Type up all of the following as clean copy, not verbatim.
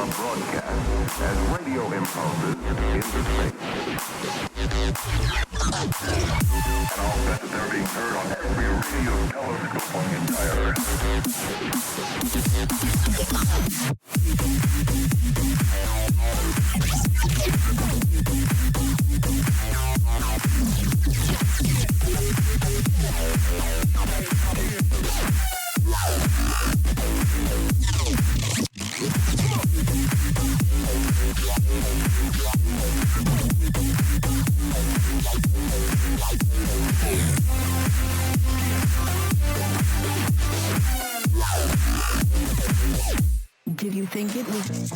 are broadcast as radio impulses into space. And all that they're being heard on every radio telescope on the entire Did you think it was...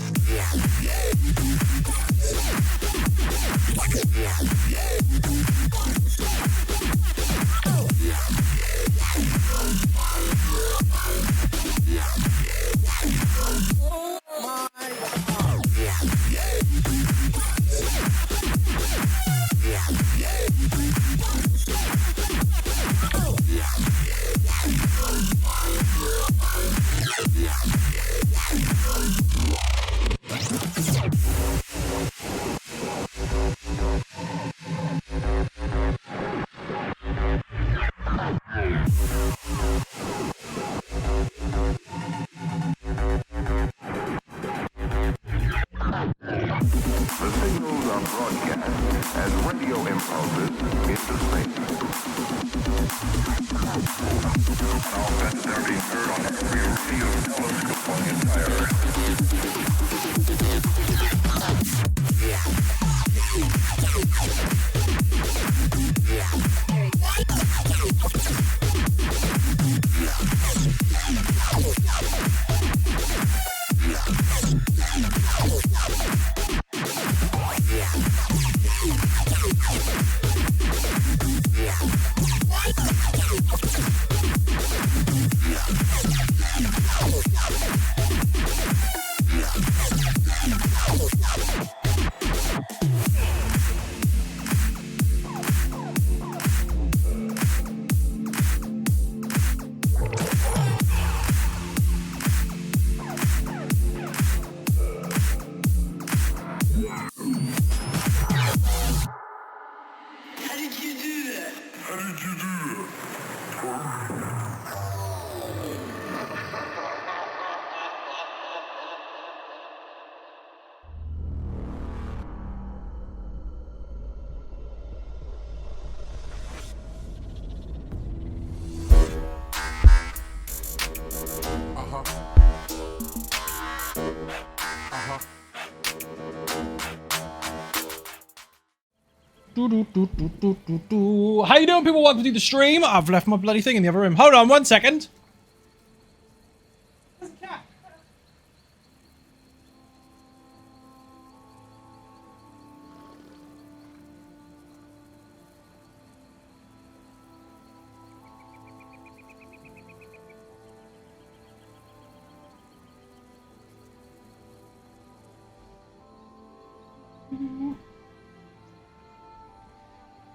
How you doing, people? Welcome to the stream. I've left my bloody thing in the other room. Hold on 1 second.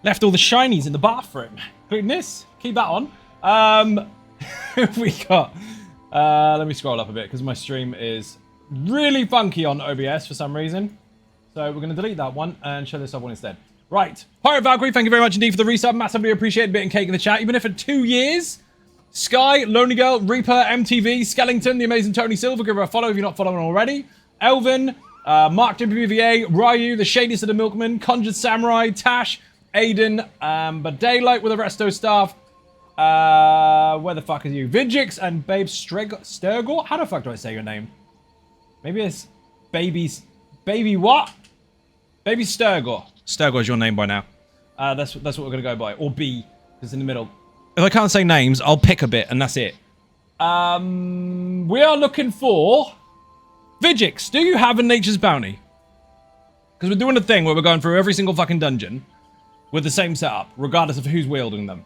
Left all the shinies in the bathroom, including this. Keep that on. Who have we got? Let me scroll up a bit because my stream is really funky on OBS for some reason. So we're going to delete that one and show this other one instead. Right. Pirate Valkyrie, thank you very much indeed for the resub. Massively appreciate Bit and Cake in the chat. You've been here for 2 years. Sky, Lonely Girl, Reaper, MTV, Skellington, The Amazing Tony Silver, give her a follow if you're not following already. Elvin, Mark WVA, Ryu, The Shadiest of the Milkman, Conjured Samurai, Tash, Aiden, but Daylight with the resto staff. Where the fuck are you? Vigix and Babe Sturgor? How the fuck do I say your name? Maybe it's Baby what? Baby Sturgor. Sturgor is your name by now. That's what we're gonna go by. Or B, because in the middle. If I can't say names, I'll pick a bit and that's it. We are looking for Vigix. Do you have a Nature's Bounty? Because we're doing a thing where we're going through every single fucking dungeon with the same setup, regardless of who's wielding them.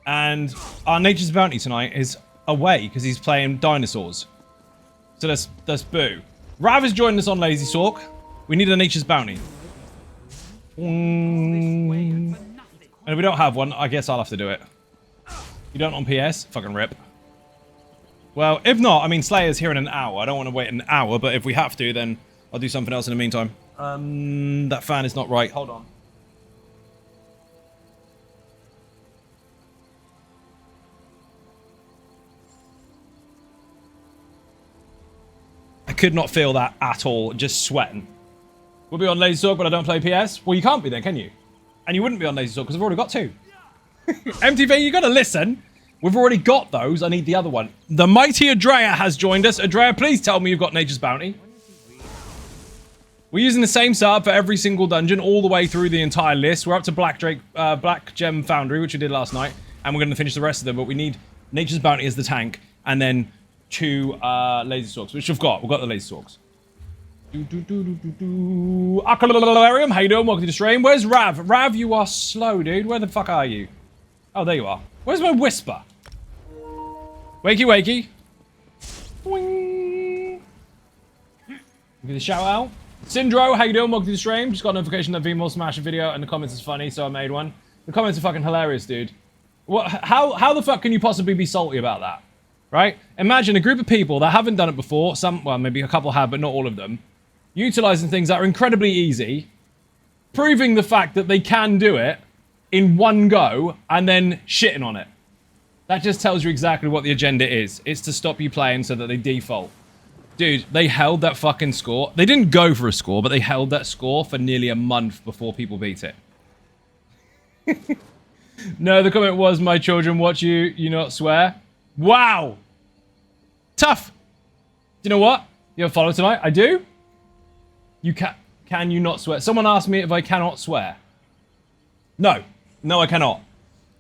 And our Nature's Bounty tonight is away because he's playing dinosaurs. So that's boo. Rav is joining us on Lazy Sorc. We need a Nature's Bounty. And if we don't have one, I guess I'll have to do it. You don't on PS? Fucking rip. Well, if not, I mean, Slayer's here in an hour. I don't want to wait an hour, but if we have to, then I'll do something else in the meantime. That fan is not right. Hold on. I could not feel that at all, just sweating. We'll be on Lazy Sorc, but I don't play PS. Well, you can't be then, can you? And you wouldn't be on Lazy Sorc because I've already got 2. MTV, you gotta listen. We've already got those. I need the other one. The mighty Adrea has joined us. Adrea, please tell me you've got Nature's Bounty. We're using the same setup for every single dungeon all the way through the entire list. We're up to Black Gem Foundry, which we did last night, and we're going to finish the rest of them, but we need Nature's Bounty as the tank, and then 2 Lazy Sorcs, which we've got. We've got the Lazy Sorcs. Aqualarium, how you doing? Welcome to the stream. Where's Rav? Rav, you are slow, dude. Where the fuck are you? Oh, there you are. Where's my whisper? Wakey, wakey. Boing. Give a shout out. Syndro, how you doing? Welcome to the stream. Just got a notification that VMall smashed a video and the comments is funny, so I made one. The comments are fucking hilarious, dude. What? How the fuck can you possibly be salty about that? Right? Imagine a group of people that haven't done it before. Some, well, maybe a couple have, but not all of them. Utilizing things that are incredibly easy. Proving the fact that they can do it in one go and then shitting on it. That just tells you exactly what the agenda is. It's to stop you playing so that they default. Dude, they held that fucking score. They didn't go for a score, but they held that score for nearly a month before people beat it. No, the comment was, my children watch you not swear. Wow. Tough. Do you know what? You have a follow tonight? I do. You can you not swear? Someone asked me if I cannot swear. No. No, I cannot.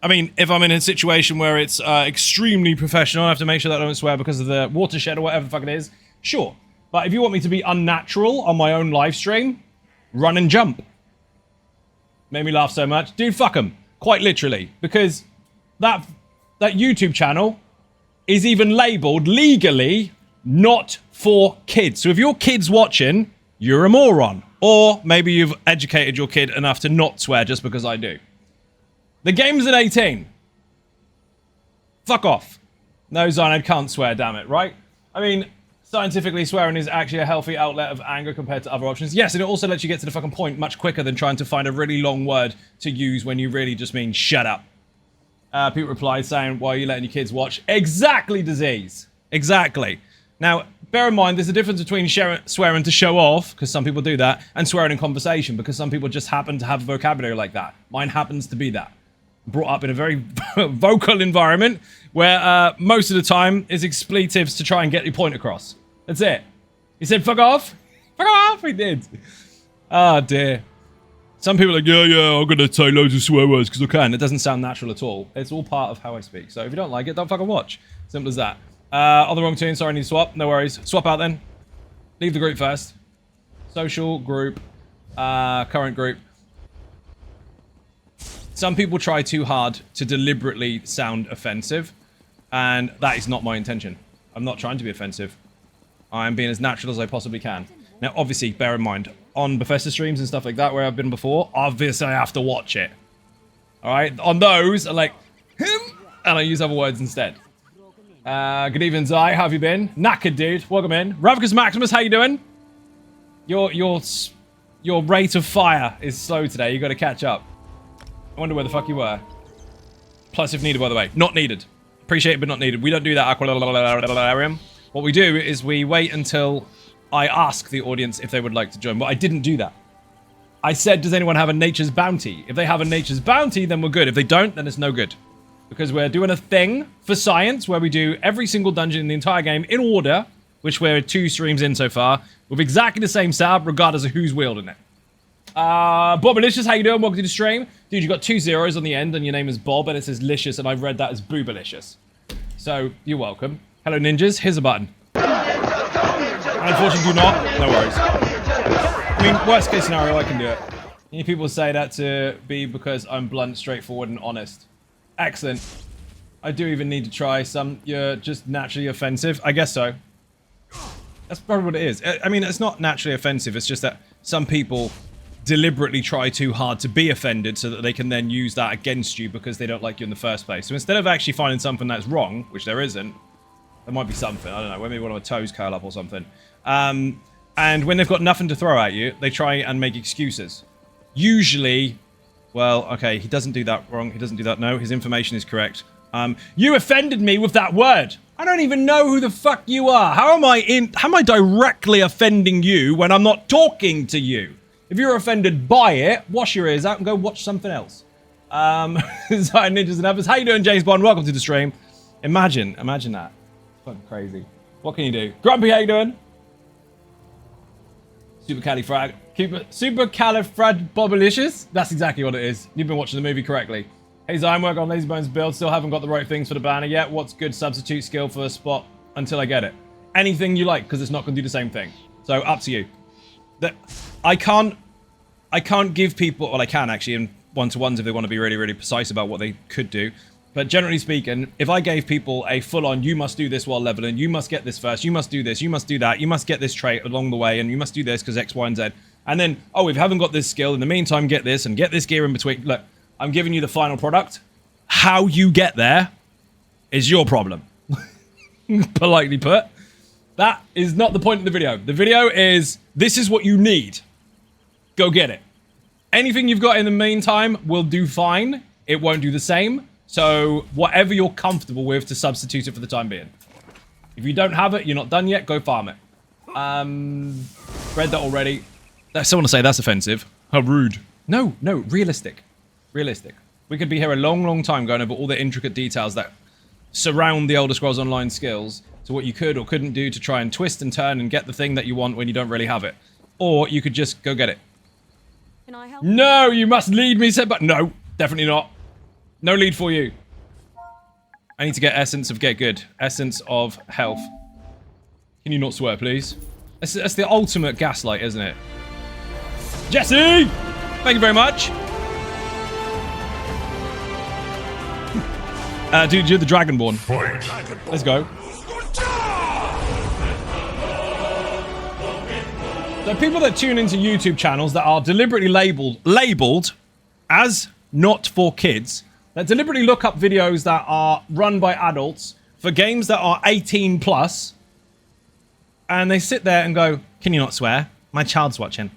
I mean, if I'm in a situation where it's extremely professional, I have to make sure that I don't swear because of the watershed or whatever the fuck it is. Sure. But if you want me to be unnatural on my own live stream, run and jump. Made me laugh so much. Dude, fuck them. Quite literally. Because that YouTube channel is even labeled legally not for kids. So if your kid's watching, you're a moron. Or maybe you've educated your kid enough to not swear just because I do. The game's at 18. Fuck off. No, Xynode can't swear, damn it, right? I mean, scientifically, swearing is actually a healthy outlet of anger compared to other options. Yes, and it also lets you get to the fucking point much quicker than trying to find a really long word to use when you really just mean shut up. Pete replied saying, why are you letting your kids watch? Exactly, disease. Exactly. Now, bear in mind, there's a difference between swearing to show off, because some people do that, and swearing in conversation, because some people just happen to have a vocabulary like that. Mine happens to be that. Brought up in a very vocal environment where most of the time is expletives to try and get your point across. That's it. He said, fuck off. Fuck off. He did. Oh, dear. Some people are like, yeah, I'm going to say loads of swear words because I can. It doesn't sound natural at all. It's all part of how I speak. So if you don't like it, don't fucking watch. Simple as that. On the wrong tune. Sorry, I need to swap. No worries. Swap out then. Leave the group first. Social, group, current group. Some people try too hard to deliberately sound offensive, and that is not my intention. I'm not trying to be offensive. I'm being as natural as I possibly can. Now, obviously, bear in mind, on Bethesda streams and stuff like that where I've been before, obviously I have to watch it. Alright? On those, I like, and I use other words instead. Good evening, Zai. How have you been? Knackered, dude. Welcome in. Ravicus Maximus, how you doing? Your rate of fire is slow today. You got to catch up. I wonder where the fuck you were. Plus, if needed, by the way. Not needed. Appreciate it, but not needed. We don't do that, Aqualarium. What we do is we wait until I ask the audience if they would like to join. But I didn't do that. I said, does anyone have a Nature's Bounty? If they have a Nature's Bounty, then we're good. If they don't, then it's no good. Because we're doing a thing for science where we do every single dungeon in the entire game in order, which we're 2 streams in so far, with exactly the same setup, regardless of who's wielding it. Bobalicious, how you doing? Welcome to the stream. Dude, you got 2 zeros on the end and your name is Bob and it says Licious and I've read that as Boobalicious. So, you're welcome. Hello, ninjas. Here's a button. Unfortunately, do not. No worries. I mean, worst case scenario, I can do it. You people say that to be because I'm blunt, straightforward, and honest. Excellent. I do even need to try some. You're just naturally offensive. I guess so. That's probably what it is. I mean, it's not naturally offensive. It's just that some people deliberately try too hard to be offended so that they can then use that against you because they don't like you in the first place. So instead of actually finding something that's wrong, which there isn't, There might be something. I don't know. Maybe one of my toes curl up or something. And when they've got nothing to throw at you, they try and make excuses. Usually, well, okay, he doesn't do that wrong. He doesn't do that. No, his information is correct. You offended me with that word. I don't even know who the fuck you are. How am I directly offending you when I'm not talking to you? If you're offended by it, wash your ears out and go watch something else. Sorry, Ninjas and Others. How you doing, James Bond? Welcome to the stream. Imagine that. It's fucking crazy. What can you do? Grumpy, how you doing? Supercalifragilisticexpialidocious? That's exactly what it is. You've been watching the movie correctly. Hey, Zion, work on Lazybones build. Still haven't got the right things for the banner yet. What's good substitute skill for a spot until I get it? Anything you like, because it's not going to do the same thing. So, up to you. I can't give people... Well, I can, actually, in one-to-ones if they want to be really, really precise about what they could do. But generally speaking, if I gave people a full-on, you must do this while leveling, you must get this first, you must do this, you must do that, you must get this trait along the way, and you must do this because X, Y, and Z. And then, oh, if you haven't got this skill, in the meantime, get this, and get this gear in between. Look, I'm giving you the final product. How you get there is your problem. Politely put. That is not the point of the video. The video is, this is what you need. Go get it. Anything you've got in the meantime will do fine. It won't do the same. So, whatever you're comfortable with to substitute it for the time being. If you don't have it, you're not done yet, go farm it. Read that already. Someone will say that's offensive. How rude. No, realistic. Realistic. We could be here a long, long time going over all the intricate details that surround the Elder Scrolls Online skills to what you could or couldn't do to try and twist and turn and get the thing that you want when you don't really have it. Or you could just go get it. Can I help? No, you must lead me, said, but no, definitely not. No lead for you. I need to get Essence of Get Good. Essence of Health. Can you not swear, please? That's the ultimate gaslight, isn't it? Jesse! Thank you very much. Dude, you're the Dragonborn. Let's go. So people that tune into YouTube channels that are deliberately labeled as not for kids, that deliberately look up videos that are run by adults for games that are 18 plus, and they sit there and go, can you not swear? My child's watching.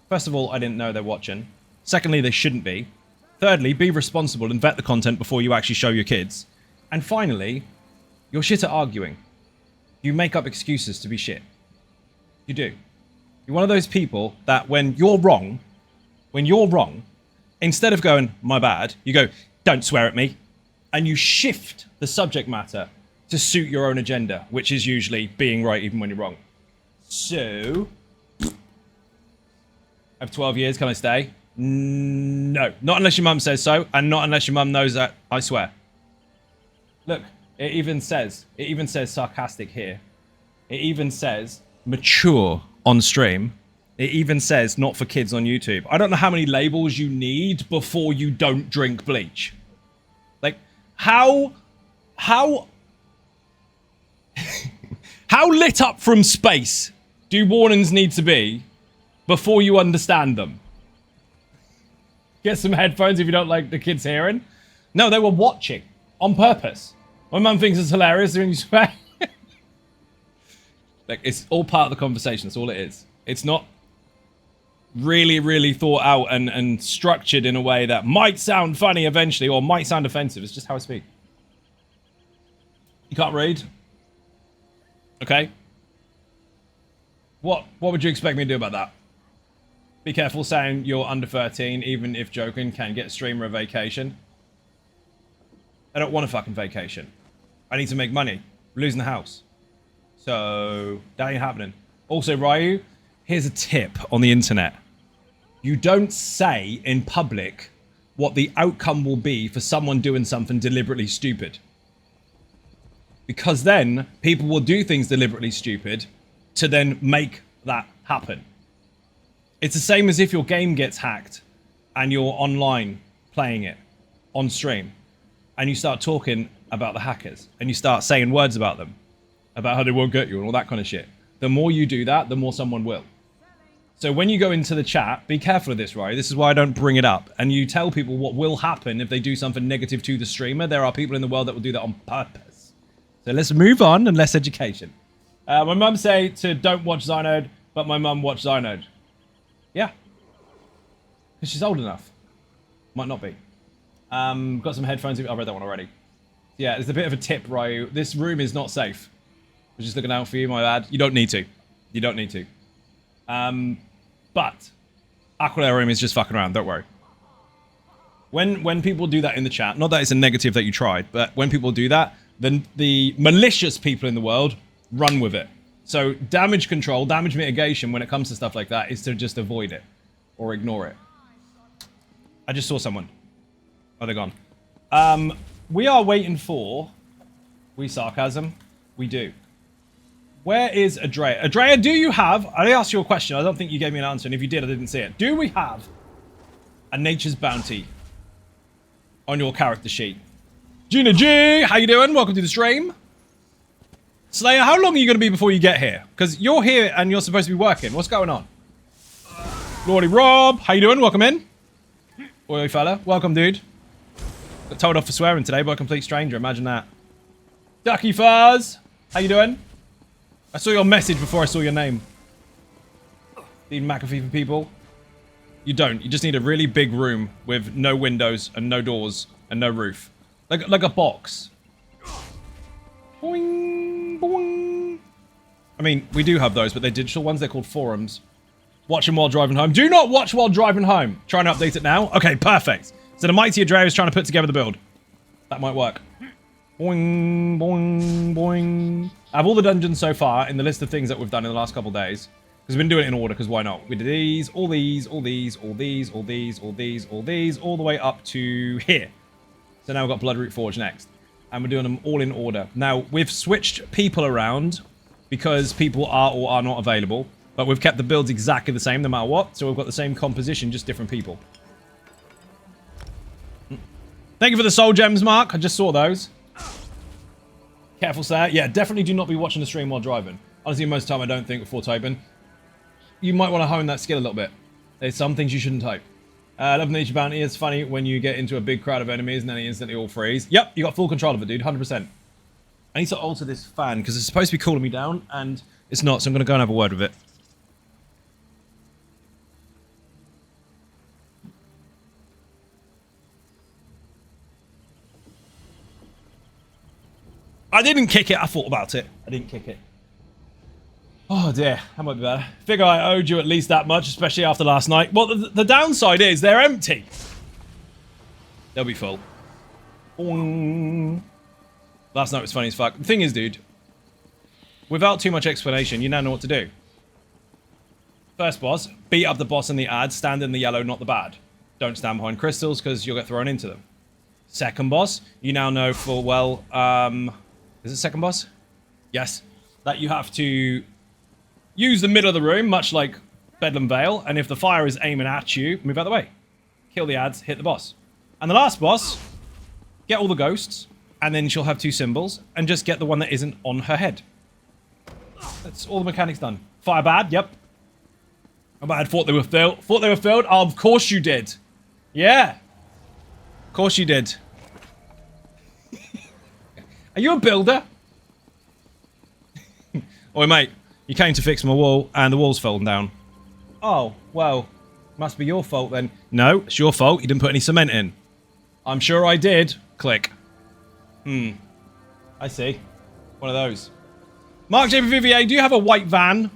First of all, I didn't know they're watching. Secondly, they shouldn't be. Thirdly, be responsible and vet the content before you actually show your kids. And finally, you're shit at arguing. You make up excuses to be shit. You do. You're one of those people that when you're wrong, instead of going, my bad, you go, don't swear at me. And you shift the subject matter to suit your own agenda, which is usually being right even when you're wrong. So, I have 12 years, can I stay? No. Not unless your mum says so, and not unless your mum knows that I swear. Look, it even says sarcastic here. It even says mature on stream. It even says not for kids on YouTube. I don't know how many labels you need before you don't drink bleach. Like, how lit up from space do warnings need to be before you understand them? Get some headphones if you don't like the kids hearing. No, they were watching on purpose. My mum thinks it's hilarious when you swear. Like, it's all part of the conversation. That's all it is. It's not really, really thought out and structured in a way that might sound funny eventually or might sound offensive. It's just how I speak. You can't read? Okay. What would you expect me to do about that? Be careful saying you're under 13, even if joking can get a streamer a vacation. I don't want a fucking vacation. I need to make money. We're losing the house. So, that ain't happening. Also, Ryu, here's a tip on the internet. You don't say in public what the outcome will be for someone doing something deliberately stupid. Because then, people will do things deliberately stupid to then make that happen. It's the same as if your game gets hacked and you're online playing it on stream and you start talking about the hackers and you start saying words about them, about how they won't get you and all that kind of shit. The more you do that, the more someone will. So when you go into the chat, be careful of this, right? This is why I don't bring it up. And you tell people what will happen if they do something negative to the streamer. There are people in the world that will do that on purpose. So let's move on and less education. My mum say to don't watch Xynode, but my mum watched Xynode. Yeah. Because she's old enough. Might not be. Got some headphones. I read that one already. Yeah, there's a bit of a tip, Ryu. This room is not safe. I was just looking out for you, my bad. You don't need to. You don't need to. But Aquilarium is just fucking around, don't worry. When people do that in the chat, not that it's a negative that you tried, but when people do that, then the malicious people in the world run with it. So damage control, damage mitigation when it comes to stuff like that is to just avoid it or ignore it. I just saw someone. Oh, they're gone. We are waiting for... We sarcasm. We do. Where is Adrea? Adrea, do you have... I asked you a question. I don't think you gave me an answer. And if you did, I didn't see it. Do we have a Nature's Bounty on your character sheet? Gina G, how you doing? Welcome to the stream. Slayer, how long are you going to be before you get here? Because you're here and you're supposed to be working. What's going on? Lordy Rob, how you doing? Welcome in. Oi, fella. Welcome, dude. Got told off for swearing today by a complete stranger. Imagine that. Ducky Fuzz, how you doing? I saw your message before I saw your name. Need McAfee for people? You don't. You just need a really big room with no windows and no doors and no roof. Like a box. Boing, boing. I mean, we do have those, but they're digital ones. They're called forums. Watch them while driving home. Do not watch while driving home. Trying to update it now. Okay, perfect. So the mighty Adrea is trying to put together the build. That might work. Boing, boing, boing. I have all the dungeons so far in the list of things that we've done in the last couple of days. Because we've been doing it in order, because why not? We did these, all these, all these, all these, all these, all these, all these, all the way up to here. So now we've got Bloodroot Forge next. And we're doing them all in order. Now, we've switched people around because people are or are not available. But we've kept the builds exactly the same no matter what. So we've got the same composition, just different people. Thank you for the soul gems, Mark. I just saw those. Careful, sir. Yeah, definitely do not be watching the stream while driving. Honestly, most of the time I don't think before typing. You might want to hone that skill a little bit. There's some things you shouldn't type. Love Nature Bounty. It's funny when you get into a big crowd of enemies and then they instantly all freeze. Yep, you got full control of it, dude. 100%. I need to alter this fan because it's supposed to be cooling me down and it's not, so I'm going to go and have a word with it. I didn't kick it. I thought about it. I didn't kick it. Oh dear, that might be better. Figure I owed you at least that much, especially after last night. Well, the downside is they're empty. They'll be full. Last night was funny as fuck. The thing is, dude, without too much explanation, you now know what to do. First boss, beat up the boss in the ad, stand in the yellow, not the bad. Don't stand behind crystals because you'll get thrown into them. Second boss, you now know full well, is it second boss? Yes. That you have to use the middle of the room, much like Bedlam Vale, and if the fire is aiming at you, move out of the way. Kill the ads, hit the boss. And the last boss, get all the ghosts, and then she'll have two symbols, and just get the one that isn't on her head. That's all the mechanics done. Fire bad, yep. How bad? Thought they were filled. Thought they were filled? Oh, of course you did. Yeah. Of course you did. Are you a builder? Oi, mate. You came to fix my wall, and the wall's fallen down. Oh, well, must be your fault then. No, it's your fault. You didn't put any cement in. I'm sure I did. Click. I see. One of those. Mark J. Vivier, do you have a white van?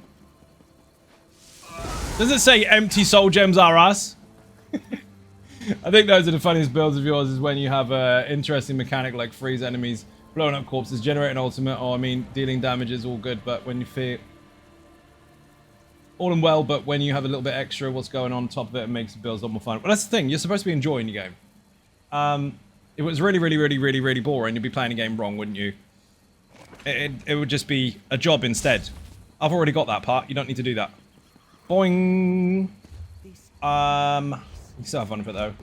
Does it say empty soul gems are us? I think those are the funniest builds of yours, is when you have an interesting mechanic like freeze enemies, blowing up corpses, generate an ultimate, or I mean, dealing damage is all good, but when you feel... all and well, but when you have a little bit extra what's going on top of it, it makes the builds a lot more fun. But that's the thing, you're supposed to be enjoying your game. If it was really boring, you'd be playing a game wrong, wouldn't you? It would just be a job instead. I've already got that part, you don't need to do that. Boing! You still have fun with it though.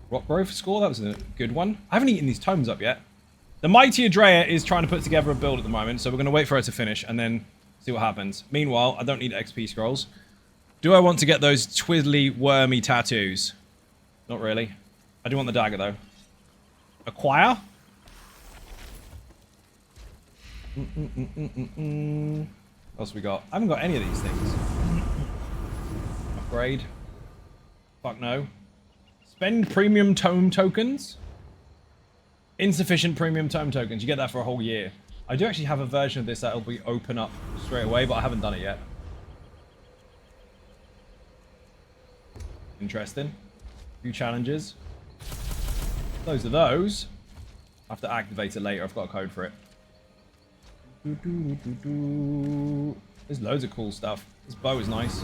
Rock growth score, that was a good one. I haven't eaten these tomes up yet. The mighty Adrea is trying to put together a build at the moment, so we're going to wait for her to finish and then see what happens. Meanwhile, I don't need XP scrolls. Do I want to get those twiddly, wormy tattoos? Not really. I do want the dagger though. Acquire? What else we got? I haven't got any of these things. Upgrade. Fuck no. Spend premium tome tokens. Insufficient premium tome tokens. You get that for a whole year. I do actually have a version of this that'll be open up straight away, but I haven't done it yet. Interesting. A few challenges. Those are those. I have to activate it later. I've got a code for it. There's loads of cool stuff. This bow is nice.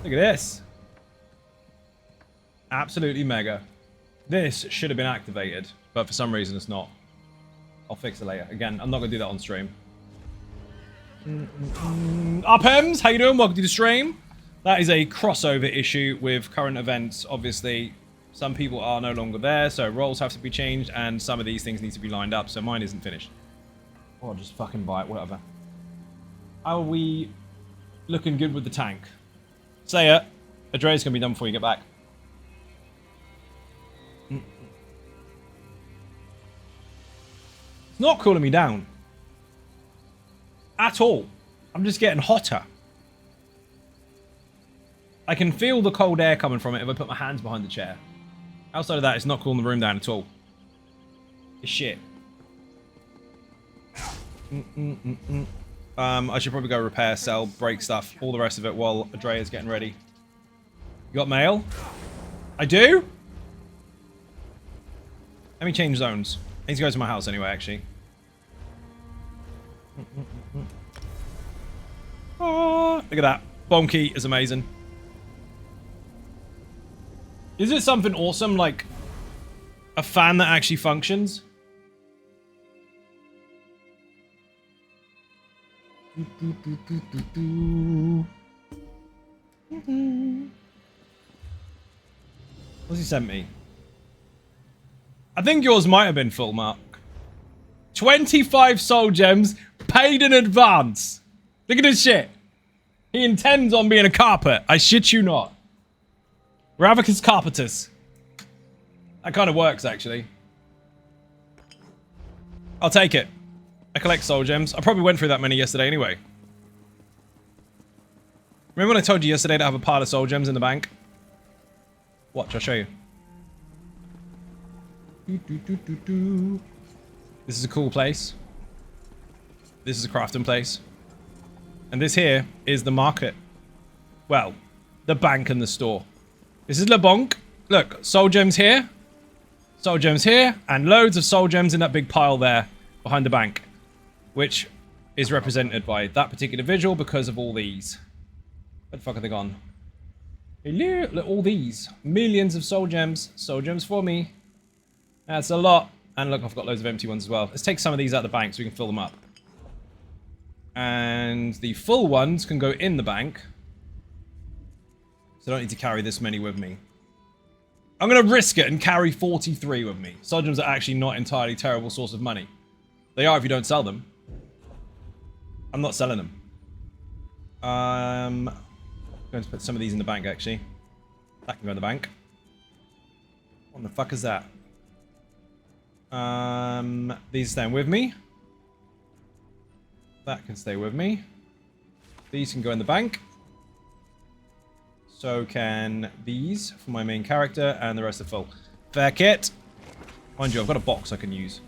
Look at this. Absolutely mega. This should have been activated, but for some reason it's not. I'll fix it later. Again, I'm not going to do that on stream. Uphems, how you doing? Welcome to the stream. That is a crossover issue with current events. Obviously, some people are no longer there, so roles have to be changed, and some of these things need to be lined up, so mine isn't finished. Or just fucking buy it, whatever. How are we looking good with the tank? Say it. Adre's going to be done before you get back. It's not cooling me down. At all. I'm just getting hotter. I can feel the cold air coming from it if I put my hands behind the chair. Outside of that, it's not cooling the room down at all. It's shit. I should probably go repair, sell, break stuff, all the rest of it while Adrea's getting ready. You got mail? I do? Let me change zones. I need to go to my house anyway, actually. Oh, look at that. Bomb key is amazing. Is it something awesome, like a fan that actually functions? What's he sent me? I think yours might have been full, Mark. 25 soul gems paid in advance. Look at this shit. He intends on being a carpet. I shit you not. Ravicus carpetus. That kind of works, actually. I'll take it. I collect soul gems. I probably went through that many yesterday anyway. Remember when I told you yesterday to have a pile of soul gems in the bank? Watch, I'll show you. This is a cool place. This is a crafting place. And this here is the market. Well, the bank and the store. This is Le Bonk. Look, soul gems here. Soul gems here. And loads of soul gems in that big pile there behind the bank. Which is represented by that particular visual because of all these. Where the fuck are they gone? Hello, look, all these. Millions of soul gems. Soul gems for me. That's a lot. And look, I've got loads of empty ones as well. Let's take some of these out of the bank so we can fill them up. And the full ones can go in the bank. So I don't need to carry this many with me. I'm going to risk it and carry 43 with me. Soul gems are actually not entirely a terrible source of money. They are if you don't sell them. I'm not selling them. I'm going to put some of these in the bank, actually. That can go in the bank. What the fuck is that? These staying with me. That can stay with me. These can go in the bank. So can these for my main character, and the rest are full. Fair kit. Mind you, I've got a box I can use.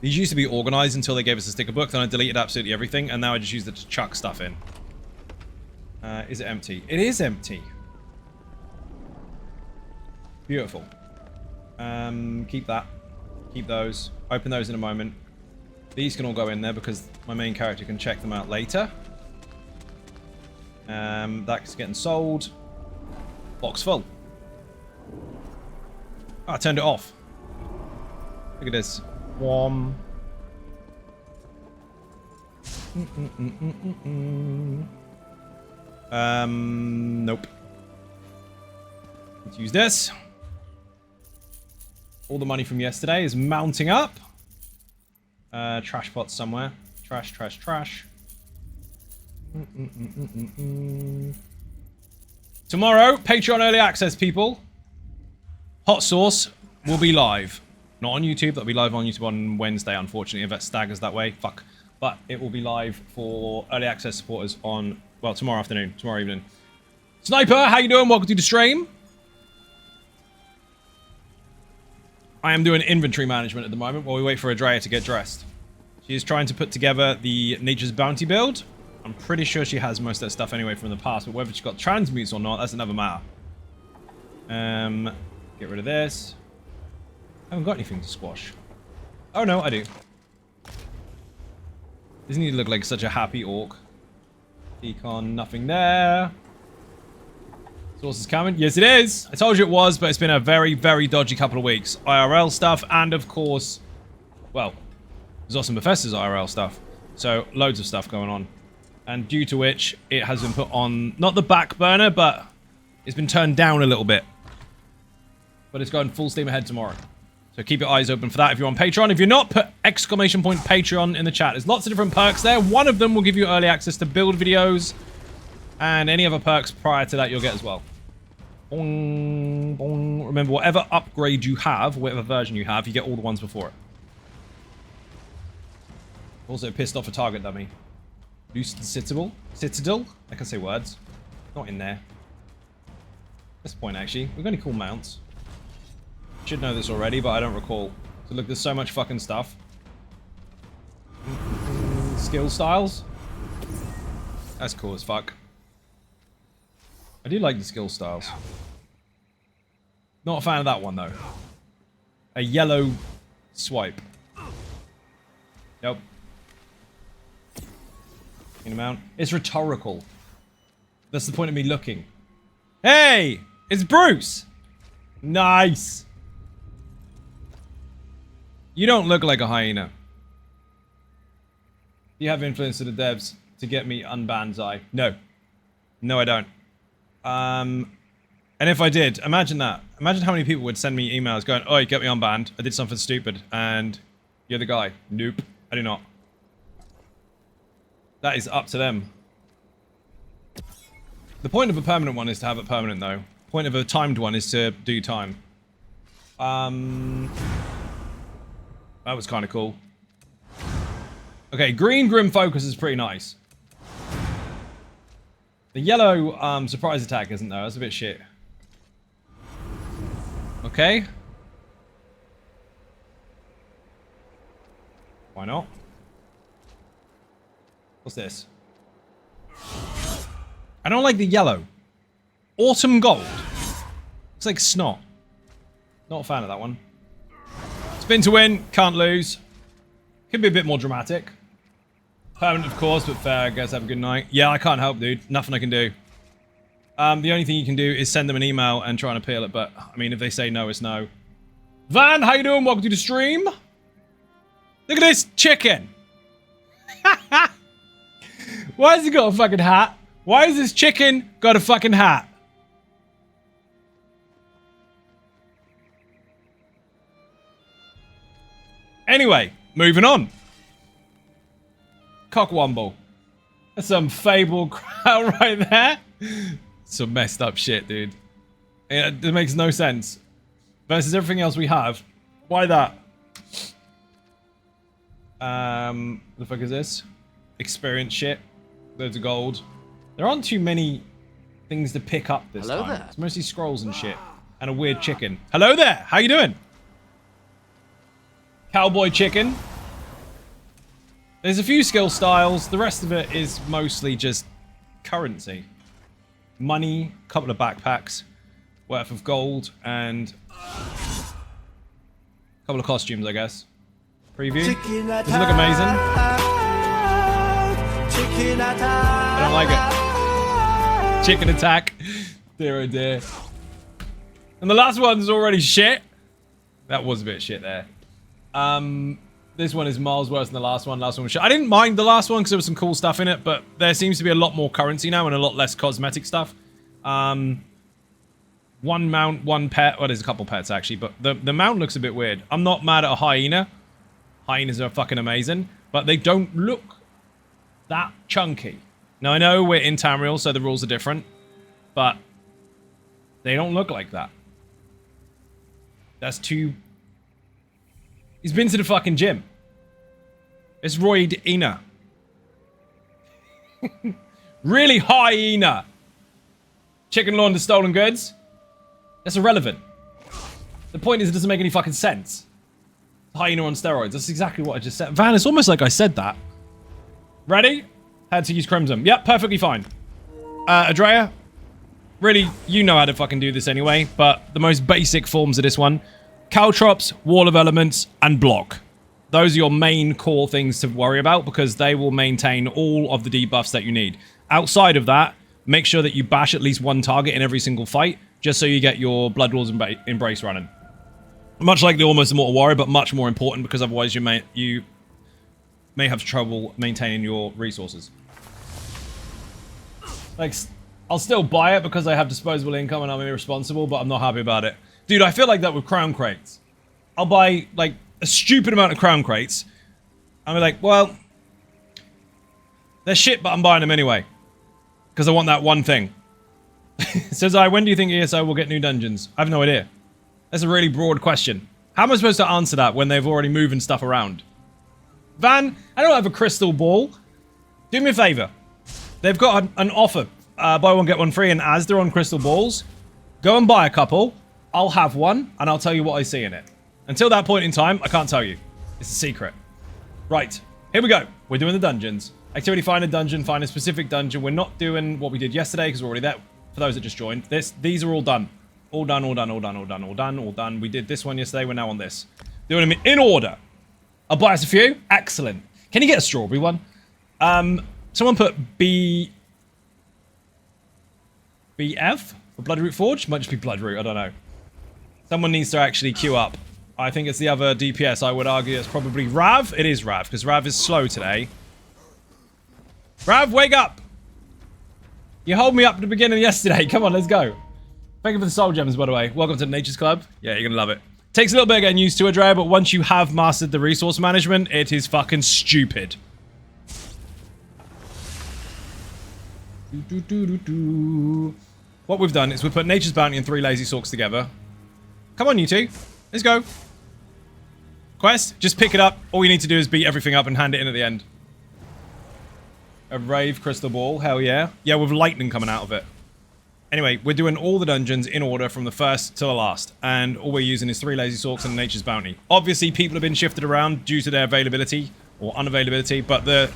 These used to be organized until they gave us a sticker book, then I deleted absolutely everything, and now I just use it to chuck stuff in. Is it empty? It is empty. Beautiful. Keep that. Keep those. Open those in a moment. These can all go in there because my main character can check them out later. That's getting sold. Box full. Oh, I turned it off. Look at this. Warm. Nope. Let's use this. All the money from yesterday is mounting up. Trash pot somewhere. Trash, trash, trash. Tomorrow, Patreon early access, people. Hot sauce will be live. Not on YouTube. That'll be live on YouTube on Wednesday, unfortunately, if that staggers that way. Fuck. But it will be live for early access supporters on, well, tomorrow afternoon, tomorrow evening. Sniper, how you doing? Welcome to the stream. I am doing inventory management at the moment while we wait for Adrea to get dressed. She is trying to put together the Nature's Bounty build. I'm pretty sure she has most of that stuff anyway from the past, but whether she's got transmutes or not, that's another matter. Get rid of this. I haven't got anything to squash. Oh no, I do. Doesn't he look like such a happy orc? Decon, nothing there. Source is coming. Yes, it is. I told you it was, but it's been a very, very dodgy couple of weeks. IRL stuff, and of course, well, there's also Bethesda's IRL stuff. So, loads of stuff going on. And due to which, it has been put on, not the back burner, but it's been turned down a little bit. But it's going full steam ahead tomorrow. So keep your eyes open for that if you're on Patreon. If you're not, put exclamation point Patreon in the chat. There's lots of different perks there. One of them will give you early access to build videos. And any other perks prior to that you'll get as well. Bong, bong. Remember, whatever upgrade you have, whatever version you have, you get all the ones before it. Also pissed off a target dummy. Loose Citadel? Citadel? I can say words. Not in there. That's the point, actually. We've got any cool mounts? Should know this already, but I don't recall. So look, there's so much fucking stuff. Skill styles? That's cool as fuck. I do like the skill styles. Not a fan of that one, though. A yellow swipe. Nope. Amount. It's rhetorical. That's the point of me looking. Hey! It's Bruce! Nice! You don't look like a hyena. You have influence to the devs to get me unbanned, Zai. No. No, I don't. And if I did, imagine that. Imagine how many people would send me emails going, "Oh, get me unbanned. I did something stupid." And you're the guy. Nope. I do not. That is up to them. The point of a permanent one is to have it permanent, though. The point of a timed one is to do time. That was kind of cool. Okay, green Grim Focus is pretty nice. The yellow surprise attack isn't, though. That's a bit shit. Okay. Why not? What's this? I don't like the yellow. Autumn Gold. It's like snot. Not a fan of that one. Spin to win. Can't lose. Could be a bit more dramatic. Permanent, of course, but fair. I guess have a good night. Yeah, I can't help, dude. Nothing I can do. The only thing you can do is send them an email and try and appeal it, but, I mean, if they say no, it's no. Van, how you doing? Welcome to the stream. Look at this chicken. Why has he got a fucking hat? Why has this chicken got a fucking hat? Anyway, moving on. Cockwomble. That's some Fable crowd right there. Some messed up shit, dude. It makes no sense. Versus everything else we have. Why that? What the fuck is this? Experience shit. Loads of gold. There aren't too many things to pick up this time. There. It's mostly scrolls and shit. And a weird chicken. Hello there! How you doing? Cowboy chicken. There's a few skill styles. The rest of it is mostly just currency. Money, a couple of backpacks worth of gold, and a couple of costumes, I guess. Preview. Does it look amazing? I don't like it. Chicken attack. Dear oh dear. And the last one's already shit. That was a bit shit there. This one is miles worse than the last one. Last one was shit. I didn't mind the last one because there was some cool stuff in it, but there seems to be a lot more currency now and a lot less cosmetic stuff. One mount, one pet. Well, there's a couple pets actually, but the mount looks a bit weird. I'm not mad at a hyena. Hyenas are fucking amazing, but they don't look that chunky. Now, I know we're in Tamriel, so the rules are different, but they don't look like that. That's too He's been to the fucking gym. It's Royd Ina. Really high Ina. Chicken launder stolen goods. That's irrelevant. The point is it doesn't make any fucking sense. Hyena on steroids. That's exactly what I just said. Van, it's almost like I said that. Ready? Had to use Crimson. Yep, perfectly fine. Adrea? Really, you know how to fucking do this anyway, but the most basic forms of this one. Caltrops, Wall of Elements, and Block. Those are your main core things to worry about because they will maintain all of the debuffs that you need. Outside of that, make sure that you bash at least one target in every single fight, just so you get your Blood Wars Embrace running. Much like the Almost Immortal Warrior, but much more important because otherwise you may have trouble maintaining your resources. Like, I'll still buy it because I have disposable income and I'm irresponsible, but I'm not happy about it. Dude, I feel like that with crown crates. I'll buy, like, a stupid amount of crown crates. I'll be like, well, they're shit, but I'm buying them anyway. Because I want that one thing. Says when do you think ESO will get new dungeons? I have no idea. That's a really broad question. How am I supposed to answer that when they've already moving stuff around? Van, I don't have a crystal ball. Do me a favor. They've got an offer. Buy one, get one free in Asda on crystal balls. Go and buy a couple. I'll have one, and I'll tell you what I see in it. Until that point in time, I can't tell you. It's a secret. Right. Here we go. We're doing the dungeons. Activity, find a dungeon, find a specific dungeon. We're not doing what we did yesterday because we're already there. For those that just joined. These are all done. All done, all done, all done, all done, all done, all done. We did this one yesterday. We're now on this. Doing them in order. I'll buy us a few. Excellent. Can you get a strawberry one? Someone put BF for Bloodroot Forge? Might just be Bloodroot. I don't know. Someone needs to actually queue up. I think it's the other DPS. I would argue it's probably Rav. It is Rav because Rav is slow today. Rav, wake up! You hold me up at the beginning of yesterday. Come on, let's go. Thank you for the soul gems, by the way. Welcome to the Nature's Club. Yeah, you're gonna love it. Takes a little bit of getting used to it, Dre, but once you have mastered the resource management, it is fucking stupid. What we've done is we've put Nature's Bounty and 3 Lazy Sorcs together. Come on, you two. Let's go. Quest, just pick it up. All you need to do is beat everything up and hand it in at the end. A Rave Crystal Ball, hell yeah. Yeah, with lightning coming out of it. Anyway, we're doing all the dungeons in order from the first to the last. And all we're using is 3 Lazy Sorcs and Nature's Bounty. Obviously, people have been shifted around due to their availability or unavailability, but the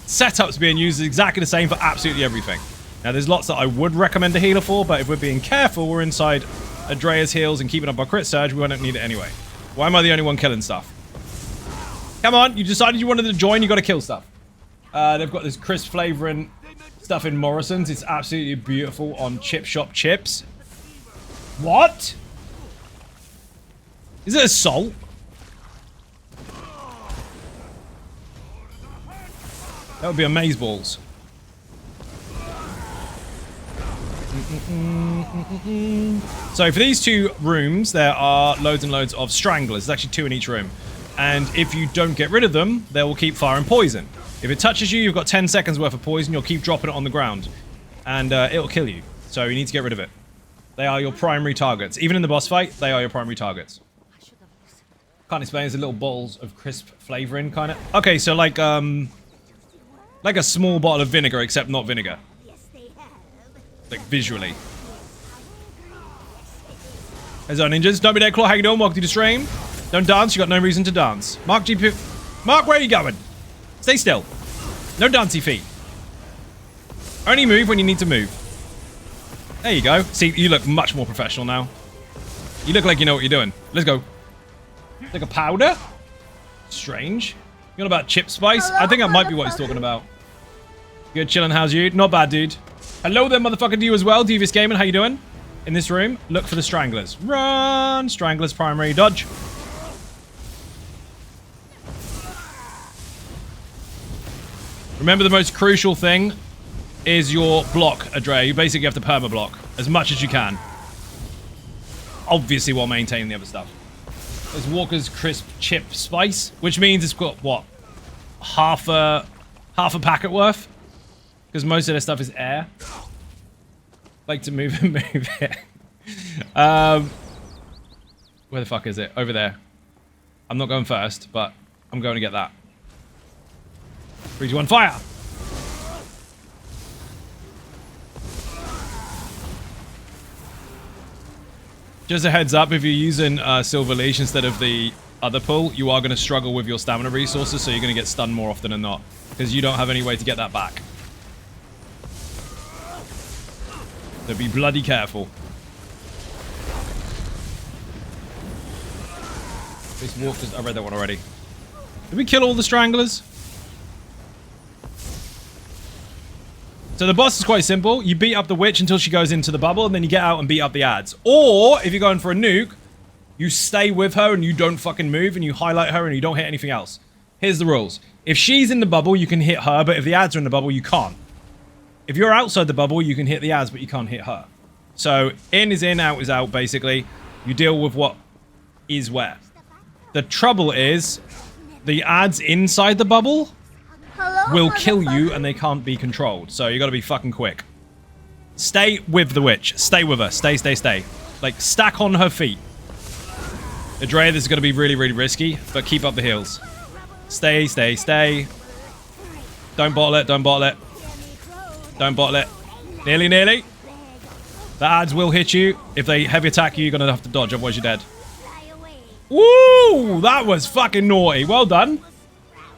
setups being used is exactly the same for absolutely everything. Now, there's lots that I would recommend a healer for, but if we're being careful, we're inside Adrea's heals and keeping up our crit surge, we won't need it anyway. Why am I the only one killing stuff? Come on, you decided you wanted to join, you gotta kill stuff. They've got this crisp flavoring stuff in Morrison's. It's absolutely beautiful on Chip Shop Chips. What? Is it assault? That would be amazeballs. So for these 2 rooms, there are loads and loads of stranglers. There's actually 2 in each room. And if you don't get rid of them, they will keep firing poison. If it touches you, you've got 10 seconds worth of poison. You'll keep dropping it on the ground. And it'll kill you. So you need to get rid of it. They are your primary targets. Even in the boss fight, they are your primary targets. Can't explain. There's little bottles of crisp flavoring, kind of. Okay, so like a small bottle of vinegar, except not vinegar. Like, visually. There's our ninjas. Don't be there, Claw. How you doing? Welcome to the stream. Don't dance. You got no reason to dance. Mark, GP. Mark, where are you going? Stay still. No dancey feet. Only move when you need to move. There you go. See, you look much more professional now. You look like you know what you're doing. Let's go. Like a powder? Strange. You know about chip spice? I think that might be what he's talking about. Good chillin', how's you? Not bad, dude. Hello there, motherfucker, to you as well. Devious Gaming, how you doing? In this room, look for the stranglers. Run! Stranglers, primary, dodge. Remember, the most crucial thing is your block, Adre. You basically have to perma block as much as you can. Obviously, while maintaining the other stuff. There's Walker's Crisp Chip Spice, which means it's got, what? Half a packet worth? Because most of their stuff is air. Like to move and move it. Where the fuck is it? Over there. I'm not going first, but I'm going to get that. 3, 2, 1, fire! Just a heads up, if you're using Silver Leash instead of the other pull, you are going to struggle with your stamina resources, so you're going to get stunned more often than not. Because you don't have any way to get that back. So be bloody careful. This walk just... I read that one already. Did we kill all the stranglers? So the boss is quite simple. You beat up the witch until she goes into the bubble, and then you get out and beat up the ads. Or, if you're going for a nuke, you stay with her and you don't fucking move, and you highlight her and you don't hit anything else. Here's the rules. If she's in the bubble, you can hit her, but if the ads are in the bubble, you can't. If you're outside the bubble, you can hit the ads, but you can't hit her. So, in is in, out is out, basically. You deal with what is where. The trouble is, the ads inside the bubble will kill you and they can't be controlled. So you gotta be fucking quick. Stay with the witch. Stay with her. Stay, stay, stay. Like, stack on her feet. Adrea, this is gonna be really, really risky, but keep up the heals. Stay, stay, stay. Don't bottle it, don't bottle it. Don't bottle it. Nearly, nearly. The ads will hit you. If they heavy attack you, you're gonna have to dodge, otherwise you're dead. Woo! That was fucking naughty. Well done.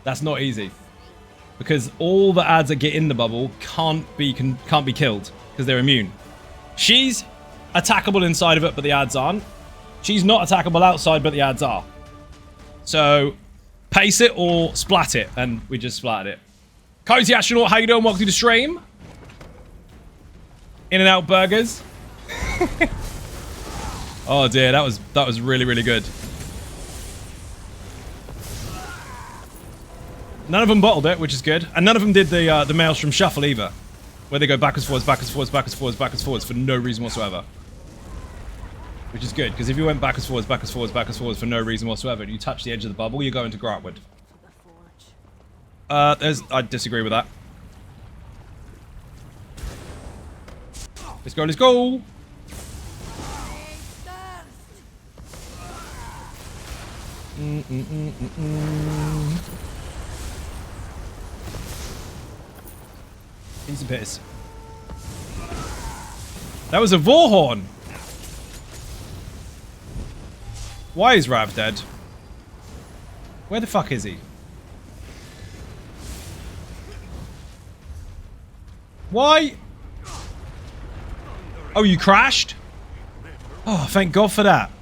That's not easy. Because all the ads that get in the bubble can't be killed because they're immune. She's attackable inside of it, but the ads aren't. She's not attackable outside, but the ads are. So pace it or splat it, and we just splatted it. Cozy Astronaut, how you doing? Welcome to the stream. In-N-Out Burgers. Oh dear, that was really, really good. None of them bottled it, which is good. And none of them did the Maelstrom Shuffle either. Where they go backwards, forwards, backwards, forwards, backwards, forwards, backwards, forwards for no reason whatsoever. Which is good, because if you went backwards, forwards, backwards, forwards, backwards, forwards for no reason whatsoever, and you touch the edge of the bubble, you're going to Grantwood. I disagree with that. Let's go, let's go! Piece of piss. That was a Vorhorn! Why is Rav dead? Where the fuck is he? Why? Oh, you crashed? Oh, thank God for that.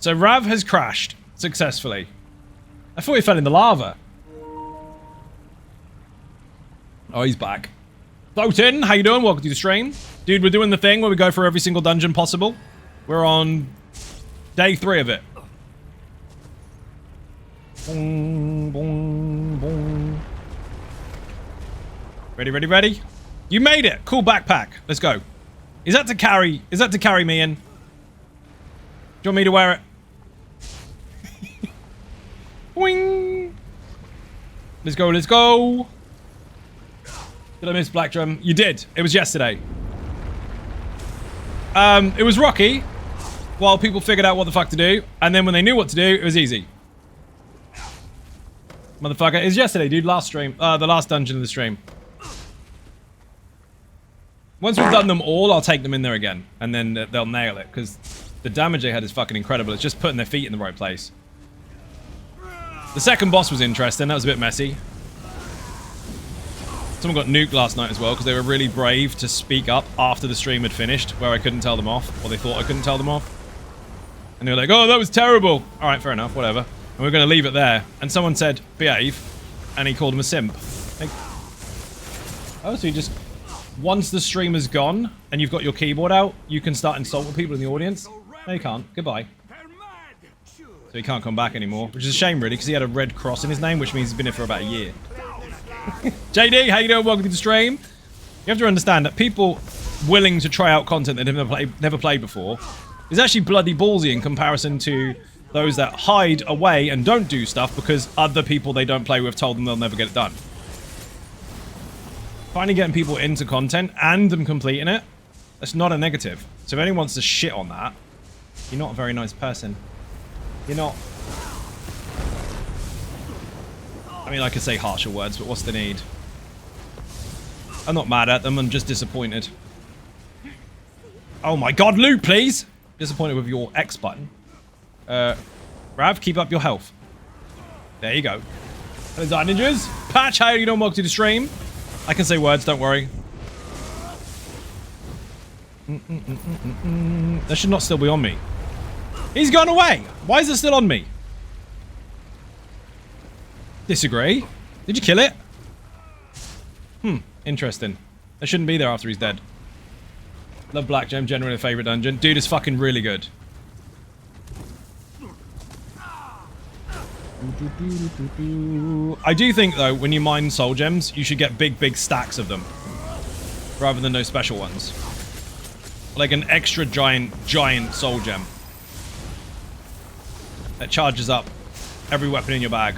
So Rav has crashed successfully. I thought he fell in the lava. Oh, he's back. Floatin', how you doing? Welcome to the stream. Dude, we're doing the thing where we go for every single dungeon possible. We're on day 3 of it. Boom, boom, boom. Ready, ready, ready? You made it! Cool backpack. Let's go. Is that to carry me in? Do you want me to wear it? Boing! Let's go, let's go! Did I miss Black Drum? You did. It was yesterday. It was rocky while people figured out what the fuck to do, and then when they knew what to do, it was easy. Motherfucker. It was yesterday, dude. Last stream. The last dungeon of the stream. Once we've done them all, I'll take them in there again, and then they'll nail it, because the damage they had is fucking incredible. It's just putting their feet in the right place. The second boss was interesting. That was a bit messy. Someone got nuked last night as well because they were really brave to speak up after the stream had finished, where I couldn't tell them off, or they thought I couldn't tell them off. And they were like, oh, that was terrible. All right, fair enough, whatever. And we're going to leave it there. And someone said, behave, and he called him a simp. Like, oh, so you just, once the stream is gone and you've got your keyboard out, you can start insulting people in the audience? No, you can't. Goodbye. So he can't come back anymore, which is a shame, really, because he had a red cross in his name, which means he's been here for about a year. JD, how you doing? Welcome to the stream. You have to understand that people willing to try out content they've never played before is actually bloody ballsy in comparison to those that hide away and don't do stuff because other people they don't play with told them they'll never get it done. Finally getting people into content and them completing it That's not a negative. So if anyone wants to shit on that, you're not a very nice person. You're not. I mean, I could say harsher words, but what's the need? I'm not mad at them, I'm just disappointed. Oh my god, loot, please! Disappointed with your X button. Rav, keep up your health. There you go. Hello, Dark Ninjas. Patch, how you doing? Welcome to the stream. I can say words, don't worry. That should not still be on me. He's gone away! Why is it still on me? Disagree. Did you kill it? Interesting. That shouldn't be there after he's dead. Love Black Gem, generally a favorite dungeon. Dude, it's fucking really good. I do think, though, when you mine soul gems, you should get big stacks of them. Rather than no special ones. Like an extra giant soul gem. That charges up every weapon in your bag.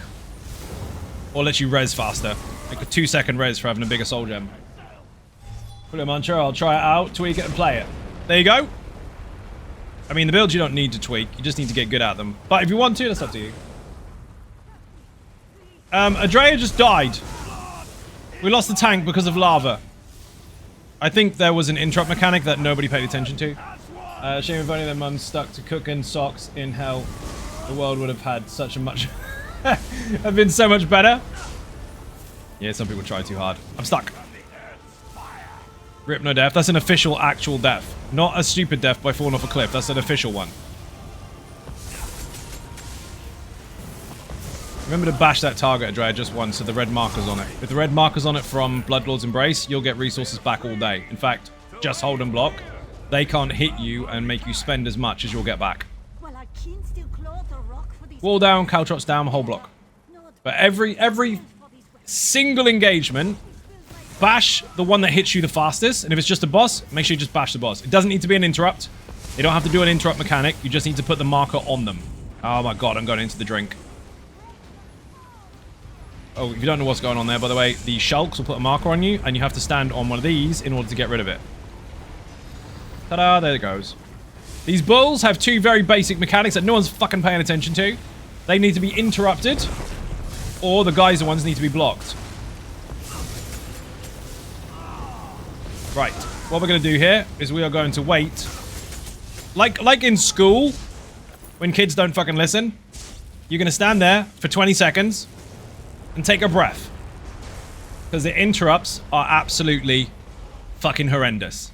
Or lets you res faster. Like a 2-second res for having a bigger soul gem. Put it on, sure, I'll try it out, tweak it, and play it. There you go. I mean, the builds you don't need to tweak. You just need to get good at them. But if you want to, that's up to you. Adrea just died. We lost the tank because of lava. I think there was an interrupt mechanic that nobody paid attention to. Shame if only their mums stuck to cooking socks in hell. The world would have had such a much... have been so much better. Yeah, some people try too hard. I'm stuck. Rip, no death. That's an official, actual death. Not a stupid death by falling off a cliff. That's an official one. Remember to bash that target, Adrea, just once, so the red marker's on it. If the red marker's on it from Bloodlord's Embrace, you'll get resources back all day. In fact, just hold and block. They can't hit you and make you spend as much as you'll get back. Wall down, caltrops down, whole block. But every single engagement, bash the one that hits you the fastest. And if it's just a boss, make sure you just bash the boss. It doesn't need to be an interrupt. You don't have to do an interrupt mechanic. You just need to put the marker on them. Oh my god, I'm going into the drink. Oh, if you don't know what's going on there, by the way, the shulks will put a marker on you, and you have to stand on one of these in order to get rid of it. Ta-da, there it goes. These bulls have two very basic mechanics that no one's fucking paying attention to. They need to be interrupted, or the geyser ones need to be blocked. Right, what we're going to do here is we are going to wait. Like in school, when kids don't fucking listen, you're going to stand there for 20 seconds and take a breath. Because the interrupts are absolutely fucking horrendous.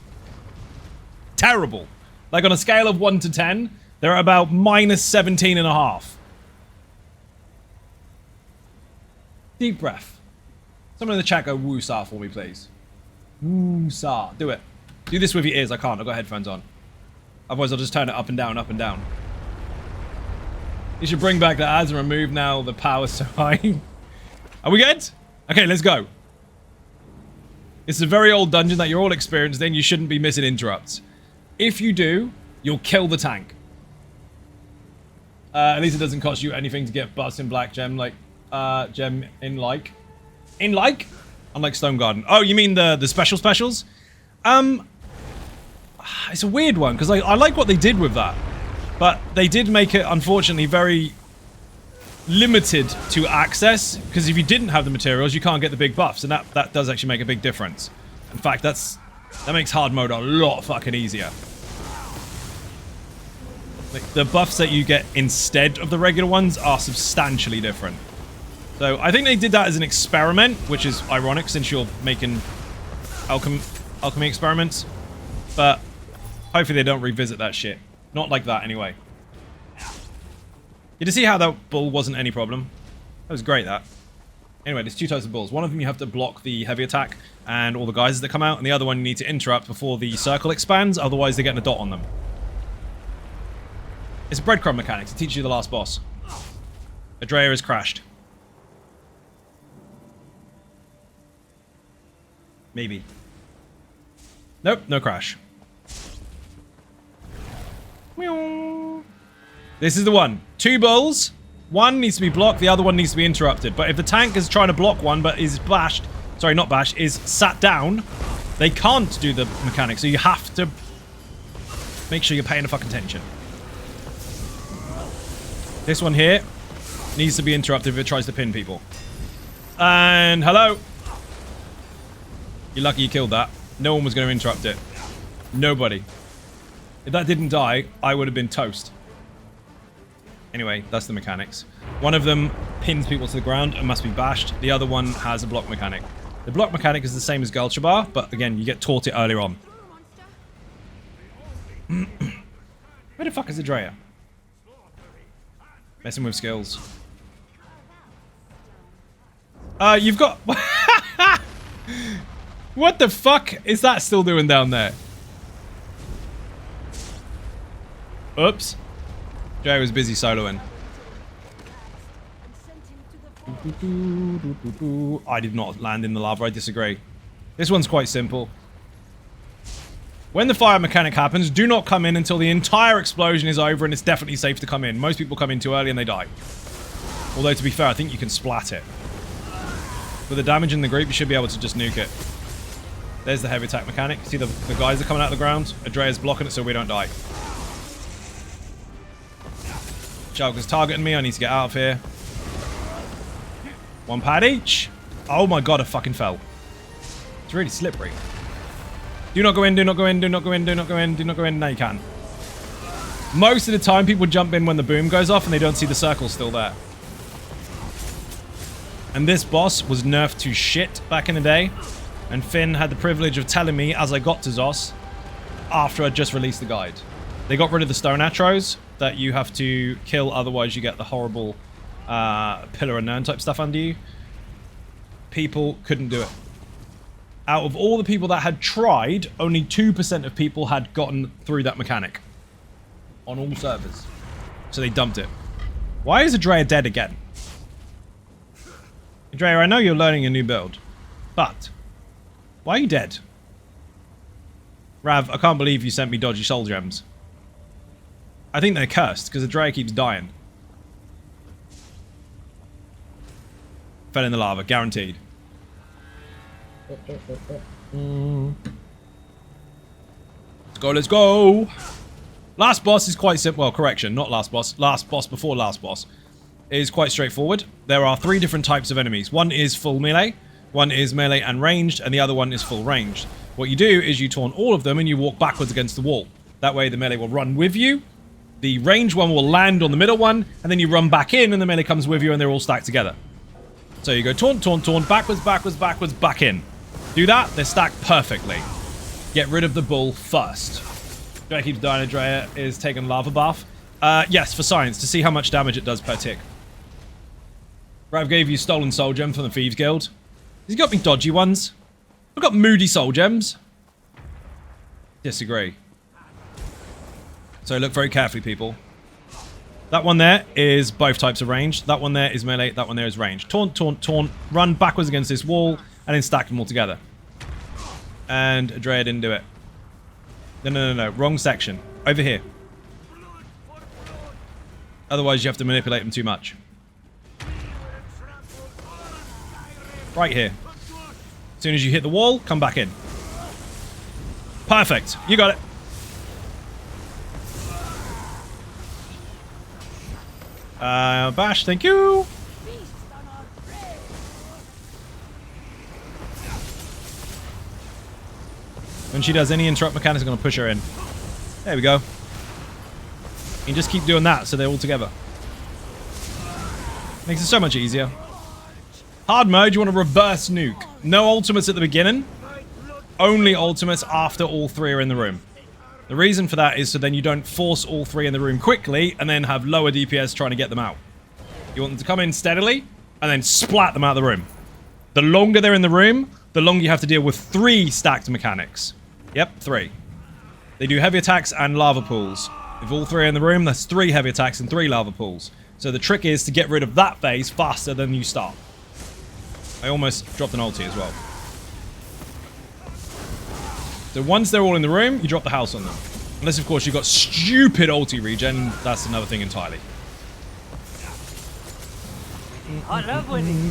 Terrible. Like on a scale of 1 to 10, they're about minus 17.5. Deep breath. Someone in the chat go woo-sa for me, please. Woo-sa. Do it. Do this with your ears. I can't. I've got headphones on. Otherwise, I'll just turn it up and down, up and down. You should bring back the ads and remove now the power's so high. Are we good? Okay, let's go. It's a very old dungeon that you're all experienced in. You shouldn't be missing interrupts. If you do, you'll kill the tank. At least it doesn't cost you anything to get bust in Black Gem, like, Gem in like. In like? Unlike Stone Garden. Oh, you mean the specials? It's a weird one, because I like what they did with that. But they did make it, unfortunately, very limited to access, because if you didn't have the materials, you can't get the big buffs, and that does actually make a big difference. In fact, that makes hard mode a lot fucking easier. Like, the buffs that you get instead of the regular ones are substantially different. So I think they did that as an experiment, which is ironic since you're making alchemy experiments. But hopefully they don't revisit that shit. Not like that, anyway. You can see how that bull wasn't any problem. That was great, that. Anyway, there's two types of bulls. One of them you have to block the heavy attack and all the geysers that come out, and the other one you need to interrupt before the circle expands, otherwise they're getting a dot on them. It's a breadcrumb mechanic to teach you the last boss. Adrea has crashed. Maybe. Nope, no crash. This is the one. Two bulls. One needs to be blocked, the other one needs to be interrupted. But if the tank is trying to block one, but is bashed, sorry, not bashed, is sat down, they can't do the mechanic. So you have to Make sure you're paying the fucking attention. This one here needs to be interrupted if it tries to pin people. And hello. You're lucky you killed that. No one was going to interrupt it. Nobody. If that didn't die, I would have been toast. Anyway, that's the mechanics. One of them pins people to the ground and must be bashed. The other one has a block mechanic. The block mechanic is the same as Gulchabar, but again, you get taught it earlier on. Where the fuck is Adrea? Messing with skills. You've got... What the fuck is that still doing down there? Oops. Jay was busy soloing. I did not land in the lava, I disagree. This one's quite simple. When the fire mechanic happens, do not come in until the entire explosion is over and it's definitely safe to come in. Most people come in too early and they die. Although, to be fair, I think you can splat it. With the damage in the group, you should be able to just nuke it. There's the heavy attack mechanic. See the guys are coming out of the ground? Adrea's blocking it so we don't die. Shulker's targeting me. I need to get out of here. 1 pad each. Oh my god, I fucking fell. It's really slippery. Do not go in, do not go in, do not go in, do not go in, do not go in. Now you can. Most of the time, people jump in when the boom goes off and they don't see the circle still there. And this boss was nerfed to shit back in the day. And Finn had the privilege of telling me as I got to Zos after I just released the guide. They got rid of the stone atros that you have to kill, otherwise you get the horrible pillar and urn type stuff under you. People couldn't do it. Out of all the people that had tried, only 2% of people had gotten through that mechanic. On all servers. So they dumped it. Why is Adrea dead again? Adrea, I know you're learning a new build, but why are you dead? Rav, I can't believe you sent me dodgy soul gems. I think they're cursed, because Adrea keeps dying. Fell in the lava, guaranteed. Let's go, let's go! Last boss is quite simple. Well, correction, not last boss. Last boss before last boss is quite straightforward. There are 3 different types of enemies. One is full melee, one is melee and ranged, and the other one is full ranged. What you do is you taunt all of them and you walk backwards against the wall. That way the melee will run with you, the ranged one will land on the middle one, and then you run back in and the melee comes with you and they're all stacked together. So you go taunt, taunt, taunt, backwards, backwards, backwards, back in. Do that, they're stacked perfectly. Get rid of the bull first. Adrea keeps dying. Adrea is taking lava bath. Yes, for science, to see how much damage it does per tick. Rav gave you stolen soul gem from the Thieves Guild. Has he got me dodgy ones? I've got moody soul gems. Disagree. So look very carefully, people. That one there is both types of range. That one there is melee. That one there is range. Taunt, taunt, taunt. Run backwards against this wall and then stack them all together. And Adrea didn't do it. No, no, no, no. Wrong section. Over here. Otherwise, you have to manipulate them too much. Right here. As soon as you hit the wall, come back in. Perfect. You got it. Bash, thank you. When she does any interrupt mechanics, I'm going to push her in. There we go. You can just keep doing that so they're all together. Makes it so much easier. Hard mode, you want to reverse nuke. No ultimates at the beginning. Only ultimates after all 3 are in the room. The reason for that is so then you don't force all 3 in the room quickly and then have lower DPS trying to get them out. You want them to come in steadily and then splat them out of the room. The longer they're in the room, the longer you have to deal with 3 stacked mechanics. Yep, 3. They do heavy attacks and lava pools. If all 3 are in the room, that's 3 heavy attacks and 3 lava pools. So the trick is to get rid of that phase faster than you start. I almost dropped an ulti as well. So once they're all in the room, you drop the house on them. Unless, of course, you've got stupid ulti regen. That's another thing entirely.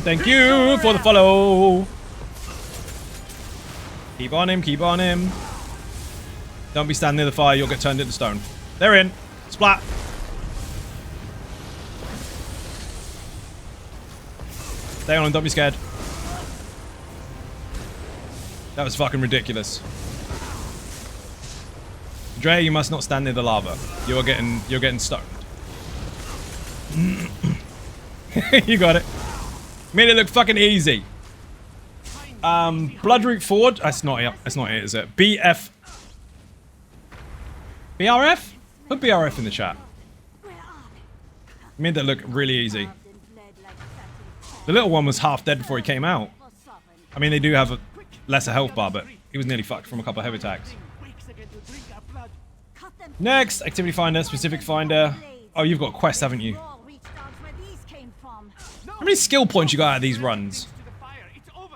Thank you for the follow. Keep on him, keep on him. Don't be standing near the fire. You'll get turned into stone. They're in. Splat. Stay on and don't be scared. That was fucking ridiculous. Dre, you must not stand near the lava. You're getting stoned. You got it. Made it look fucking easy. Bloodroot forward. That's not it. That's not it, is it? BF. BRF? Put BRF in the chat. Made that look really easy. The little one was half dead before he came out. I mean, they do have a lesser health bar, but he was nearly fucked from a couple of heavy attacks. Next, activity finder, specific finder. Oh, you've got quests, haven't you? How many skill points you got out of these runs?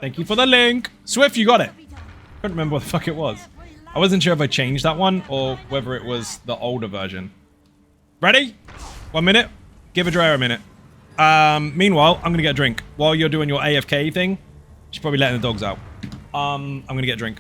Thank you for the link. Swift, you got it. I couldn't remember what the fuck it was. I wasn't sure if I changed that one or whether it was the older version. Ready? 1 minute. Give Adrea a minute. Meanwhile, I'm gonna get a drink. While you're doing your AFK thing, you should probably letting the dogs out. I'm gonna get a drink.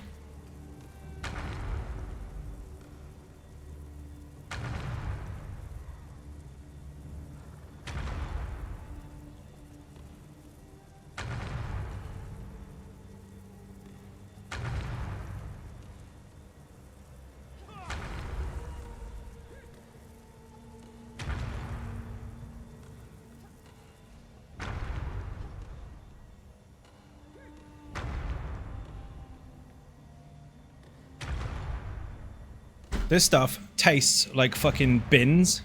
This stuff tastes like fucking bins.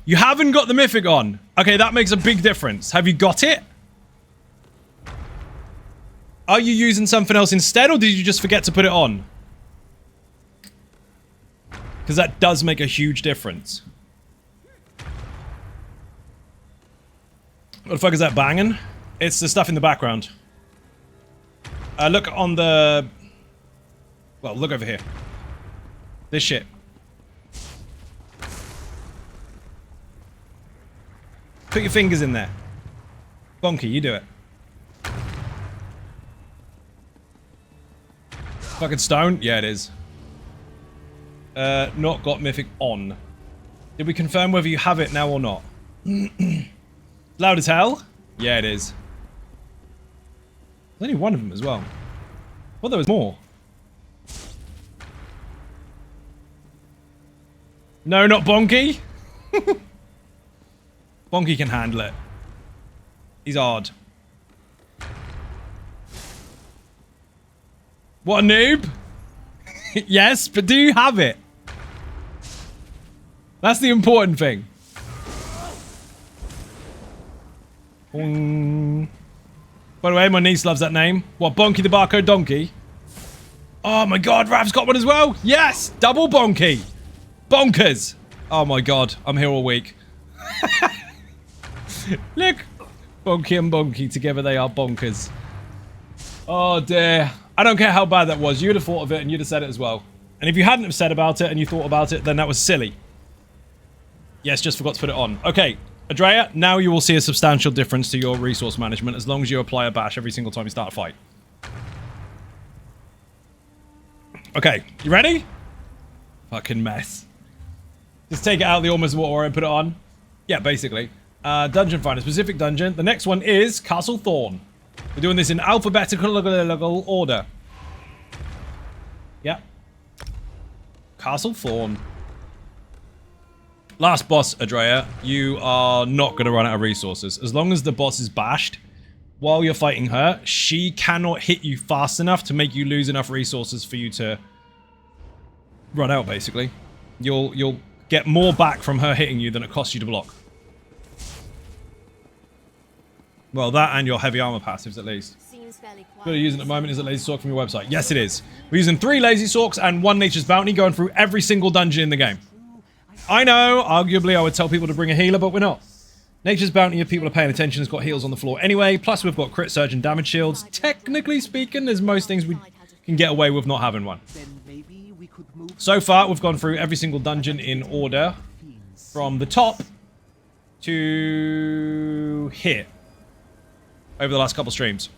You haven't got the mythic on. Okay, that makes a big difference. Have you got it? Are you using something else instead, or did you just forget to put it on? Because that does make a huge difference. What the fuck is that banging? It's the stuff in the background. Look on the... Well, look over here. This shit. Put your fingers in there. Bonky, you do it. Fucking stone? Yeah, it is. Not got mythic on. Did we confirm whether you have it now or not? Loud as hell? Yeah, it is. There's only one of them as well. Well, there was more. No, not Bonky. Bonky can handle it. He's hard. What a noob. Yes, but do you have it? That's the important thing. By the way, my niece loves that name. What, Bonky the Barcode Donkey? Oh my god, Rav's got one as well. Yes, double Bonky. Bonkers! Oh my god, I'm here all week. Look! Bonky and Bonky, together they are bonkers. Oh dear. I don't care how bad that was, you'd have thought of it and you'd have said it as well. And if you hadn't have said about it and you thought about it, then that was silly. Yes, just forgot to put it on. Okay, Adrea, now you will see a substantial difference to your resource management as long as you apply a bash every single time you start a fight. Okay, you ready? Fucking mess. Just take it out of the almost water and put it on. Yeah, basically. Dungeon finder, specific dungeon. The next one is Castle Thorn. We're doing this in alphabetical order. Yeah. Castle Thorn. Last boss, Adrea. You are not going to run out of resources. As long as the boss is bashed while you're fighting her, she cannot hit you fast enough to make you lose enough resources for you to run out, basically. You'll get more back from her hitting you than it costs you to block. Well, that and your heavy armor passives, at least. What you're using at the moment is a lazy sorc from your website. Yes, it is. We're using 3 lazy sorcs and 1 nature's bounty, going through every single dungeon in the game. I know, arguably I would tell people to bring a healer, but we're not. Nature's bounty, if people are paying attention, has got heals on the floor anyway. Plus, we've got crit surge and damage shields. Technically speaking, there's most things we can get away with not having one. So far, we've gone through every single dungeon in order from the top to here over the last couple streams.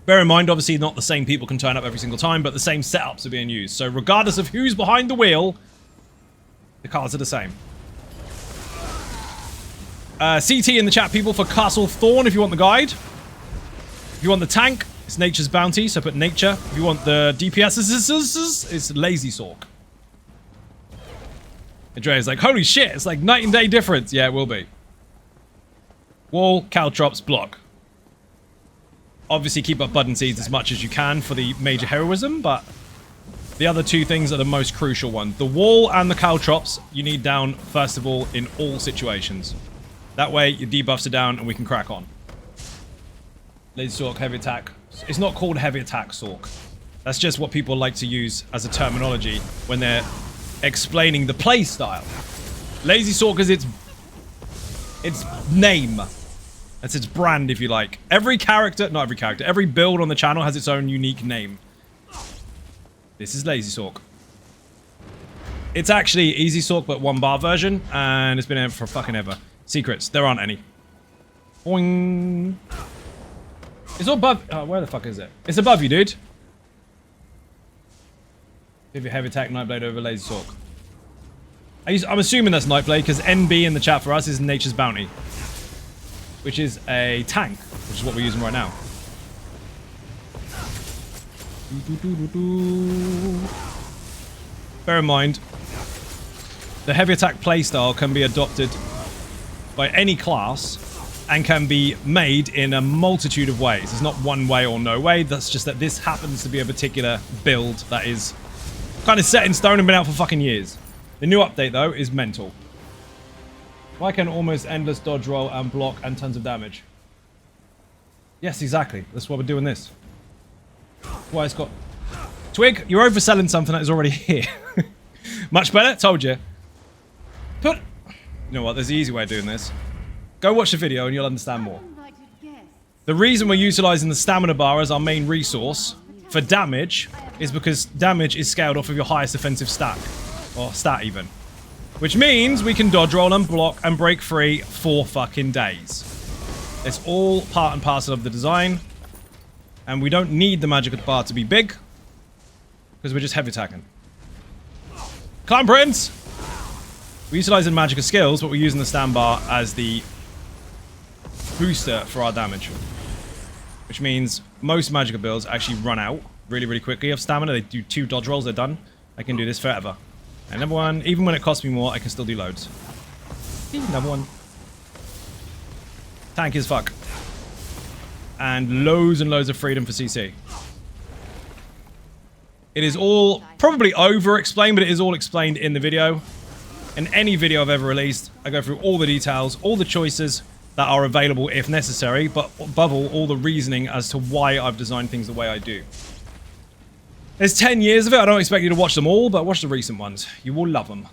Bear in mind, obviously, not the same people can turn up every single time, but the same setups are being used. So regardless of who's behind the wheel, the cards are the same. CT in the chat, people, for Castle Thorn if you want the guide. If you want the tank, it's Nature's Bounty, so put Nature. If you want the DPS, it's Lazy Sorc. Andrea's like, holy shit, it's like night and day difference. Yeah, it will be. Wall, caltrops, block. Obviously, keep up Bud and Seeds as much as you can for the major heroism, but the other two things are the most crucial ones. The wall and the caltrops you need down, first of all, in all situations. That way, your debuffs are down and we can crack on. Lazy Sorc, heavy attack. It's not called heavy attack Sorc. That's just what people like to use as a terminology when they're explaining the play style. Lazy Sorc is its name. That's its brand, if you like. Every build on the channel has its own unique name. This is Lazy Sorc. It's actually Easy Sorc, but 1-bar version, and it's been out for fucking ever. Secrets, there aren't any. Boing. It's all above. Oh, where the fuck is it? It's above you, dude. Give your heavy attack Nightblade over Lazy Sorc. I'm assuming that's Nightblade because NB in the chat for us is Nature's Bounty, which is a tank, which is what we're using right now. Bear in mind, the heavy attack playstyle can be adopted by any class and can be made in a multitude of ways. There's not one way or no way. That's just that this happens to be a particular build that is kind of set in stone and been out for fucking years. The new update, though, is mental. Why can almost endless dodge roll and block and tons of damage? Yes, exactly. That's why we're doing this. Why it's got... Twig, you're overselling something that is already here. Much better? Told you. You know what? There's an easy way of doing this. Go watch the video and you'll understand more. The reason we're utilizing the stamina bar as our main resource for damage is because damage is scaled off of your highest offensive stack. Or stat even. Which means we can dodge roll and block and break free for fucking days. It's all part and parcel of the design. And we don't need the magic bar to be big. Because we're just heavy attacking. Clan Prince! We're utilizing magic skills, but we're using the stand bar as the booster for our damage. Which means most magic builds actually run out really, really quickly of stamina. They do 2 dodge rolls, they're done. I can do this forever. And number one, even when it costs me more, I can still do loads. Number one. Tanky as fuck. And loads of freedom for CC. It is all probably over-explained, but it is all explained in the video. In any video I've ever released, I go through all the details, all the choices that are available if necessary, but above all the reasoning as to why I've designed things the way I do. There's 10 years of it. I don't expect you to watch them all, but watch the recent ones. You will love them.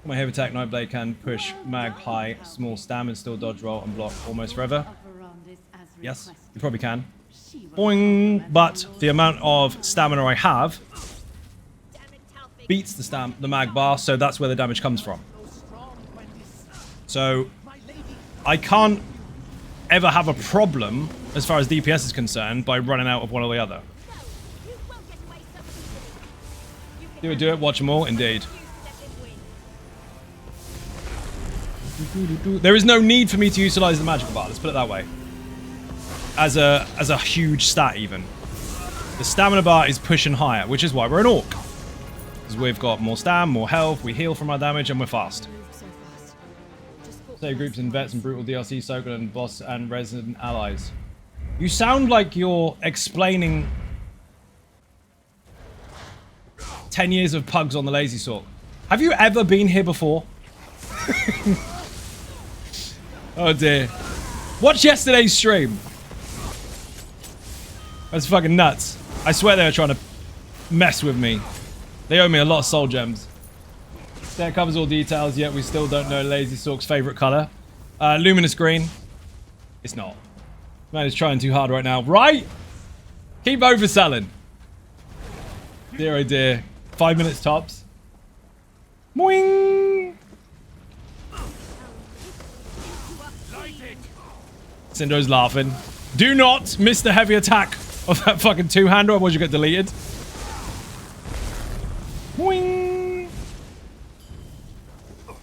My heavy attack Nightblade can push mag high, small stam, and still dodge roll and block almost forever. Yes, you probably can. Boing! But the amount of stamina I have beats the mag bar, so that's where the damage comes from. So I can't ever have a problem as far as DPS is concerned by running out of one or the other. Do it, watch them all, indeed. There is no need for me to utilize the magical bar, let's put it that way. As a huge stat even. The stamina bar is pushing higher, which is why we're an orc. Because we've got more stam, more health, we heal from our damage, and we're fast. Save groups in vets and brutal DLC, Soaker and boss and resident allies. You sound like you're explaining 10 years of pugs on the Lazy Sorc. Have you ever been here before? Oh dear. Watch yesterday's stream. That's fucking nuts. I swear they were trying to mess with me. They owe me a lot of soul gems. That covers all details, yet we still don't know Lazy Sorc's favorite color. Luminous green. It's not. Man is trying too hard right now. Right? Keep overselling. Dear oh dear. 5 minutes tops. Moing! Syndo's laughing. Do not miss the heavy attack of that fucking two-hander, otherwise you get deleted. Boing.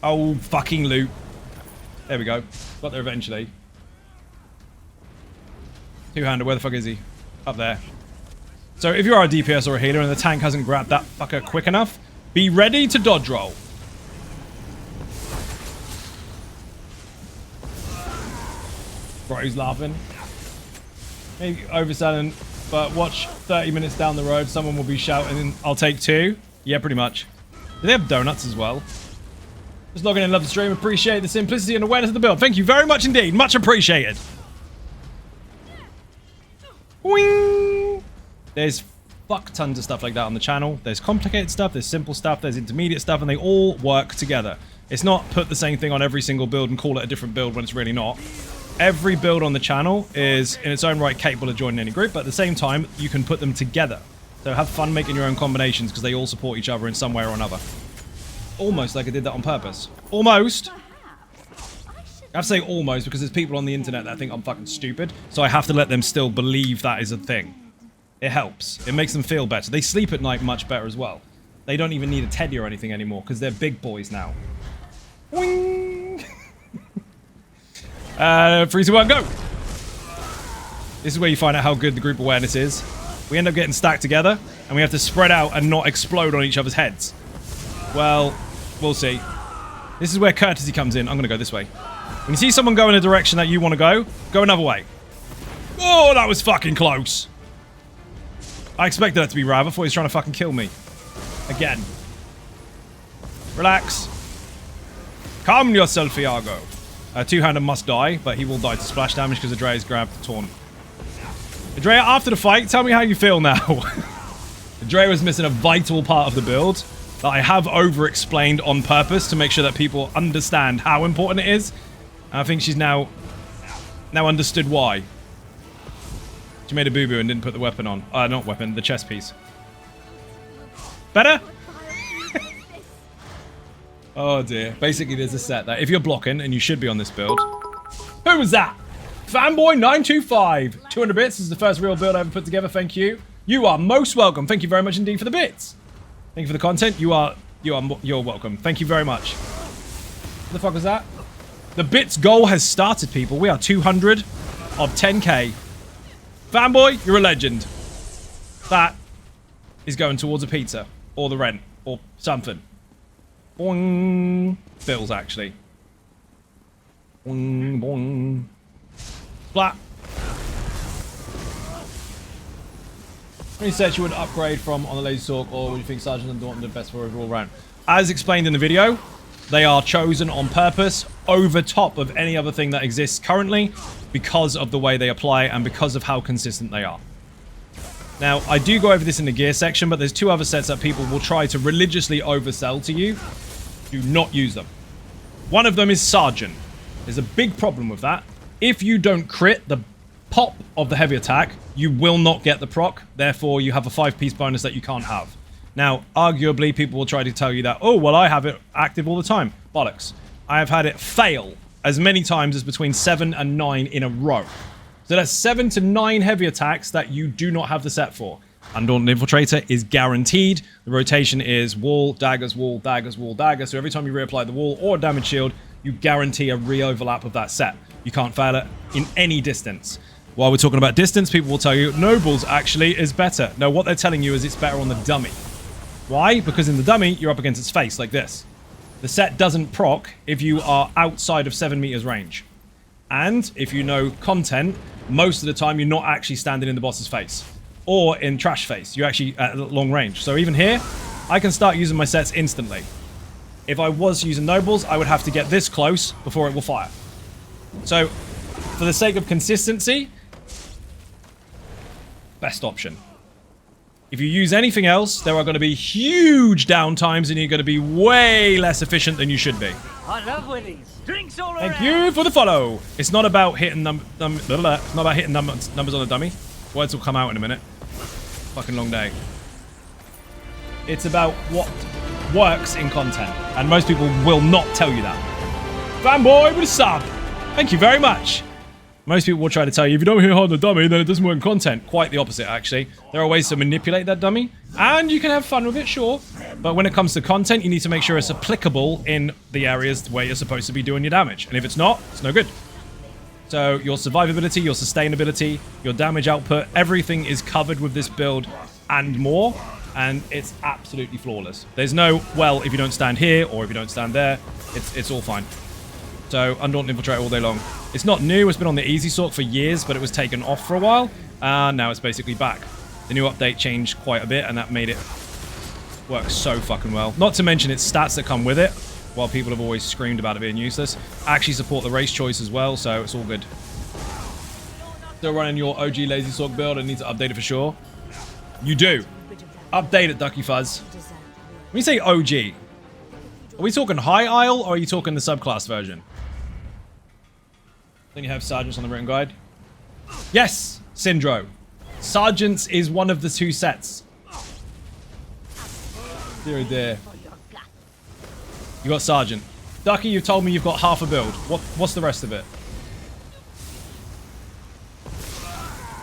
Oh, fucking loot. There we go. Got there eventually. Two-hander, where the fuck is he? Up there. So if you are a DPS or a healer and the tank hasn't grabbed that fucker quick enough, be ready to dodge roll. Right, who's laughing? Maybe overselling, but watch 30 minutes down the road, someone will be shouting, I'll take 2. Yeah, pretty much. Do they have donuts as well? Just logging in, love the stream, appreciate the simplicity and awareness of the build. Thank you very much indeed, much appreciated. Wing! There's fuck tons of stuff like that on the channel. There's complicated stuff, there's simple stuff, there's intermediate stuff, and they all work together. It's not put the same thing on every single build and call it a different build when it's really not. Every build on the channel is in its own right capable of joining any group, but at the same time, you can put them together. So have fun making your own combinations because they all support each other in some way or another. Almost like I did that on purpose. Almost. I have to say almost because there's people on the internet that think I'm fucking stupid, so I have to let them still believe that is a thing. It helps. It makes them feel better. They sleep at night much better as well. They don't even need a teddy or anything anymore because they're big boys now. Wing! 3, 2, 1, go! This is where you find out how good the group awareness is. We end up getting stacked together, and we have to spread out and not explode on each other's heads. Well, we'll see. This is where courtesy comes in. I'm going to go this way. When you see someone go in a direction that you want to go another way. Oh, that was fucking close. I expected that to be Rav. I thought he was trying to fucking kill me. Again. Relax. Calm yourself, Iago. Two-hander must die, but he will die to splash damage because Adrea's grabbed the taunt. Adrea, after the fight, tell me how you feel now. Adrea was missing a vital part of the build that I have over-explained on purpose to make sure that people understand how important it is. And I think she's now understood why. She made a boo-boo and didn't put the weapon on. Not weapon, the chest piece. Better? Oh dear. Basically, there's a set that if you're blocking, and you should be on this build. Who was that? Fanboy925. 200 bits. This is the first real build I ever put together. Thank you. You are most welcome. Thank you very much indeed for the bits. Thank you for the content. You're welcome. Thank you very much. What the fuck was that? The bits goal has started, people. We are 200 of 10k. Fanboy, you're a legend. That is going towards a pizza or the rent or something. Boing. Bills, actually. Boing, boing. Splat. Any set you would upgrade from on the Lazy Sorc, or would you think Sergeant and Daunton are the best for overall round? As explained in the video, they are chosen on purpose over top of any other thing that exists currently because of the way they apply and because of how consistent they are. Now, I do go over this in the gear section, but there's 2 other sets that people will try to religiously oversell to you. Do not use them. One of them is Sergeant. There's a big problem with that. If you don't crit the pop of the heavy attack, you will not get the proc. Therefore, you have a 5-piece bonus that you can't have. Now, arguably, people will try to tell you that, oh, well, I have it active all the time. Bollocks. I have had it fail as many times as between 7 and 9 in a row. So that's 7 to 9 heavy attacks that you do not have the set for. Undaunted Infiltrator is guaranteed. The rotation is wall, daggers, wall, daggers, wall, dagger. So every time you reapply the wall or a damage shield, you guarantee a re-overlap of that set. You can't fail it in any distance. While we're talking about distance, people will tell you Nobles actually is better. No, what they're telling you is it's better on the dummy. Why? Because in the dummy, you're up against its face like this. The set doesn't proc if you are outside of 7 meters range. And if you know content, most of the time you're not actually standing in the boss's face. Or in trash face. You're actually at long range. So even here, I can start using my sets instantly. If I was using Nobles, I would have to get this close before it will fire. So, for the sake of consistency, best option. If you use anything else, there are going to be huge downtimes and you're going to be way less efficient than you should be. I love Willies. Drinks all Thank around. you for the follow. It's not about hitting numbers on the dummy. Words will come out in a minute. Fucking long day. It's about what works in content. And most people will not tell you that. Fanboy with a sub. Thank you very much. Most people will try to tell you, if you don't hit hard on the dummy, then it doesn't work in content. Quite the opposite, actually. There are ways to manipulate that dummy, and you can have fun with it, sure. But when it comes to content, you need to make sure it's applicable in the areas where you're supposed to be doing your damage. And if it's not, it's no good. So your survivability, your sustainability, your damage output, everything is covered with this build and more. And it's absolutely flawless. There's no, well, if you don't stand here or if you don't stand there, it's all fine. So Undaunted Infiltrator all day long. It's not new. It's been on the easy sort for years, but it was taken off for a while. And now it's basically back. The new update changed quite a bit, and that made it work so fucking well. Not to mention its stats that come with it, while people have always screamed about it being useless. Actually support the race choice as well, so it's all good. Still running your OG Lazy Sorc build. I need to update it for sure. You do. Update it, Ducky Fuzz. When you say OG, are we talking High Isle, or are you talking the subclass version? Then you have Sergeants on the written guide. Yes, Syndro. Sergeants is one of the two sets. Dear, oh dear. You got Sergeant. Ducky, you've told me you've got half a build. What's the rest of it?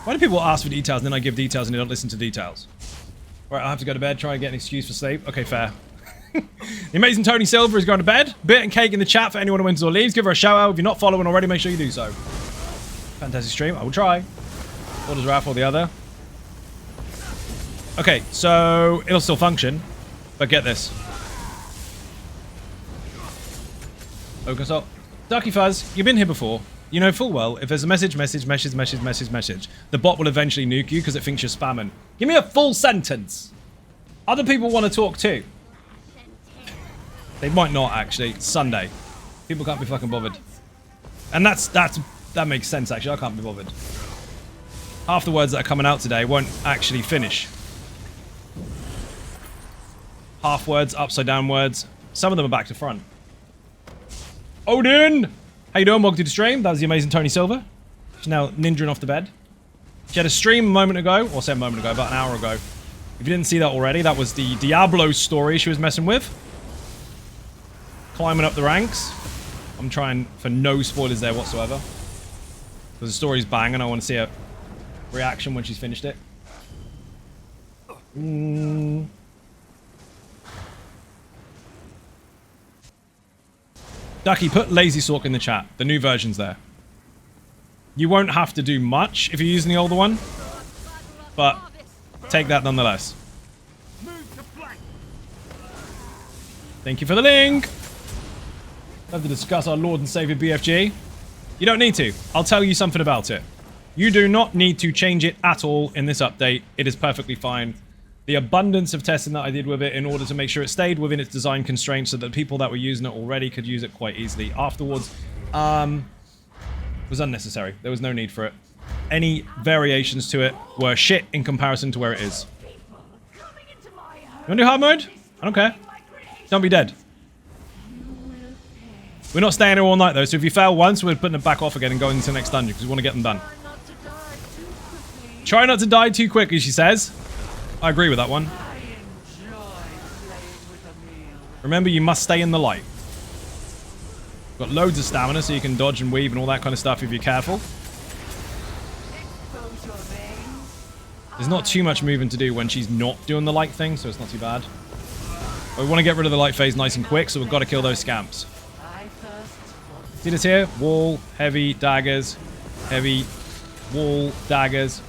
Why do people ask for details and then I give details and they don't listen to details? Right, I'll have to go to bed, try and get an excuse for sleep. Okay, fair. The amazing Tony Silver is going to bed. Bit and cake in the chat for anyone who wins or leaves. Give her a shout out. If you're not following already, make sure you do so. Fantastic stream. I will try. Or does Raph or the other? Okay, so it'll still function. But get this. Focus up. Ducky Fuzz, you've been here before. You know full well, if there's a message, the bot will eventually nuke you because it thinks you're spamming. Give me a full sentence. Other people want to talk too. They might not, actually. It's Sunday. People can't be fucking bothered. And that makes sense, actually. I can't be bothered. Half the words that are coming out today won't actually finish. Half words, upside down words. Some of them are back to front. Odin! How you doing? Welcome to the stream. That was the amazing Tony Silver. She's now ninjaing off the bed. She had a stream a moment ago, or say a moment ago, about an hour ago. If you didn't see that already, that was the Diablo story she was messing with. Climbing up the ranks. I'm trying for no spoilers there whatsoever. Because the story's banging. I want to see a reaction when she's finished it. Ducky, put Lazy Sorc in the chat. The new version's there. You won't have to do much if you're using the older one. But take that nonetheless. Thank you for the link. Love to discuss our Lord and Savior BFG. You don't need to. I'll tell you something about it. You do not need to change it at all in this update. It is perfectly fine. The abundance of testing that I did with it in order to make sure it stayed within its design constraints so that people that were using it already could use it quite easily afterwards was unnecessary. There was no need for it. Any variations to it were shit in comparison to where it is. You want to do hard mode? I don't care. Don't be dead. We're not staying here all night though, so if you fail once, we're putting it back off again and going into the next dungeon because we want to get them done. Try not to die too quickly, she says. I agree with that one. Remember, you must stay in the light. Got loads of stamina so you can dodge and weave and all that kind of stuff if you're careful. There's not too much moving to do when she's not doing the light thing, so it's not too bad. But we want to get rid of the light phase nice and quick, so we've got to kill those scamps. See this here? Wall, heavy, daggers, heavy, wall, daggers,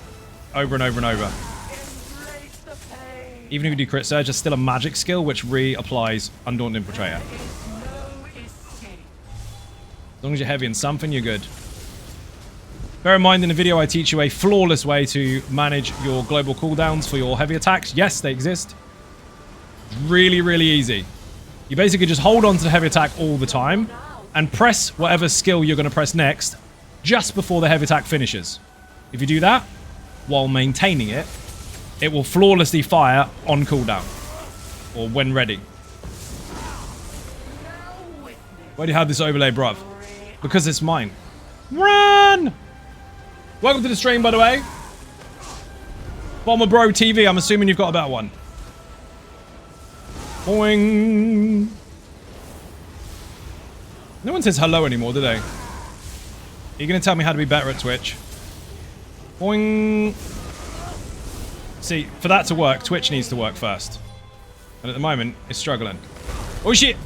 over and over and over. Even if you do crit surge, it's still a magic skill which reapplies Undaunted Infiltrator. As long as you're heavy in something, you're good. Bear in mind, in the video I teach you a flawless way to manage your global cooldowns for your heavy attacks. Yes, they exist. Really, really easy. You basically just hold on to the heavy attack all the time and press whatever skill you're going to press next just before the heavy attack finishes. If you do that, while maintaining it, it will flawlessly fire on cooldown. Or when ready. Why do you have this overlay, bruv? Because it's mine. Run! Welcome to the stream, by the way. Bomber Bro TV, I'm assuming you've got a better one. Boing. No one says hello anymore, do they? You're going to tell me how to be better at Twitch. Boing. See, for that to work, Twitch needs to work first. And at the moment, it's struggling. Oh shit!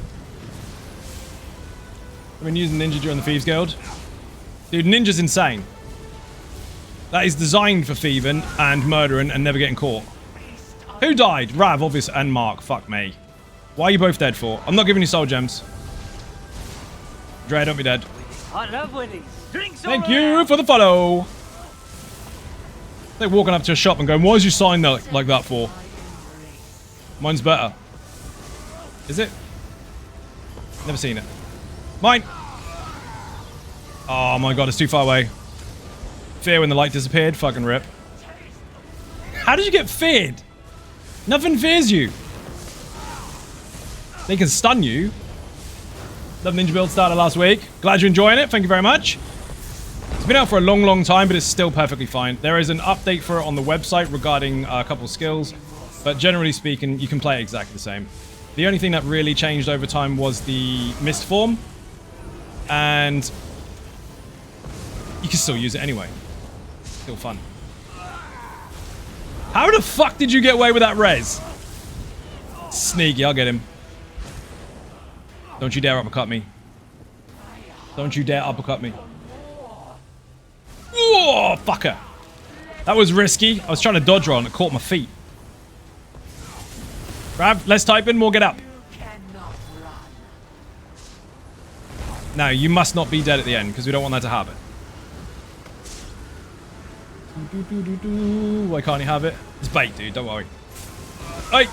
I've been using Ninja during the Thieves Guild. Dude, Ninja's insane. That is designed for thieving and murdering and never getting caught. Who died? Rav, obviously, and Mark. Fuck me. Why are you both dead for? I'm not giving you soul gems. Dre, don't be dead. I love Willies. Drinks all Thank you around. for the follow. They're walking up to a shop and going, why is your sign like that for? Mine's better. Is it? Never seen it. Mine! Oh my god, it's too far away. Fear when the light disappeared. Fucking rip. How did you get feared? Nothing fears you. They can stun you. Love Ninja build started last week. Glad you're enjoying it. Thank you very much. It's been out for a long, long time, but it's still perfectly fine. There is an update for it on the website regarding a couple of skills, but generally speaking, you can play it exactly the same. The only thing that really changed over time was the mist form, and you can still use it anyway. Still fun. How the fuck did you get away with that res? Sneaky, I'll get him. Don't you dare uppercut me. Don't you dare uppercut me. Oh, fucker. That was risky. I was trying to dodge her and it caught my feet. Rav, less typing, more get up. No, you must not be dead at the end because we don't want that to happen. Why can't he have it? It's bait, dude. Don't worry. Hey!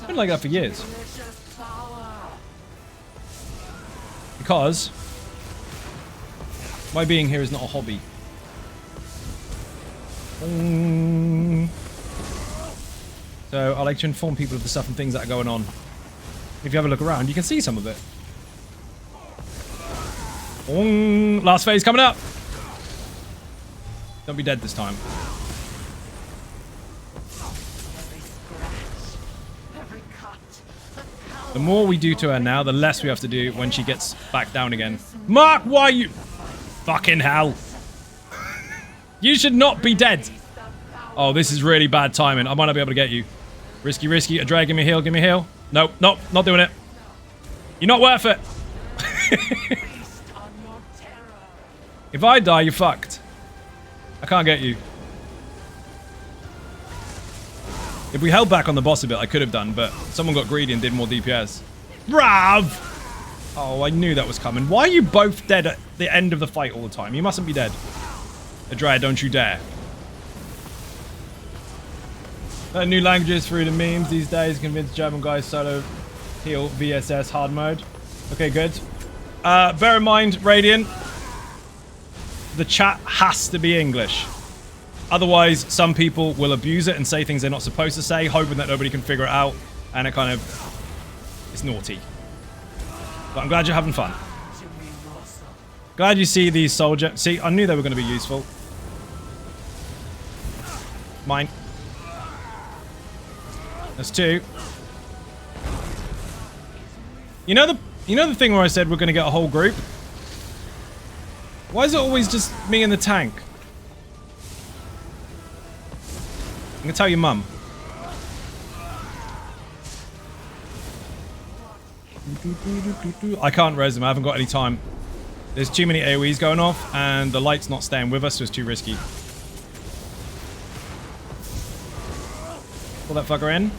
I've been like that for years. Because my being here is not a hobby. So I like to inform people of the stuff and things that are going on. If you have a look around, you can see some of it. Last phase coming up. Don't be dead this time. The more we do to her now, the less we have to do when she gets back down again. Mark, why you... Fucking hell. You should not be dead. Oh, this is really bad timing. I might not be able to get you. Risky, risky. A drag, give me a heal, give me a heal. Nope, nope, not doing it. You're not worth it. If I die, you're fucked. I can't get you. If we held back on the boss a bit, I could have done, but someone got greedy and did more DPS. Brav! Oh, I knew that was coming. Why are you both dead at the end of the fight all the time? You mustn't be dead. Adria, don't you dare. New languages through the memes these days. Convince German guys solo heal VSS hard mode. Okay, good. Bear in mind, Radiant, the chat has to be English. Otherwise, some people will abuse it and say things they're not supposed to say, hoping that nobody can figure it out, and it kind of... it's naughty. But I'm glad you're having fun. Glad you see these soldiers. See, I knew they were going to be useful. Mine. That's two. You know the thing where I said we're going to get a whole group? Why is it always just me and the tank? I'm gonna tell your mum. I can't res them, I haven't got any time. There's too many AoEs going off, and the light's not staying with us, so it's too risky. Pull that fucker in.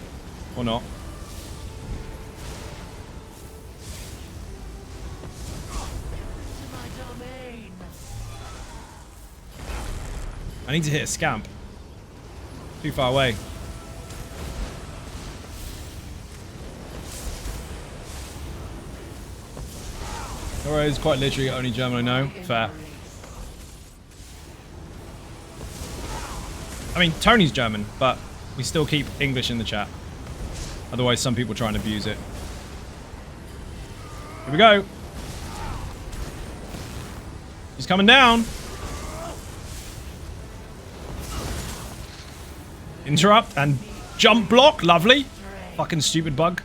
Or not. I need to hit a scamp. Too far away. Alright, it's quite literally only German I know. Fair. I mean, Tony's German, but we still keep English in the chat. Otherwise, some people try and abuse it. Here we go. He's coming down. Interrupt and jump block. Lovely. Fucking stupid bug.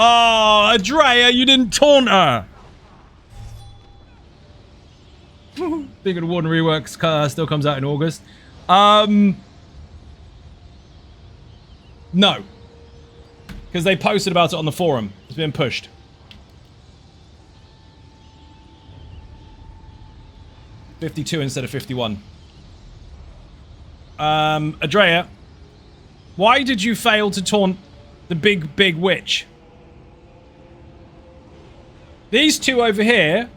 Oh, Andrea, you didn't taunt her. Thinking of Warden reworks still comes out in August. No. Because they posted about it on the forum. It's been pushed. $52 instead of 51. Andrea, why did you fail to taunt the big witch? These two over here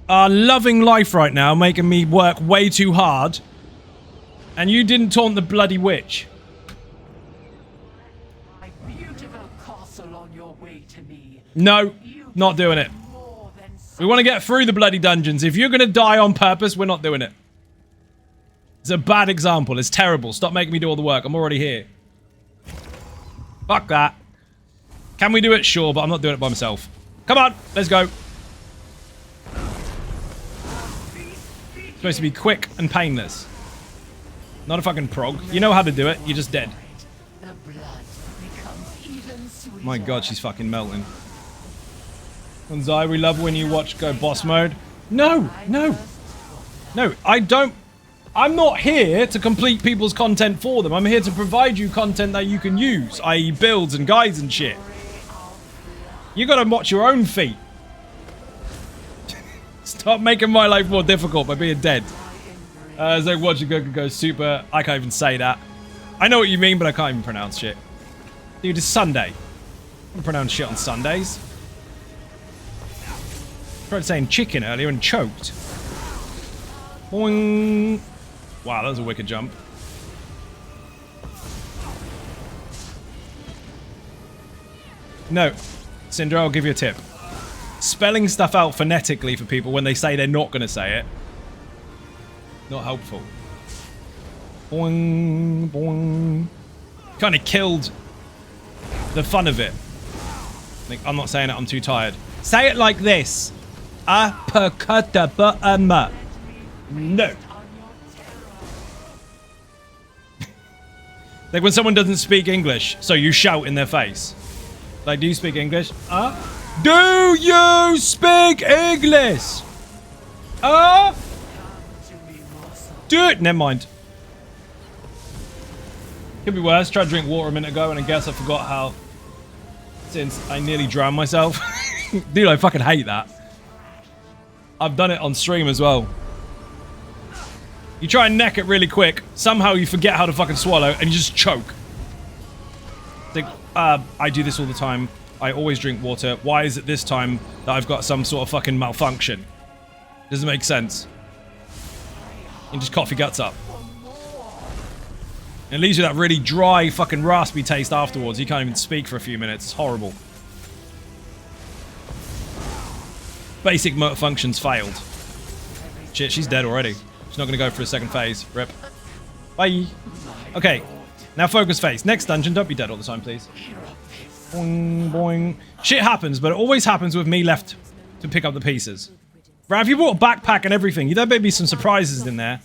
are loving life right now, making me work way too hard. And you didn't taunt the bloody witch. My beautiful castle on your way to me. No, not doing it. We want to get through the bloody dungeons. If you're going to die on purpose, we're not doing it. It's a bad example. It's terrible. Stop making me do all the work. I'm already here. Fuck that. Can we do it? Sure, but I'm not doing it by myself. Come on, let's go. It's supposed to be quick and painless. Not a fucking prog. You know how to do it. You're just dead. My god, she's fucking melting. Zai, we love when you watch go boss mode. No, no. No, I don't. I'm not here to complete people's content for them. I'm here to provide you content that you can use, i.e. builds and guides and shit. You gotta watch your own feet. Stop making my life more difficult by being dead. As I watch go super. I can't even say that. I know what you mean, but I can't even pronounce shit. Dude, it's Sunday. I can pronounce shit on Sundays. Tried saying chicken earlier and choked. Boing. Wow, that was a wicked jump. No. Syndra, I'll give you a tip. Spelling stuff out phonetically for people when they say they're not going to say it. Not helpful. Boing, boing. Kind of killed the fun of it. Like, I'm not saying it, I'm too tired. Say it like this. No. Like when someone doesn't speak English, so you shout in their face. Like, do you speak English? Do you speak English? Do it. Never mind. Could be worse. Tried to drink water a minute ago and I guess I forgot how. Since I nearly drowned myself. Dude, I fucking hate that. I've done it on stream as well. You try and neck it really quick. Somehow you forget how to fucking swallow and you just choke. Think, I do this all the time. I always drink water. Why is it this time that I've got some sort of fucking malfunction? Doesn't make sense. You just cough your guts up. And it leaves you that really dry fucking raspy taste afterwards. You can't even speak for a few minutes. It's horrible. Basic motor functions failed. Shit, she's dead already. She's not going to go for a second phase. Rip. Bye. Okay. Now focus phase. Next dungeon. Don't be dead all the time, please. Boing, boing. Shit happens, but it always happens with me left to pick up the pieces. Right, if you brought a backpack and everything, there may be some surprises in there.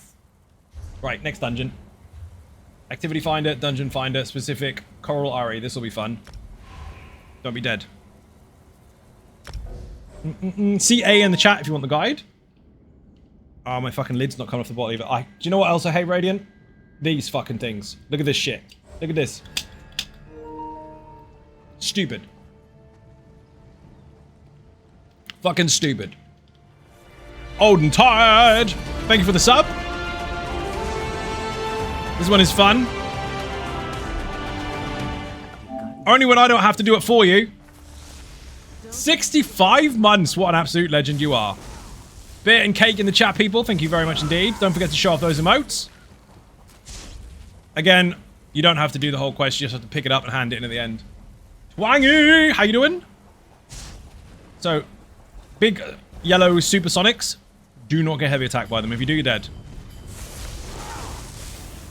Right, next dungeon. Activity finder, dungeon finder, specific, Coral Ari. This will be fun. Don't be dead. See A in the chat if you want the guide. Oh, my fucking lid's not coming off the bottle either. Do you know what else I hate, Radiant? These fucking things. Look at this shit. Look at this. Stupid. Fucking stupid. Old and tired. Thank you for the sub. This one is fun. Only when I don't have to do it for you. 65 months. What an absolute legend you are. Beer and cake in the chat, people. Thank you very much indeed. Don't forget to show off those emotes. Again, you don't have to do the whole quest. You just have to pick it up and hand it in at the end. Twangy! How you doing? So, big yellow supersonics. Do not get heavy attacked by them. If you do, you're dead.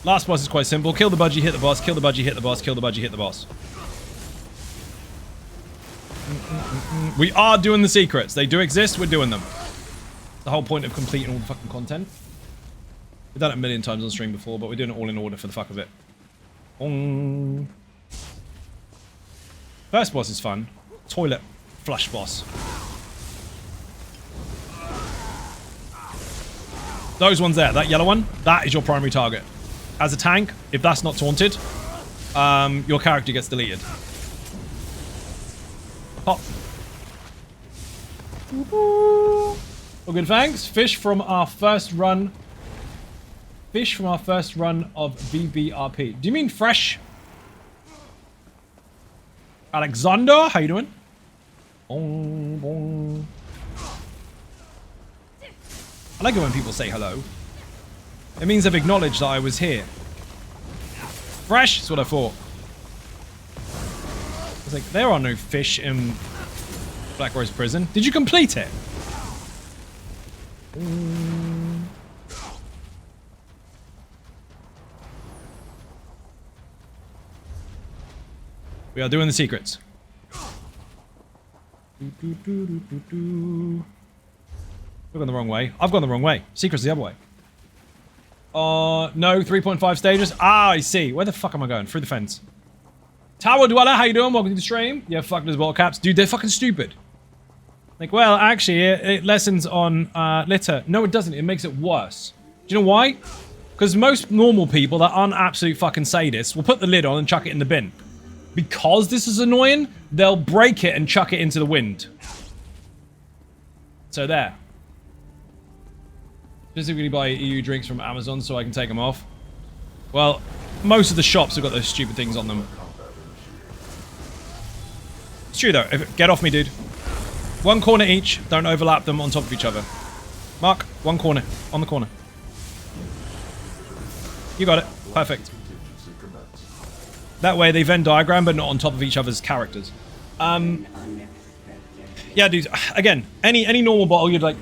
Last boss is quite simple. Kill the budgie, hit the boss. Kill the budgie, hit the boss. Kill the budgie, hit the boss. We are doing the secrets. They do exist. We're doing them. The whole point of completing all the fucking content. We've done it a million times on stream before, but we're doing it all in order for the fuck of it. First boss is fun. toilet flush boss. Those ones there, that yellow one, that is your primary target. As a tank, if that's not taunted, your character gets deleted. Pop. Well, good, thanks. Fish from our first run. Fish from our first run of VBRP. Do you mean fresh? Alexander, how you doing? Bong, bong. I like it when people say hello. It means they've acknowledged that I was here. Fresh? That's what I thought. I was like, there are no fish in Black Rose Prison. Did you complete it? We are doing the secrets. We've gone the wrong way. I've gone the wrong way. Secret's the other way. No, 3.5 stages. Ah, I see. Where the fuck am I going? Through the fence. Tower Dweller, how you doing? Welcome to the stream. Yeah, fuck those bottle caps. Dude, they're fucking stupid. Like, well, actually, it lessons on litter. No, it doesn't. It makes it worse. Do you know why? Because most normal people that aren't absolute fucking sadists will put the lid on and chuck it in the bin. Because this is annoying, they'll break it and chuck it into the wind. So there. Specifically buy EU drinks from Amazon so I can take them off. Well, most of the shops have got those stupid things on them. It's true though. Get off me, dude. One corner each. Don't overlap them on top of each other. Mark, one corner. On the corner. You got it. Perfect. That way they Venn diagram, but not on top of each other's characters. Yeah, dude. Again, any normal bottle, you'd like,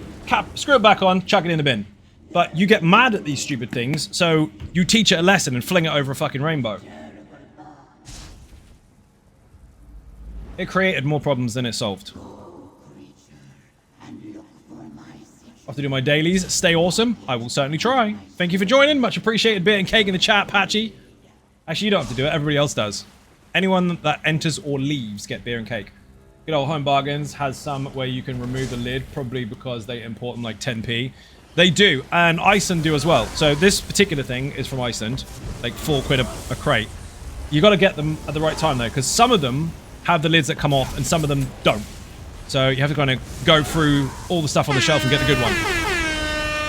screw it back on, chuck it in the bin. But you get mad at these stupid things, so you teach it a lesson and fling it over a fucking rainbow. It created more problems than it solved. I have to do my dailies. Stay awesome. I will certainly try. Thank you for joining. Much appreciated. Beer and cake in the chat, Patchy. Actually, you don't have to do it. Everybody else does. Anyone that enters or leaves get beer and cake. Good old Home Bargains has some where you can remove the lid, probably because they import them like 10p. They do, and Iceland do as well. So this particular thing is from Iceland, like £4 a crate. You got to get them at the right time though, because some of them have the lids that come off and some of them don't. So you have to kind of go through all the stuff on the shelf and get the good one.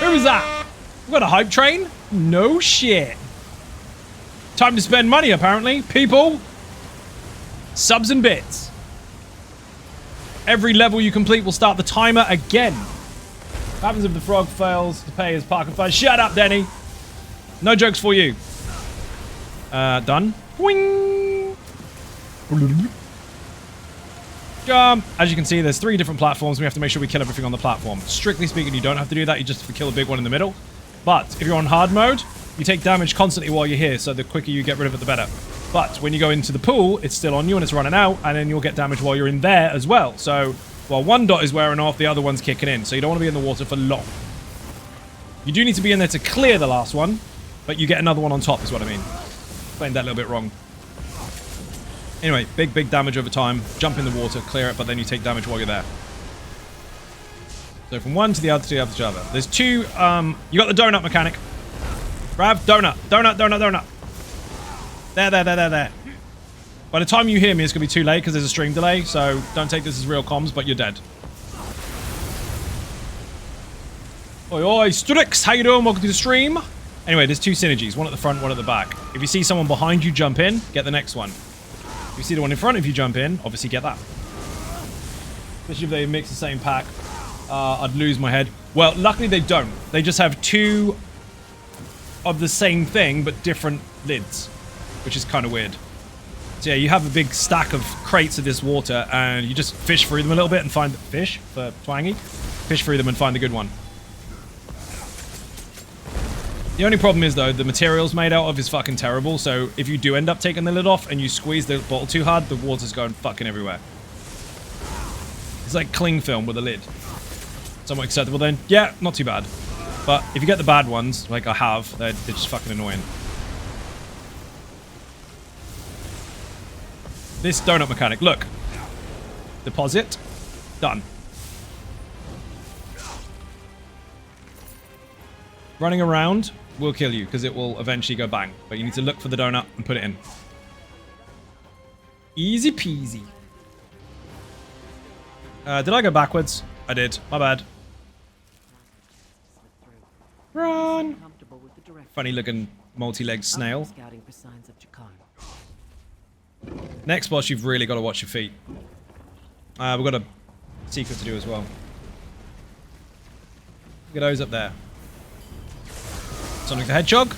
Who is that? We got a hype train? No shit. Time to spend money, apparently. People. Subs and bits. Every level you complete will start the timer again. What happens if the frog fails to pay his park and fine? Shut up, Denny. No jokes for you. Done. Boing. Jump. As you can see, there's 3 different platforms. We have to make sure we kill everything on the platform. Strictly speaking, you don't have to do that. You just have to kill a big one in the middle. But if you're on hard mode, you take damage constantly while you're here, so the quicker you get rid of it, the better. But when you go into the pool, it's still on you and it's running out, and then you'll get damage while you're in there as well. So while one dot is wearing off, the other one's kicking in. So you don't want to be in the water for long. You do need to be in there to clear the last one, but you get another one on top is what I mean. Explained that a little bit wrong. Anyway, big damage over time. Jump in the water, clear it, but then you take damage while you're there. So from one to the other to the other to the other. There's 2, you got the donut mechanic. Rav, donut. There. By the time you hear me, it's going to be too late because there's a stream delay, so don't take this as real comms, but you're dead. Oi, Strix, how you doing? Welcome to the stream. Anyway, there's 2 synergies, one at the front, one at the back. If you see someone behind you jump in, get the next one. If you see the one in front of you jump in, obviously get that. Especially if they mix the same pack, I'd lose my head. Well, luckily they don't. They just have 2 of the same thing, but different lids, which is kind of weird. So yeah, you have a big stack of crates of this water, and you just fish through them a little bit and find the fish for twangy. Fish through them and find the good one. The only problem is, though, the materials made out of is fucking terrible, so if you do end up taking the lid off and you squeeze the bottle too hard, the water's going fucking everywhere. It's like cling film with a lid. Somewhat acceptable then? Yeah, not too bad. But if you get the bad ones, like I have, they're just fucking annoying. This donut mechanic, look. Deposit. Done. Running around will kill you because it will eventually go bang. But you need to look for the donut and put it in. Easy peasy. Did I go backwards? I did. My bad. Run. Funny looking multi-legged snail. Next boss, you've really got to watch your feet. We've got a secret to do as well. Look at those up there. Sonic the Hedgehog.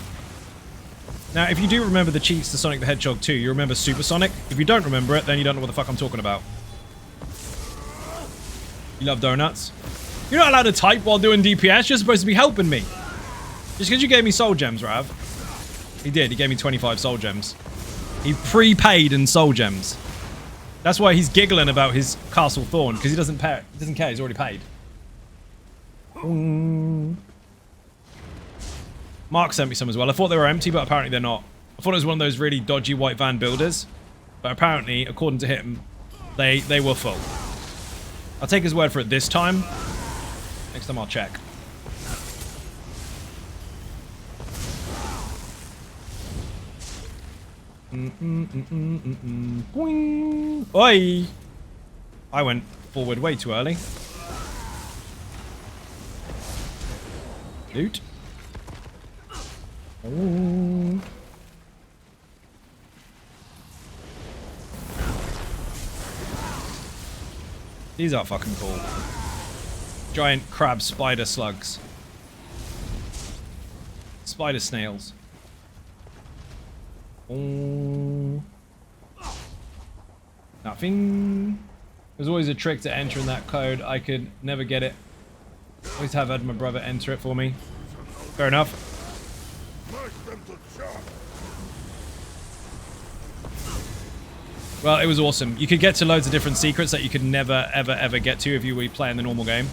Now, if you do remember the cheats to Sonic the Hedgehog 2, you remember Supersonic. If you don't remember it, then you don't know what the fuck I'm talking about. You love donuts. You're not allowed to type while doing DPS. You're supposed to be helping me. Just because you gave me soul gems, Rav. He did. He gave me 25 soul gems. He prepaid in soul gems. That's why he's giggling about his Castle Thorn, because he doesn't pay. He doesn't care. He's already paid. Mark sent me some as well. I thought they were empty, but apparently they're not. I thought it was one of those really dodgy white van builders, but apparently, according to him, they were full. I'll take his word for it this time. Next time I'll check. Boing. Oi! I went forward way too early. Loot. Oh. These are fucking cool. Giant crab spider slugs. Spider snails. Oh. Nothing. There's always a trick to entering that code. I could never get it. Always have had my brother enter it for me. Fair enough. Well, it was awesome. You could get to loads of different secrets that you could never, ever, ever get to if you were playing the normal game.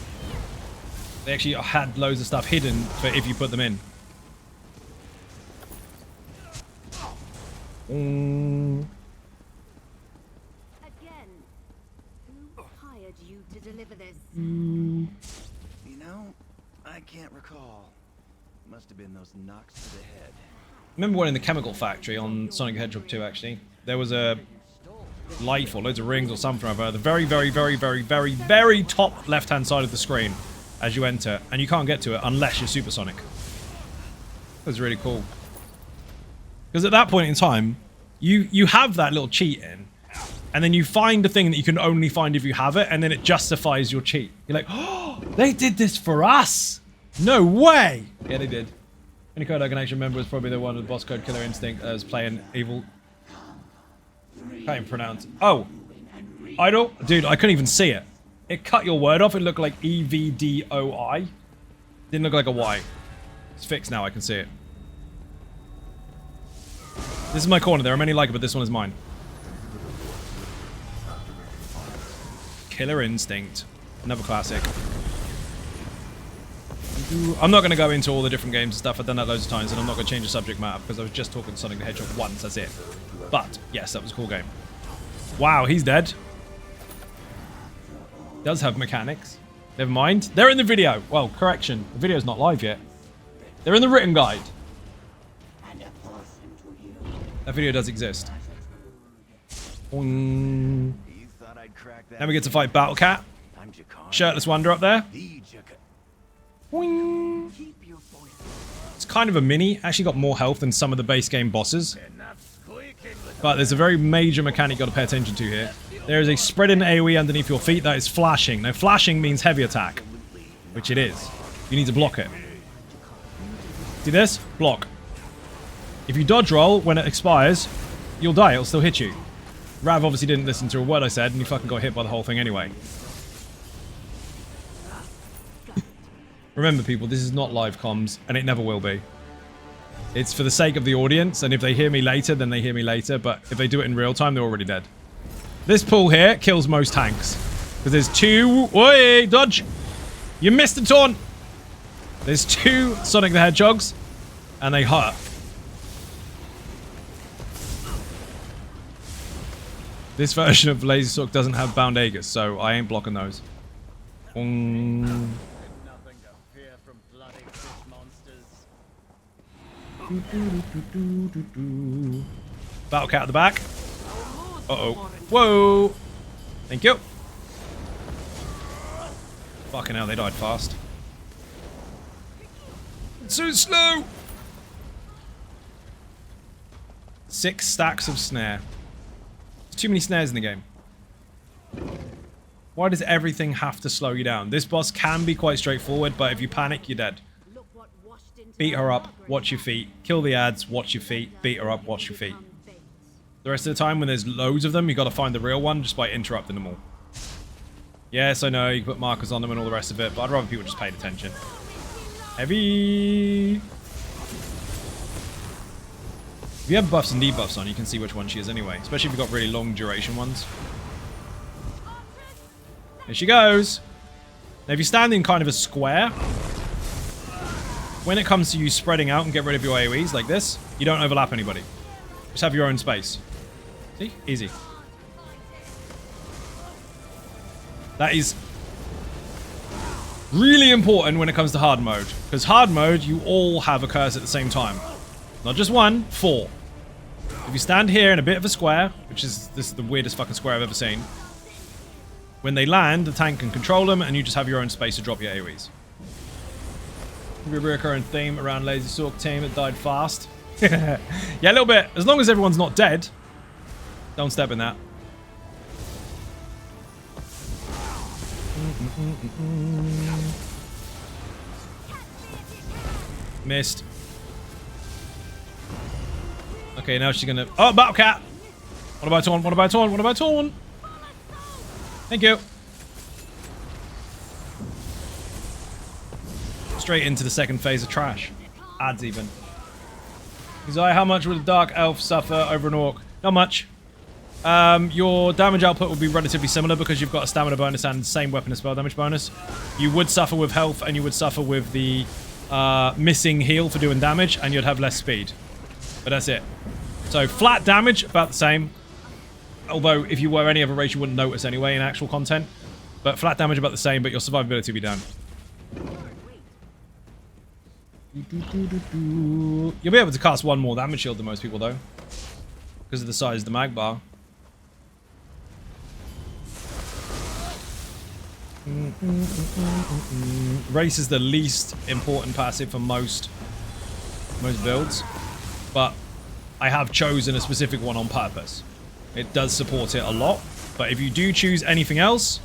They actually had loads of stuff hidden for if you put them in. Again. Who hired you to deliver this? You know, I can't recall. Must have been those knocks to the head. Remember one in the chemical factory on Sonic the Hedgehog 2, actually. There was a life or loads of rings or something over the very, very, very, very, very, very top left-hand side of the screen as you enter, and you can't get to it unless you're supersonic. That was really cool. Because at that point in time, you have that little cheat in, and then you find a thing that you can only find if you have it, and then it justifies your cheat. You're like, oh, they did this for us! No way! Yeah, they did. Any code I can actually remember is probably the one with boss code Killer Instinct as playing evil. Can't even pronounce it. Oh! Idol? Dude, I couldn't even see it. It cut your word off. It looked like EVDOI. Didn't look like a Y. It's fixed now. I can see it. This is my corner. There are many like it, but this one is mine. Killer Instinct. Another classic. I'm not going to go into all the different games and stuff. I've done that loads of times, and I'm not going to change the subject matter because I was just talking Sonic the Hedgehog once. That's it. But, yes, that was a cool game. Wow, he's dead. Does have mechanics. Never mind. They're in the video. Well, correction. The video's not live yet. They're in the written guide. That video does exist. Now we get to fight Battle Cat. Shirtless Wonder up there. It's kind of a mini. Actually got more health than some of the base game bosses. But there's a very major mechanic you got to pay attention to here. There is a spreading AoE underneath your feet that is flashing. Now flashing means heavy attack, which it is. You need to block it. See this? Block. If you dodge roll when it expires, you'll die. It'll still hit you. Rav obviously didn't listen to a word I said, and he fucking got hit by the whole thing anyway. Remember, people, this is not live comms, and it never will be. It's for the sake of the audience, and if they hear me later, then they hear me later, but if they do it in real time, they're already dead. This pool here kills most tanks. Because there's two... Oi, dodge! You missed the taunt! There's two Sonic the Hedgehogs, and they hurt. This version of Laser Sorc doesn't have bound Aegis, so I ain't blocking those. Nothing to fear from bloody fish monsters. Battle cat at the back. Uh-oh. Whoa! Thank you. Fucking hell, they died fast. It's so slow! 6 stacks of snare. There's too many snares in the game. Why does everything have to slow you down? This boss can be quite straightforward, but if you panic, you're dead. Beat her up, watch your feet. Kill the ads, watch your feet. Beat her up, watch your feet. The rest of the time, when there's loads of them, you got to find the real one just by interrupting them all. Yes, I know, you can put markers on them and all the rest of it, but I'd rather people just paid attention. Heavy! If you have buffs and debuffs on, you can see which one she is anyway. Especially if you've got really long duration ones. Here she goes! Now if you stand in kind of a square, when it comes to you spreading out and get rid of your AoEs like this, you don't overlap anybody. Just have your own space. See? Easy. That is really important when it comes to hard mode. Because hard mode, you all have a curse at the same time. Not just 1, 4. If you stand here in a bit of a square, which is this is the weirdest fucking square I've ever seen, when they land, the tank can control them, and you just have your own space to drop your AoEs. A recurring theme around Laser Sorc team that died fast. Yeah, a little bit. As long as everyone's not dead, don't step in that. Missed. Okay, now she's gonna... Oh, Battle Cat! What about Torn? What about Torn? What about Torn? Thank you. Straight into the second phase of trash. Adds even. Isaiah, how much would a Dark Elf suffer over an Orc? Not much. Your damage output will be relatively similar because you've got a stamina bonus and the same weapon and spell damage bonus. You would suffer with health and you would suffer with the missing heal for doing damage, and you'd have less speed. But that's it. So flat damage, about the same. Although if you were any other race, you wouldn't notice anyway in actual content. But flat damage about the same, but your survivability will be down. You'll be able to cast 1 more damage shield than most people though, because of the size of the mag bar. Race is the least important passive for most builds, but I have chosen a specific one on purpose. It does support it a lot, but if you do choose anything else,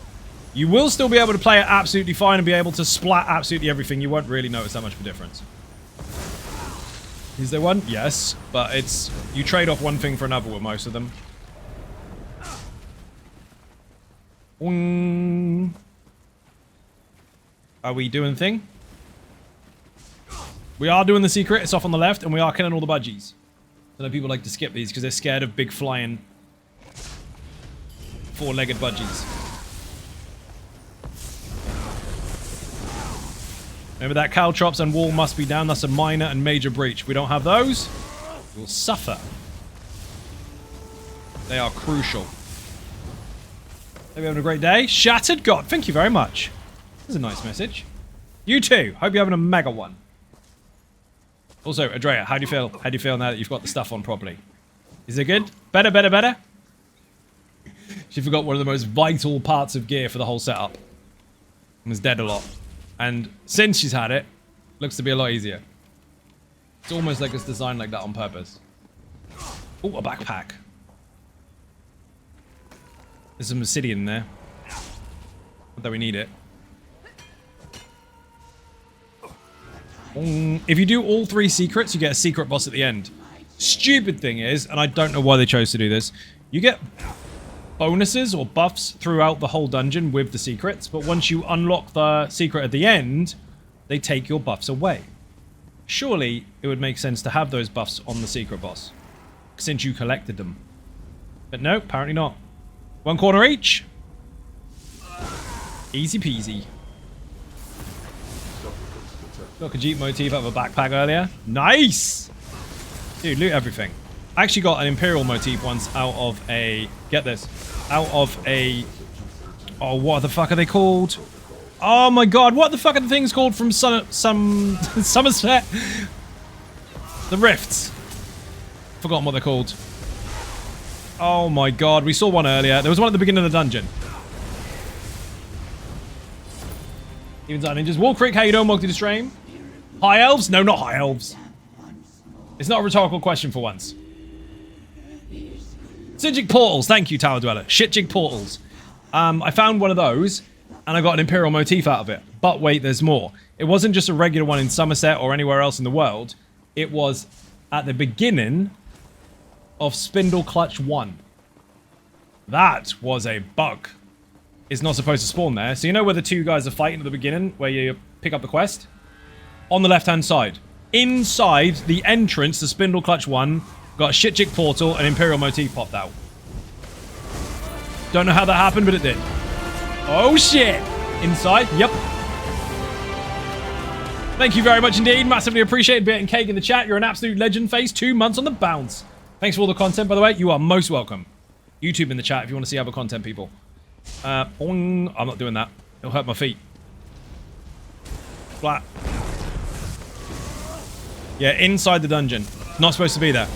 you will still be able to play it absolutely fine and be able to splat absolutely everything. You won't really notice that much of a difference. Is there one? Yes, but it's... you trade off one thing for another with most of them. Are we doing the thing? We are doing the secret. It's off on the left, and we are killing all the budgies. I know people like to skip these because they're scared of big flying 4-legged budgies. Remember that caltrops and wall must be down. That's a minor and major breach. We don't have those. We'll suffer. They are crucial. Hope you're having a great day. Shattered God, thank you very much. That's a nice message. You too. Hope you're having a mega one. Also, Andrea, how do you feel? How do you feel now that you've got the stuff on properly? Is it good? Better, better, better? She forgot one of the most vital parts of gear for the whole setup. And was dead a lot. And since she's had it, looks to be a lot easier. It's almost like it's designed like that on purpose. Oh, a backpack. There's some obsidian in there. Not that we need it. If you do all 3 secrets, you get a secret boss at the end. Stupid thing is, and I don't know why they chose to do this, you get bonuses or buffs throughout the whole dungeon with the secrets, but once you unlock the secret at the end, they take your buffs away. Surely it would make sense to have those buffs on the secret boss, since you collected them. But no, apparently not. 1 corner each. Easy peasy. Got a Jeep motif out of a backpack earlier. Nice! Dude, loot everything. I actually got an Imperial motif once out of a... Get this. Out of a... Oh, what the fuck are they called? Oh my god, what the fuck are the things called from Somerset? The Rifts. Forgotten what they're called. Oh my god, we saw one earlier. There was one at the beginning of the dungeon. Even Zara Ninjas. Wall Creek, how you doing? Welcome to the stream. High elves? No, not high elves. It's not a rhetorical question for once. Shitjig portals. Thank you, Tower Dweller. Shitjig portals. I found one of those, and I got an Imperial motif out of it. But wait, there's more. It wasn't just a regular one in Somerset or anywhere else in the world. It was at the beginning of Spindle Clutch 1. That was a bug. It's not supposed to spawn there. So you know where the two guys are fighting at the beginning, where you pick up the quest? On the left-hand side. Inside the entrance to Spindle Clutch 1, got a Shitjig portal and Imperial motif popped out. Don't know how that happened, but it did. Oh shit! Inside, yep. Thank you very much indeed. Massively appreciated being cake in the chat. You're an absolute legend face. 2 months on the bounce. Thanks for all the content, by the way. You are most welcome. YouTube in the chat if you want to see other content, people. I'm not doing that. It'll hurt my feet. Flat. Yeah, inside the dungeon. Not supposed to be there.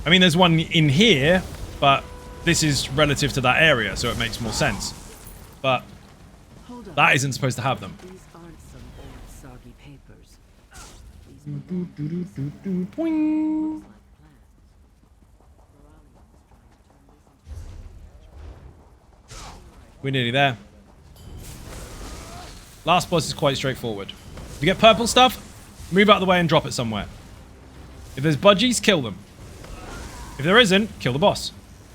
I mean, there's one in here, but this is relative to that area, so it makes more sense. But that isn't supposed to have them. These aren't some old soggy papers. We're nearly there. Last boss is quite straightforward. If you get purple stuff, move out of the way and drop it somewhere. If there's budgies, kill them. If there isn't, kill the boss.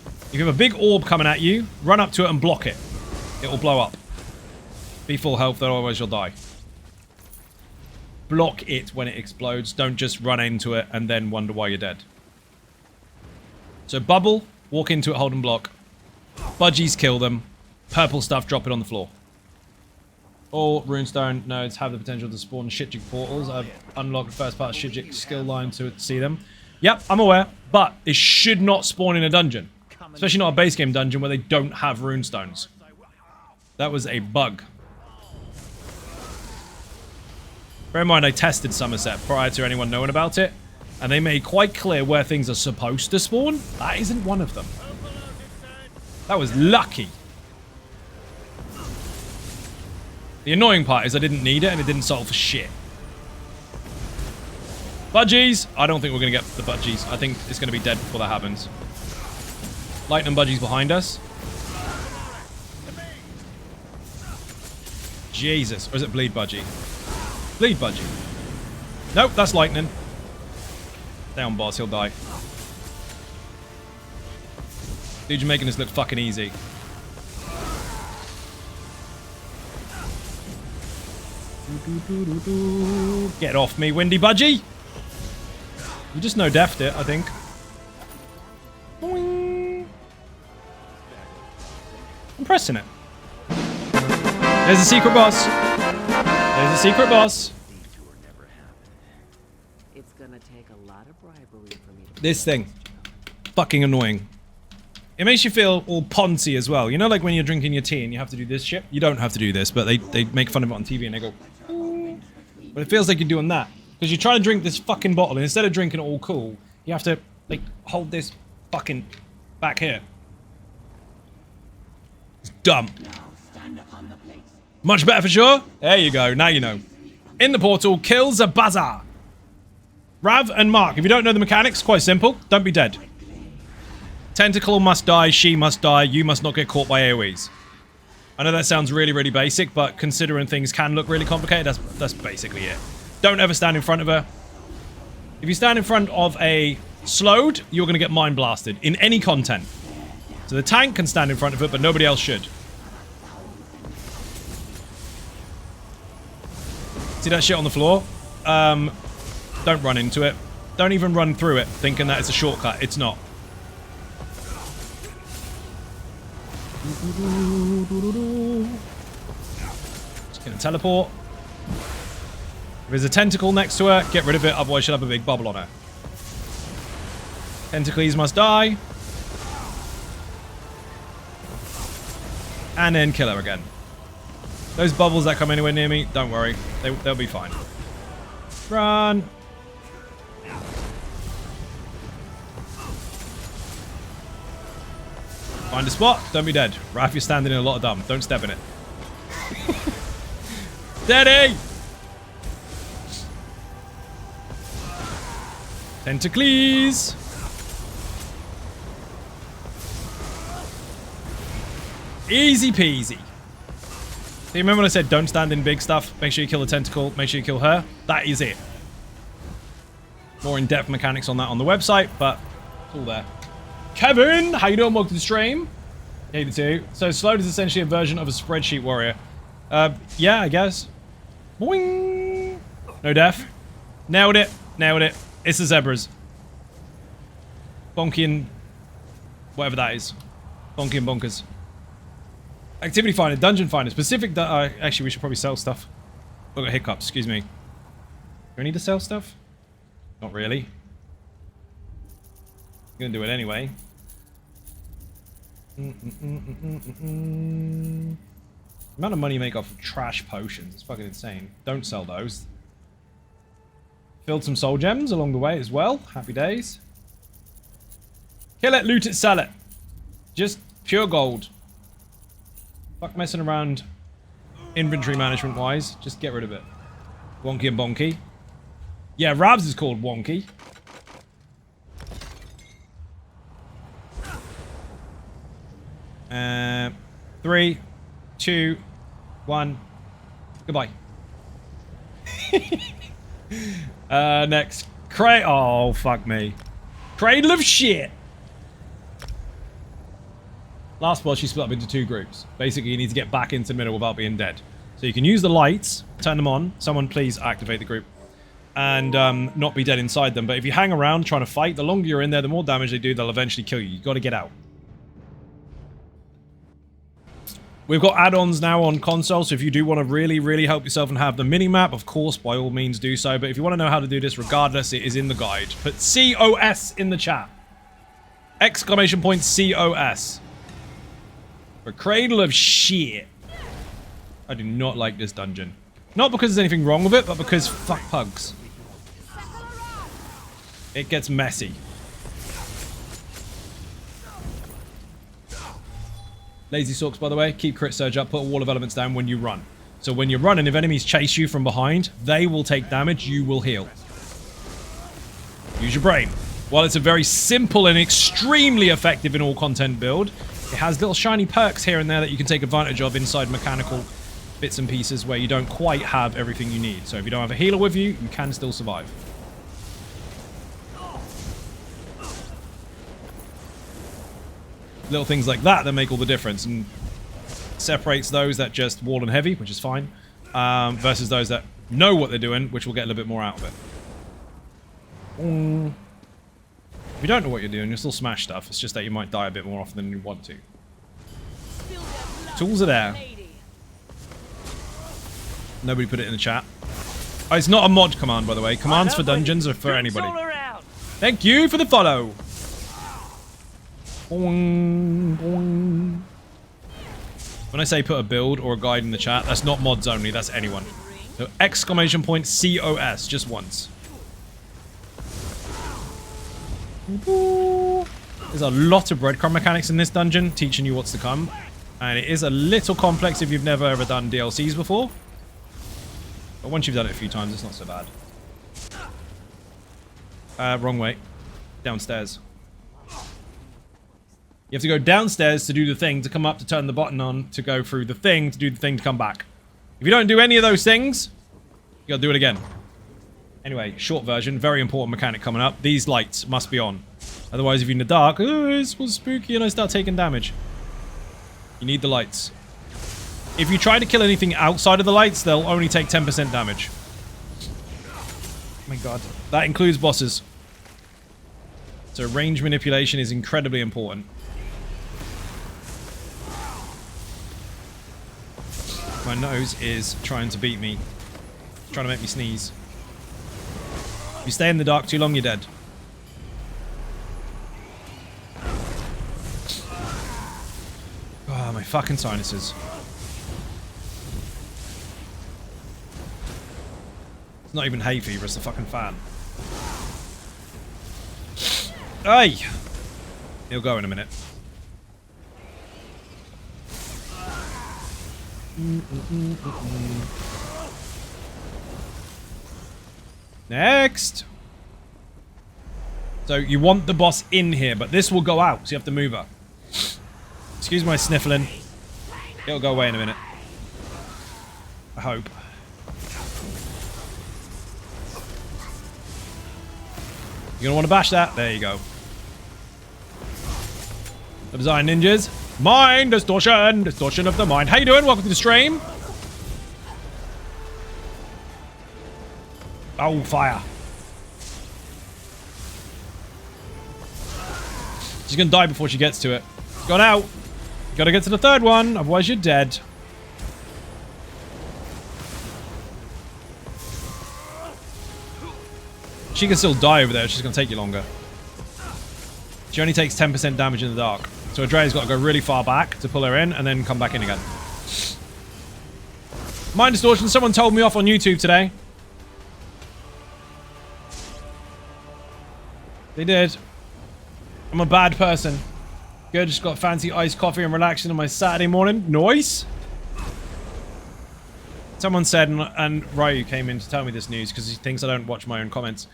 If you have a big orb coming at you, run up to it and block it. It will blow up. Be full health, otherwise you'll die. Block it when it explodes. Don't just run into it and then wonder why you're dead. So bubble, walk into it, hold and block. Budgies, kill them. Purple stuff, drop it on the floor. All runestone nodes have the potential to spawn Shitjig portals. I've unlocked the first part of Shitjig skill line to see them. Yep, I'm aware, but it should not spawn in a dungeon. Especially not a base game dungeon where they don't have runestones. That was a bug. Bear in mind, I tested Somerset prior to anyone knowing about it, and they made quite clear where things are supposed to spawn. That isn't one of them. That was lucky. The annoying part is I didn't need it and it didn't solve for shit. Budgies! I don't think we're going to get the budgies. I think it's going to be dead before that happens. Lightning budgies behind us. Jesus. Or is it bleed budgie? Bleed budgie. Nope, that's lightning. Down boss, he'll die. Dude, you're making this look fucking easy. Get off me, windy budgie! You just no defed it, I think. Boing. I'm pressing it. There's a secret boss. There's a secret boss. It's gonna take a lot of bribery for me to... This thing. Fucking annoying. It makes you feel all poncy as well. You know, like when you're drinking your tea and you have to do this shit? You don't have to do this, but they make fun of it on TV and they go... But it feels like you're doing that. Because you're trying to drink this fucking bottle, and instead of drinking it all cool, you have to, like, hold this fucking back here. It's dumb. Much better for sure. There you go. Now you know. In the portal, kills a bazaar. Rav and Mark. If you don't know the mechanics, quite simple. Don't be dead. Tentacle must die. She must die. You must not get caught by AoEs. I know that sounds really, really basic, but considering things can look really complicated, that's basically it. Don't ever stand in front of her. If you stand in front of a slowed, you're going to get mind blasted in any content. So the tank can stand in front of it, but nobody else should. See that shit on the floor? Don't run into it. Don't even run through it thinking that it's a shortcut. It's not. Just gonna teleport. If there's a tentacle next to her, get rid of it, otherwise she'll have a big bubble on her. Tentacles must die. And then kill her again. Those bubbles that come anywhere near me, don't worry. They'll be fine. Run. Find a spot. Don't be dead. Right if you're standing in a lot of dumb. Don't step in it. Steady! Tentacles! Easy peasy. So you remember when I said don't stand in big stuff? Make sure you kill the tentacle. Make sure you kill her. That is it. More in-depth mechanics on that on the website, but it's all there. Kevin, how you doing? Welcome to the stream. 82. So Xynode is essentially a version of a spreadsheet warrior. Yeah, I guess. Boing. No death. Nailed it. Nailed it. It's the zebras. Bonky and whatever that is. Bonky and bonkers. Activity finder, dungeon finder, specific. Actually, we should probably sell stuff. Oh, got hiccups. Excuse me. Do I need to sell stuff? Not really. I'm gonna do it anyway. The amount of money you make off of trash potions is fucking insane. Don't sell those. Filled some soul gems along the way as well. Happy days. Kill it, loot it, sell it. Just pure gold. Fuck messing around inventory management wise. Just get rid of it. Wonky and bonky. Yeah, Rabs is called Wonky. Three, 2, 1. Goodbye. Next. Oh, fuck me. Cradle of shit. Last boss, you split up into 2 groups. Basically, you need to get back into the middle without being dead. So you can use the lights, turn them on. Someone please activate the group. And not be dead inside them. But if you hang around trying to fight, the longer you're in there, the more damage they do, they'll eventually kill you. You've got to get out. We've got add-ons now on console, so if you do want to really, really help yourself and have the mini-map, of course, by all means do so. But if you want to know how to do this, regardless, it is in the guide. Put COS in the chat. Exclamation point COS. For Cradle of Shit. I do not like this dungeon. Not because there's anything wrong with it, but because fuck pugs. It gets messy. Lazy Sorcs, by the way, keep crit surge up, put a wall of elements down when you run. So when you're running, if enemies chase you from behind, they will take damage, you will heal. Use your brain. While it's a very simple and extremely effective in all content build, it has little shiny perks here and there that you can take advantage of inside mechanical bits and pieces where you don't quite have everything you need. So if you don't have a healer with you, you can still survive. Little things like that make all the difference and separates those that just wall and heavy, which is fine, versus those that know what they're doing, which will get a little bit more out of it. If you don't know what you're doing, you'll still smash stuff. It's just that you might die a bit more often than you want to. Tools are there. Nobody put it in the chat. Oh, it's not a mod command, by the way. Commands for dungeons are for anybody. Thank you for the follow. Boing, boing. When I say put a build or a guide in the chat, that's not mods only, that's anyone. So exclamation point COS, just once. There's a lot of breadcrumb mechanics in this dungeon, teaching you what's to come. And it is a little complex if you've never ever done DLCs before. But once you've done it a few times, it's not so bad. Wrong way. Downstairs. You have to go downstairs to do the thing, to come up to turn the button on, to go through the thing, to do the thing to come back. If you don't do any of those things, you gotta do it again. Anyway, short version, very important mechanic coming up. These lights must be on. Otherwise, if you're in the dark, oh, it's spooky and I start taking damage. You need the lights. If you try to kill anything outside of the lights, they'll only take 10% damage. Oh my god. That includes bosses. So range manipulation is incredibly important. My nose is trying to beat me. Trying to make me sneeze. If you stay in the dark too long, you're dead. fucking sinuses. It's not even hay fever, it's the fucking fan. Hey! He'll go in a minute. Next! So you want the boss in here, but this will go out, so you have to move her. Excuse my sniffling. It'll go away in a minute. I hope. You're gonna want to bash that. There you go. The design ninjas. Mind distortion! Distortion of the mind. How you doing? Welcome to the stream. Oh, fire. She's gonna die before she gets to it. She's gone out. You gotta get to the third one, otherwise you're dead. She can still die over there, it's just gonna take you longer. She only takes 10% damage in the dark. So Adrea's got to go really far back to pull her in and then come back in again. Mind distortion, someone told me off on YouTube today. They did. I'm a bad person. Good, just got fancy iced coffee and relaxing on my Saturday morning. Nice. Someone said, and Ryu came in to tell me this news because he thinks I don't watch my own comments.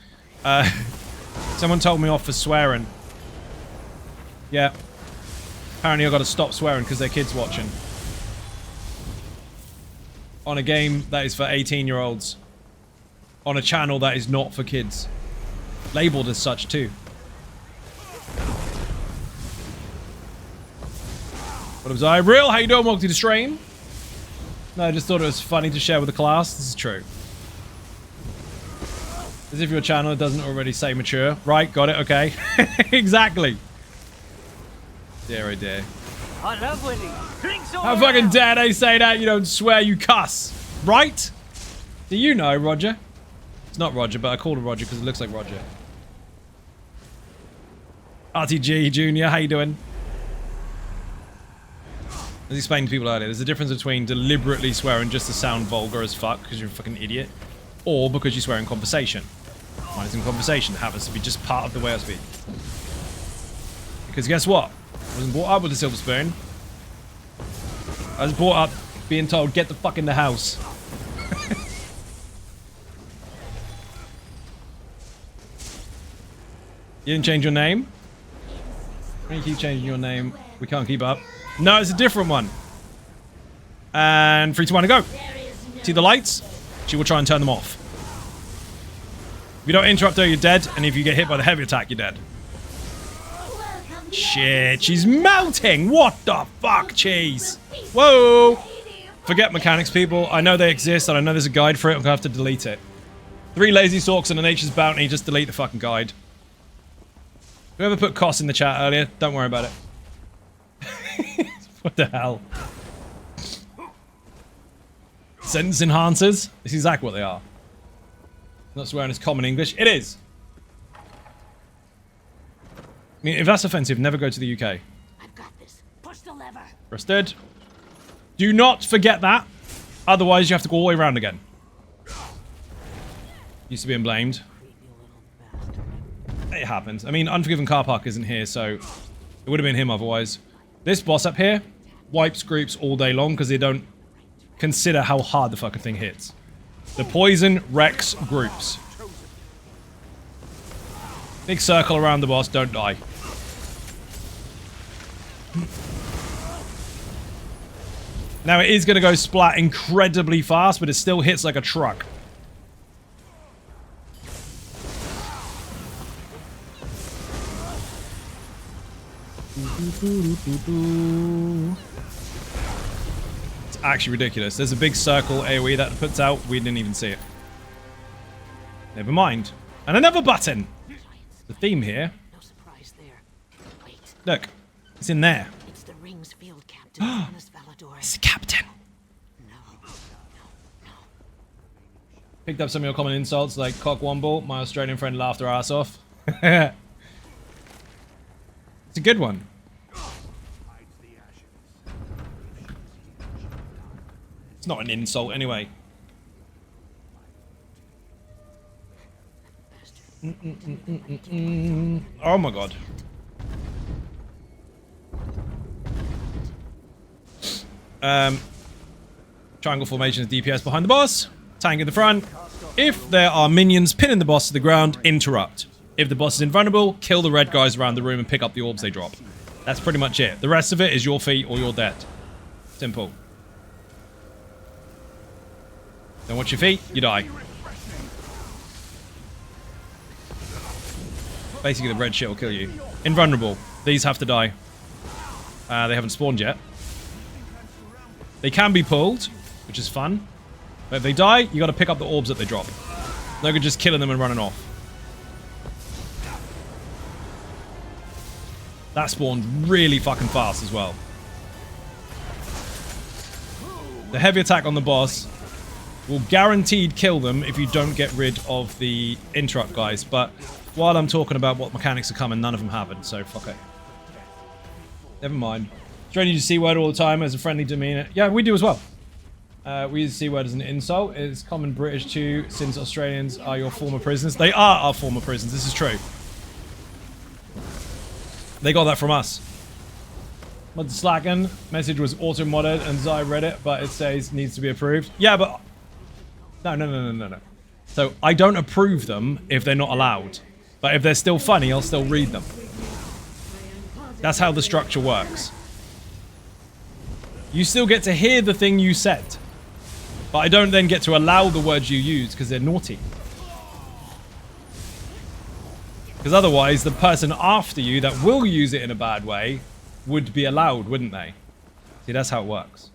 Someone told me off for swearing. Yeah. Apparently I've got to stop swearing because their kids watching. On a game that is for 18-year-olds. On a channel that is not for kids. Labeled as such too. What was I? Real? How you doing? Welcome to the stream. No, I just thought it was funny to share with the class. This is true. As if your channel doesn't already say mature. Right, got it, okay. Exactly. Dear, oh dear. I love Willie. Drinks all How fucking around. dare they say that? You don't swear, you cuss. Right? Do you know, Roger? It's not Roger, but I called him Roger because it looks like Roger. RTG Junior, how you doing? As I explained to people earlier, there's a difference between deliberately swearing just to sound vulgar as fuck because you're a fucking idiot, or because you swear in conversation. Mine is in conversation. It happens to be just part of the way I speak. Because guess what? I wasn't brought up with a silver spoon. I was brought up being told, get the fuck in the house. You didn't change your name? Why do you keep changing your name? We can't keep up. No, it's a different one. And 3, 2, 1, go. See the lights? She will try and turn them off. If you don't interrupt her, you're dead. And if you get hit by the heavy attack, you're dead. Shit, she's melting. What the fuck, cheese? Whoa. Forget mechanics, people. I know they exist, and I know there's a guide for it. I'm gonna have to delete it. 3 lazy Sorcs and a nature's bounty. Just delete the fucking guide. Whoever put Koss in the chat earlier, don't worry about it. What the hell? Sentence enhancers? This is exactly what they are. Not swearing is common English. It is! I mean, if that's offensive, never go to the UK. I've got this. Push the lever. Rested. Do not forget that. Otherwise, you have to go all the way around again. Used to being blamed. It happens. I mean, Unforgiven Car Park isn't here, so it would have been him otherwise. This boss up here wipes groups all day long because they don't consider how hard the fucking thing hits. The poison wrecks groups. Big circle around the boss, don't die. Now it is going to go splat incredibly fast, but it still hits like a truck. It's actually ridiculous. There's a big circle AoE that puts out. We didn't even see it. Never mind. And another button. The theme here. No surprise there. Wait. Look. It's in there. It's the ring's field captain, Jonas Valador. It's the captain. No. Picked up some of your common insults like cockwomble. My Australian friend laughed her ass off. It's a good one. It's not an insult anyway. Oh my god. Triangle formation is DPS behind the boss. Tank in the front. If there are minions pinning the boss to the ground, interrupt. If the boss is invulnerable, kill the red guys around the room and pick up the orbs they drop. That's pretty much it. The rest of it is your feet or you're dead. Simple. Don't watch your feet, you die. Basically, the red shit will kill you. Invulnerable. These have to die. They haven't spawned yet. They can be pulled, which is fun. But if they die, you got to pick up the orbs that they drop. No good just killing them and running off. That spawned really fucking fast as well. The heavy attack on the boss will guaranteed kill them if you don't get rid of the interrupt guys. But while I'm talking about what mechanics are coming, none of them haven't, so fuck it. Never mind. Strange to use C-word all the time as a friendly demeanor. Yeah, we do as well. We use C-word as an insult. It's common British too, since Australians are your former prisoners. They are our former prisoners, this is true. They got that from us. Mod Slacken message was auto-modded and Zai read it, but it says needs to be approved. Yeah, but... No. So, I don't approve them if they're not allowed. But if they're still funny, I'll still read them. That's how the structure works. You still get to hear the thing you said. But I don't then get to allow the words you use because they're naughty. Because otherwise, the person after you that will use it in a bad way would be allowed, wouldn't they? See, that's how it works.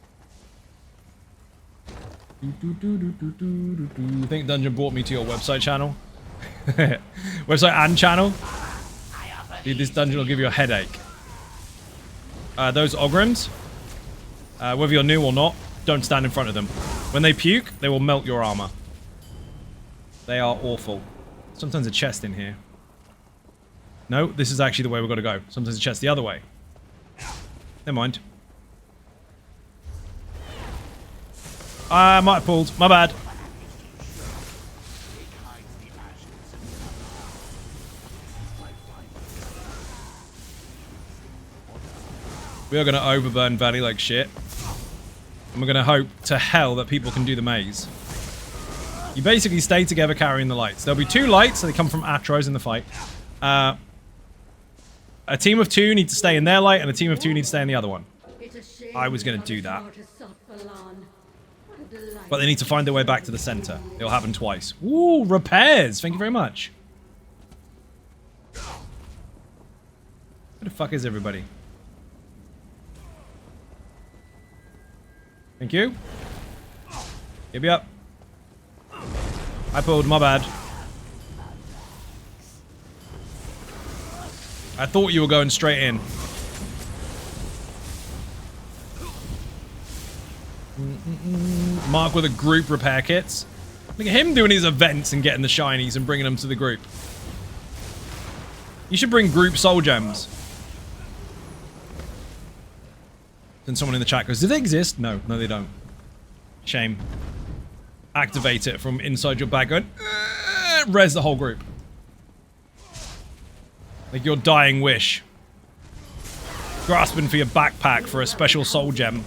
I think Dungeon brought me to your website channel. Website and channel. Dude, this dungeon will give you a headache. Those Ogrins, whether you're new or not, don't stand in front of them. When they puke, they will melt your armor. They are awful. Sometimes a chest in here. No, this is actually the way we've got to go. Sometimes a chest the other way. Never mind. I might have pulled. My bad. We are going to overburn Valley like shit. And we're going to hope to hell that people can do the maze. You basically stay together carrying the lights. There'll be 2 lights, so they come from Atros in the fight. A team of 2 need to stay in their light, and a team of 2 need to stay in the other one. I was going to do that. But they need to find their way back to the center. It'll happen twice. Ooh, repairs! Thank you very much. Where the fuck is everybody? Thank you. Give me up. I pulled, my bad. I thought you were going straight in. Mark with a group repair kits. Look at him doing his events and getting the shinies and bringing them to the group. You should bring group soul gems. Then someone in the chat goes, do they exist? No, they don't. Shame. Activate it from inside your bag going, res the whole group. Like your dying wish. Grasping for your backpack for a special soul gem.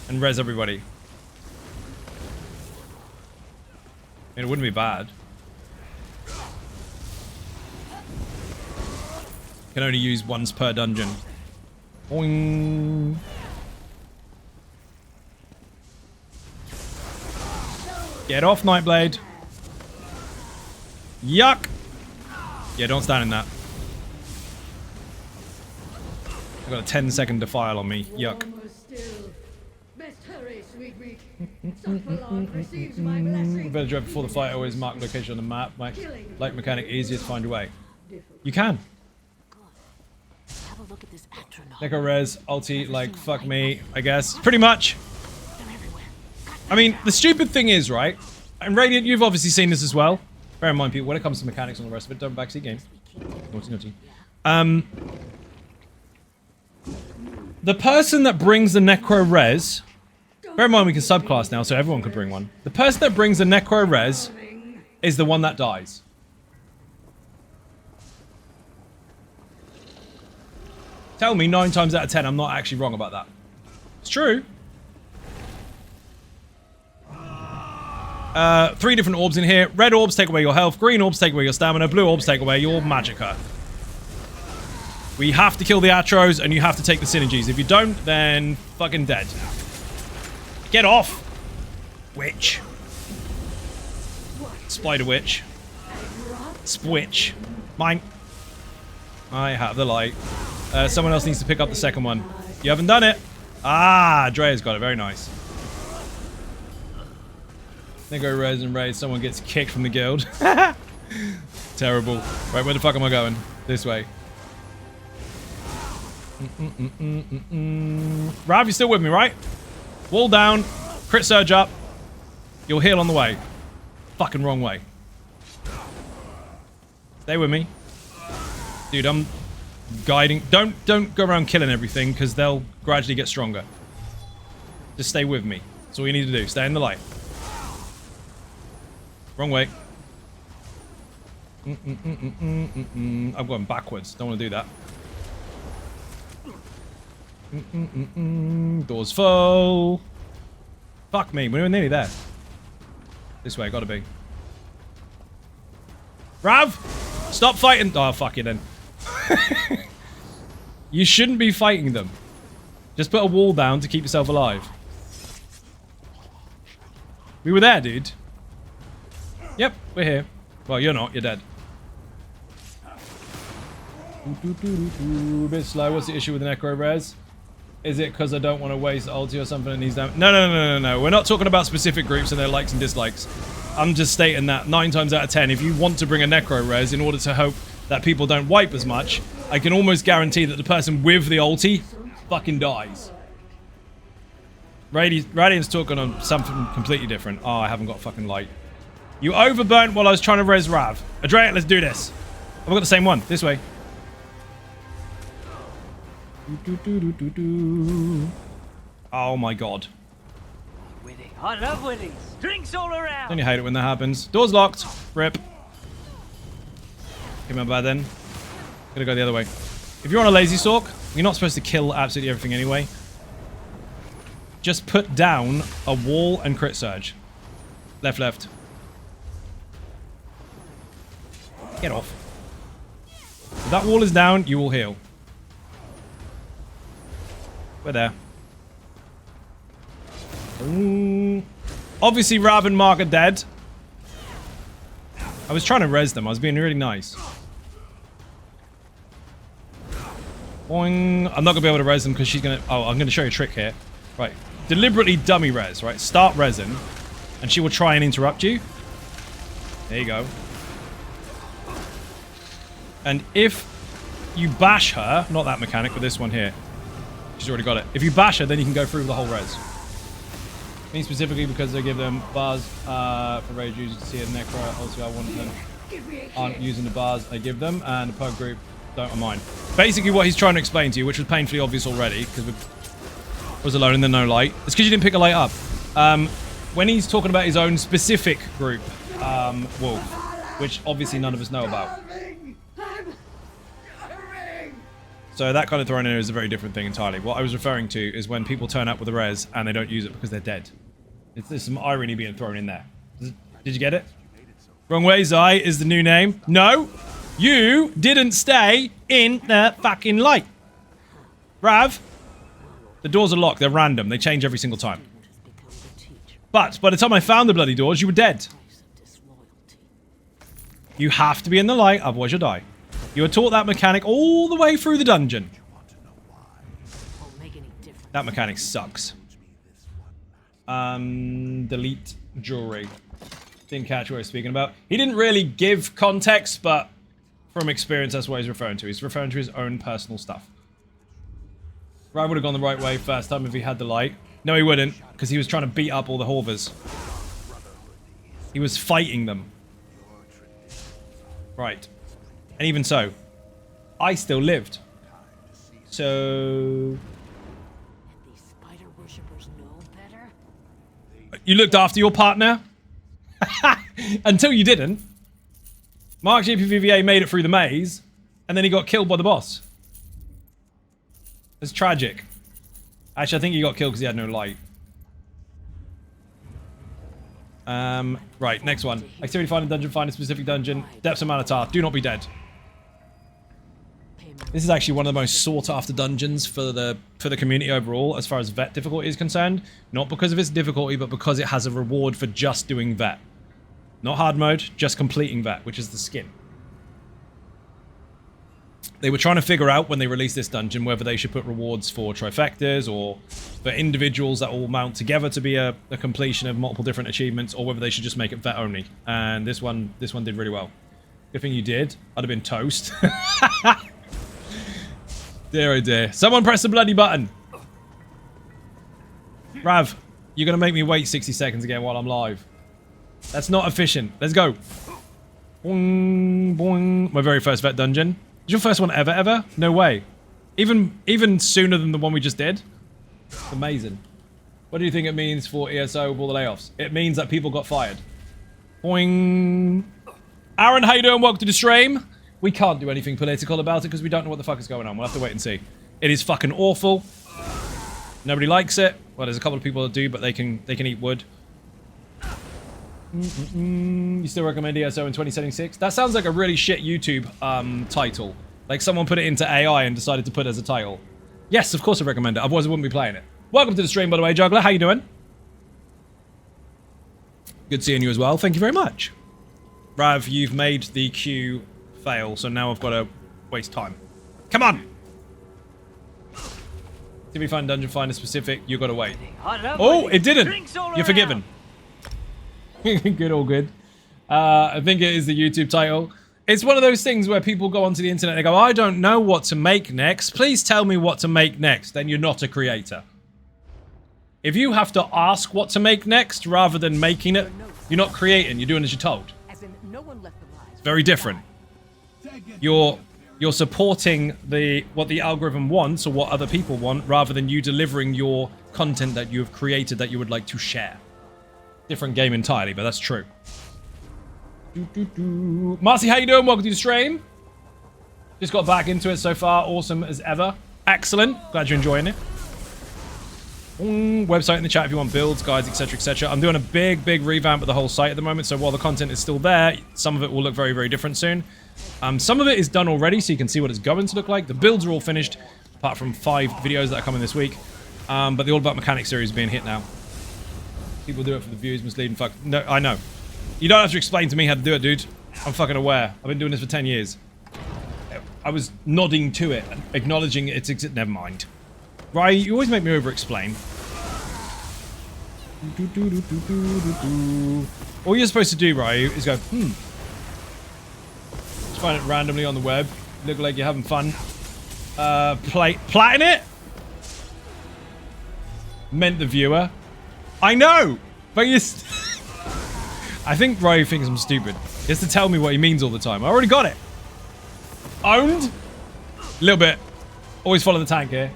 And res everybody. I mean, it wouldn't be bad. Can only use once per dungeon. Boing. Get off, Nightblade. Yuck. Yeah, don't stand in that. I've got a 10-second defile on me. Yuck. Villager before the fight always mark location on the map. Like mechanic easier to find your way. You can. Have a look at this astronaut. Neko res, ulti, like fuck me, I guess. Pretty much. I mean, the stupid thing is, right? And Radiant, you've obviously seen this as well. Bear in mind, people, when it comes to mechanics and all the rest of it, don't backseat game. Naughty. The person that brings the Necro res Bear in mind we can subclass now, so everyone could bring one. The person that brings a Necro Res is the one that dies. Tell me 9 times out of 10 I'm not actually wrong about that. It's true. 3 different orbs in here. Red orbs take away your health. Green orbs take away your stamina. Blue orbs take away your magicka. We have to kill the Atros, and you have to take the synergies. If you don't, then fucking dead. Get off! Witch. Spider witch. Switch. Mine. I have the light. Someone else needs to pick up the second one. You haven't done it. Ah, Drea's got it. Very nice. They go res and raid. Someone gets kicked from the guild. Terrible. Right, where the fuck am I going? This way. Rav, you still with me, right? Wall down. Crit surge up. You'll heal on the way. Fucking wrong way. Stay with me. Dude, I'm guiding. Don't go around killing everything, because they'll gradually get stronger. Just stay with me. That's all you need to do. Stay in the light. Wrong way. I'm going backwards. Don't want to do that. Doors full. Fuck me. We're nearly there. This way. Gotta be. Rav! Stop fighting. Oh, fuck you then. You shouldn't be fighting them. Just put a wall down to keep yourself alive. We were there, dude. Yep, we're here. Well, you're not. You're dead. A bit slow. What's the issue with the Necro Res? Is it because I don't want to waste ulti or something and needs damage? No. We're not talking about specific groups and their likes and dislikes. I'm just stating that 9 times out of 10, if you want to bring a Necro Res in order to hope that people don't wipe as much, I can almost guarantee that the person with the ulti fucking dies. Radiant's talking on something completely different. Oh, I haven't got fucking light. You overburnt while I was trying to res Rav. Adrea, let's do this. I've got the same one. This way. Oh my god. Winning. I love winning. Drinks all around. Don't you hate it when that happens? Door's locked. Rip. Came out bad then. Gotta go the other way. If you're on a lazy Sorc, you're not supposed to kill absolutely everything anyway. Just put down a wall and crit surge. Left, left. Get off. If that wall is down, you will heal. We're there. Ooh. Obviously, Rav and Mark are dead. I was trying to res them. I was being really nice. Boing. I'm not going to be able to res them because she's going to... Oh, I'm going to show you a trick here. Right. Deliberately dummy res, right? Start resing, and she will try and interrupt you. There you go. And if you bash her... Not that mechanic, but this one here. She's already got it. If you bash her, then you can go through the whole res. I mean specifically because they give them bars for rage users to see a necro. Also, I want them aren't using the bars they give them, and the pug group don't mind. Basically, what he's trying to explain to you, which was painfully obvious already, because we was alone and then no light. It's because you didn't pick a light up. When he's talking about his own specific group, Wolf, which obviously none of us know about. So that kind of thrown in is a very different thing entirely. What I was referring to is when people turn up with a res and they don't use it because they're dead. There's some irony being thrown in there. Did you get it? Wrong way, Zai is the new name. No, you didn't stay in the fucking light. Rav, the doors are locked. They're random. They change every single time. But by the time I found the bloody doors, you were dead. You have to be in the light, otherwise you'll die. You were taught that mechanic all the way through the dungeon. That mechanic sucks. Delete jewelry. Didn't catch what he was speaking about. He didn't really give context, but from experience, that's what he's referring to. He's referring to his own personal stuff. Ryan would have gone the right way first time if he had the light. No, he wouldn't, because he was trying to beat up all the Horvers. He was fighting them. Right. And even so, I still lived. So... These spider worshippers know better? You looked after your partner? Until you didn't. Mark GPVVA made it through the maze, and then he got killed by the boss. It's tragic. Actually, I think he got killed because he had no light. Right, next one. Activity find a dungeon, find a specific dungeon. Depths of Manatar. Do not be dead. This is actually one of the most sought after dungeons for the community overall, as far as vet difficulty is concerned. Not because of its difficulty, but because it has a reward for just doing vet. Not hard mode, just completing vet, which is the skin. They were trying to figure out when they released this dungeon whether they should put rewards for trifectas or for individuals that all mount together to be a completion of multiple different achievements, or whether they should just make it vet only. And this one did really well. Good thing you did. I'd have been toast. Dear oh dear. Someone press the bloody button. Rav, you're going to make me wait 60 seconds again while I'm live. That's not efficient. Let's go. Boing, boing. My very first vet dungeon. Is your first one ever? No way. Even sooner than the one we just did? It's amazing. What do you think it means for ESO with all the layoffs? It means that people got fired. Boing. Aaron, how you doing? Welcome to the stream. We can't do anything political about it because we don't know what the fuck is going on. We'll have to wait and see. It is fucking awful. Nobody likes it. Well, there's a couple of people that do, but they can eat wood. You still recommend ESO in 2076? That sounds like a really shit YouTube title. Like someone put it into AI and decided to put it as a title. Yes, of course I recommend it. Otherwise I wouldn't be playing it. Welcome to the stream, by the way, Juggler. How you doing? Good seeing you as well. Thank you very much. Rav, you've made the queue fail, so now I've got to waste time. Come on! If we find dungeon finder specific, you got to wait. Oh, it didn't! You're forgiven. Good, all good. I think it is the YouTube title. It's one of those things where people go onto the internet and they go, I don't know what to make next. Please tell me what to make next. Then you're not a creator. If you have to ask what to make next rather than making it, you're not creating. You're doing as you're told. It's very different. You're supporting what the algorithm wants or what other people want rather than you delivering your content that you have created that you would like to share. Different game entirely, but that's true. Marcy, how you doing? Welcome to the stream. Just got back into it so far. Awesome as ever. Excellent. Glad you're enjoying it. Website in the chat if you want builds, guides, etc, etc. I'm doing a big revamp of the whole site at the moment, so while the content is still there, some of it will look very different soon. Some of it is done already, so you can see what it's going to look like. The builds are all finished, apart from 5 videos that are coming this week. But the All About Mechanics series is being hit now. People do it for the views, misleading fuck. No, I know. You don't have to explain to me how to do it, dude. I'm fucking aware. I've been doing this for 10 years. I was nodding to it, acknowledging its exit. Never mind. Right, you always make me over-explain. All you're supposed to do, Ryu, is go, Just find it randomly on the web. Look like you're having fun. Platin it? Meant the viewer. I know! But you... I think Ryu thinks I'm stupid. He has to tell me what he means all the time. I already got it. Owned? A little bit. Always follow the tank here.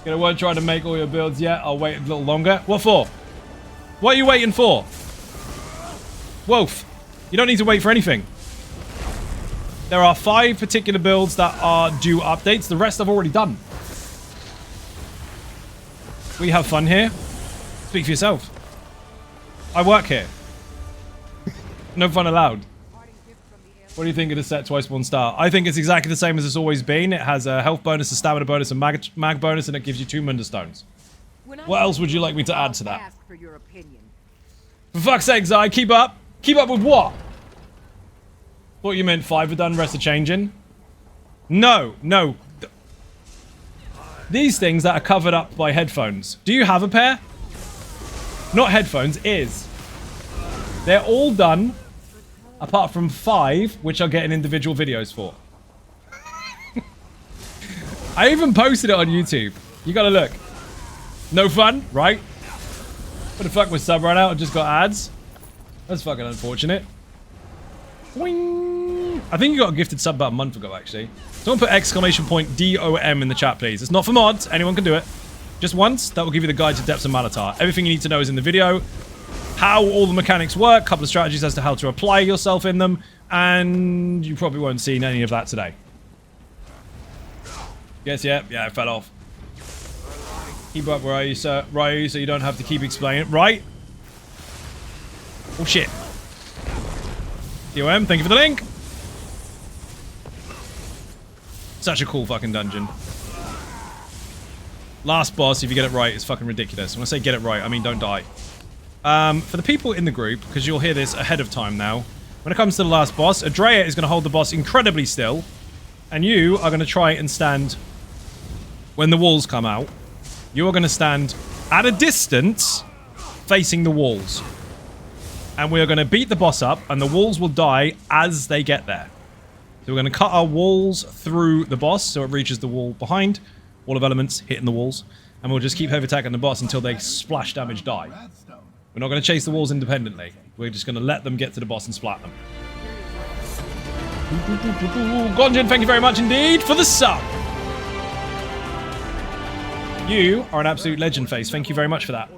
Gonna won't try to make all your builds yet. I'll wait a little longer. What for? What are you waiting for? Wolf, you don't need to wait for anything. There are 5 particular builds that are due updates. The rest I've already done. We have fun here. Speak for yourself. I work here. No fun allowed. What do you think of the set twice 1 star? I think it's exactly the same as it's always been. It has a health bonus, a stamina bonus, a mag bonus, and it gives you 2 Munda Stones. What else would you like me to add to that? For fuck's sake, Zai, keep up. Keep up with what? Thought you meant 5 are done, rest are changing. No. These things that are covered up by headphones. Do you have a pair? Not headphones, ears. They're all done. Apart from 5, which I'm getting individual videos for. I even posted it on YouTube. You gotta look. No fun, right? What the fuck, was sub run out and just got ads? That's fucking unfortunate. Boing. I think you got a gifted sub about a month ago, actually. Someone put !DOM in the chat, please. It's not for mods. Anyone can do it. Just once, that will give you the guide to Depths of Malatar. Everything you need to know is in the video. How all the mechanics work, a couple of strategies as to how to apply yourself in them, and you probably won't see any of that today. Yes, yeah, it fell off. Keep up, Ryu, so you don't have to keep explaining. Right? Oh, shit. DOM, thank you for the link. Such a cool fucking dungeon. Last boss, if you get it right, is fucking ridiculous. When I say get it right, I mean don't die. For the people in the group, because you'll hear this ahead of time now, when it comes to the last boss, Adrea is going to hold the boss incredibly still, and you are going to try and stand when the walls come out. You are going to stand at a distance facing the walls. And we are going to beat the boss up, and the walls will die as they get there. So we're going to cut our walls through the boss so it reaches the wall behind. Wall of elements hitting the walls. And we'll just keep heavy attacking the boss until they splash damage die. We're not going to chase the walls independently. We're just going to let them get to the boss and splat them. Gonjin, thank you very much indeed for the sub. You are an absolute legend, Face. Thank you very much for that.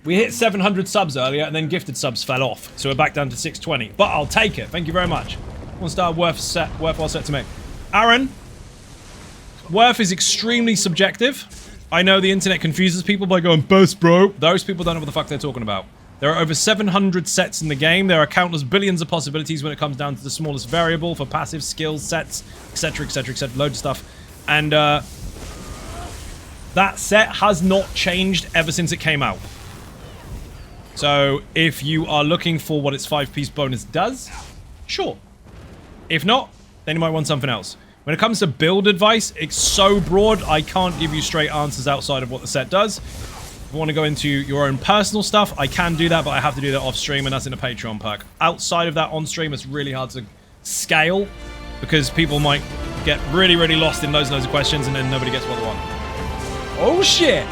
We hit 700 subs earlier, and then gifted subs fell off. So we're back down to 620. But I'll take it. Thank you very much. One star worthwhile set to make. Aaron, worth is extremely subjective. I know the internet confuses people by going, best bro. Those people don't know what the fuck they're talking about. There are over 700 sets in the game. There are countless billions of possibilities when it comes down to the smallest variable for passive skills, sets, etc., etc., etc., loads of stuff. And that set has not changed ever since it came out. So if you are looking for what its 5-piece bonus does, sure. If not, then you might want something else. When it comes to build advice, it's so broad, I can't give you straight answers outside of what the set does. If you want to go into your own personal stuff, I can do that, but I have to do that off stream, and that's in a Patreon perk. Outside of that on stream, it's really hard to scale, because people might get really, really lost in loads and loads of questions, and then nobody gets what they want. Oh shit!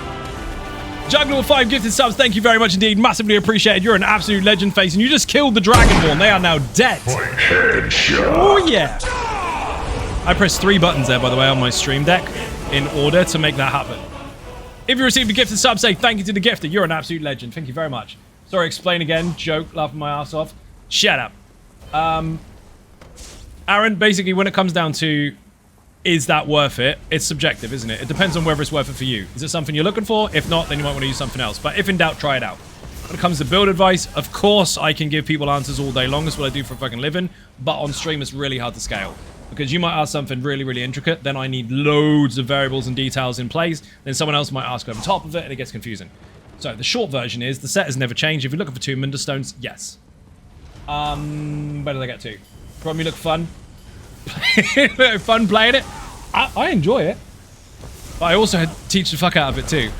Juggler with 5 gifted subs, thank you very much indeed. Massively appreciated. You're an absolute legend, Face, and you just killed the Dragonborn. They are now dead. Oh yeah! I pressed 3 buttons there, by the way, on my stream deck in order to make that happen. If you received a gifted sub, say thank you to the gifter. You're an absolute legend. Thank you very much. Sorry, explain again. Joke, laughing my ass off. Shut up. Aaron, basically, when it comes down to is that worth it, it's subjective, isn't it? It depends on whether it's worth it for you. Is it something you're looking for? If not, then you might want to use something else. But if in doubt, try it out. When it comes to build advice, of course, I can give people answers all day long. That's what I do for a fucking living. But on stream, it's really hard to scale. Because you might ask something really, really intricate, then I need loads of variables and details in place. Then someone else might ask over top of it, and it gets confusing. So the short version is, the set has never changed. If you're looking for 2 Minder Stones, yes. Where did I get to? Probably look fun. Fun playing it. I enjoy it. But I also teach the fuck out of it too.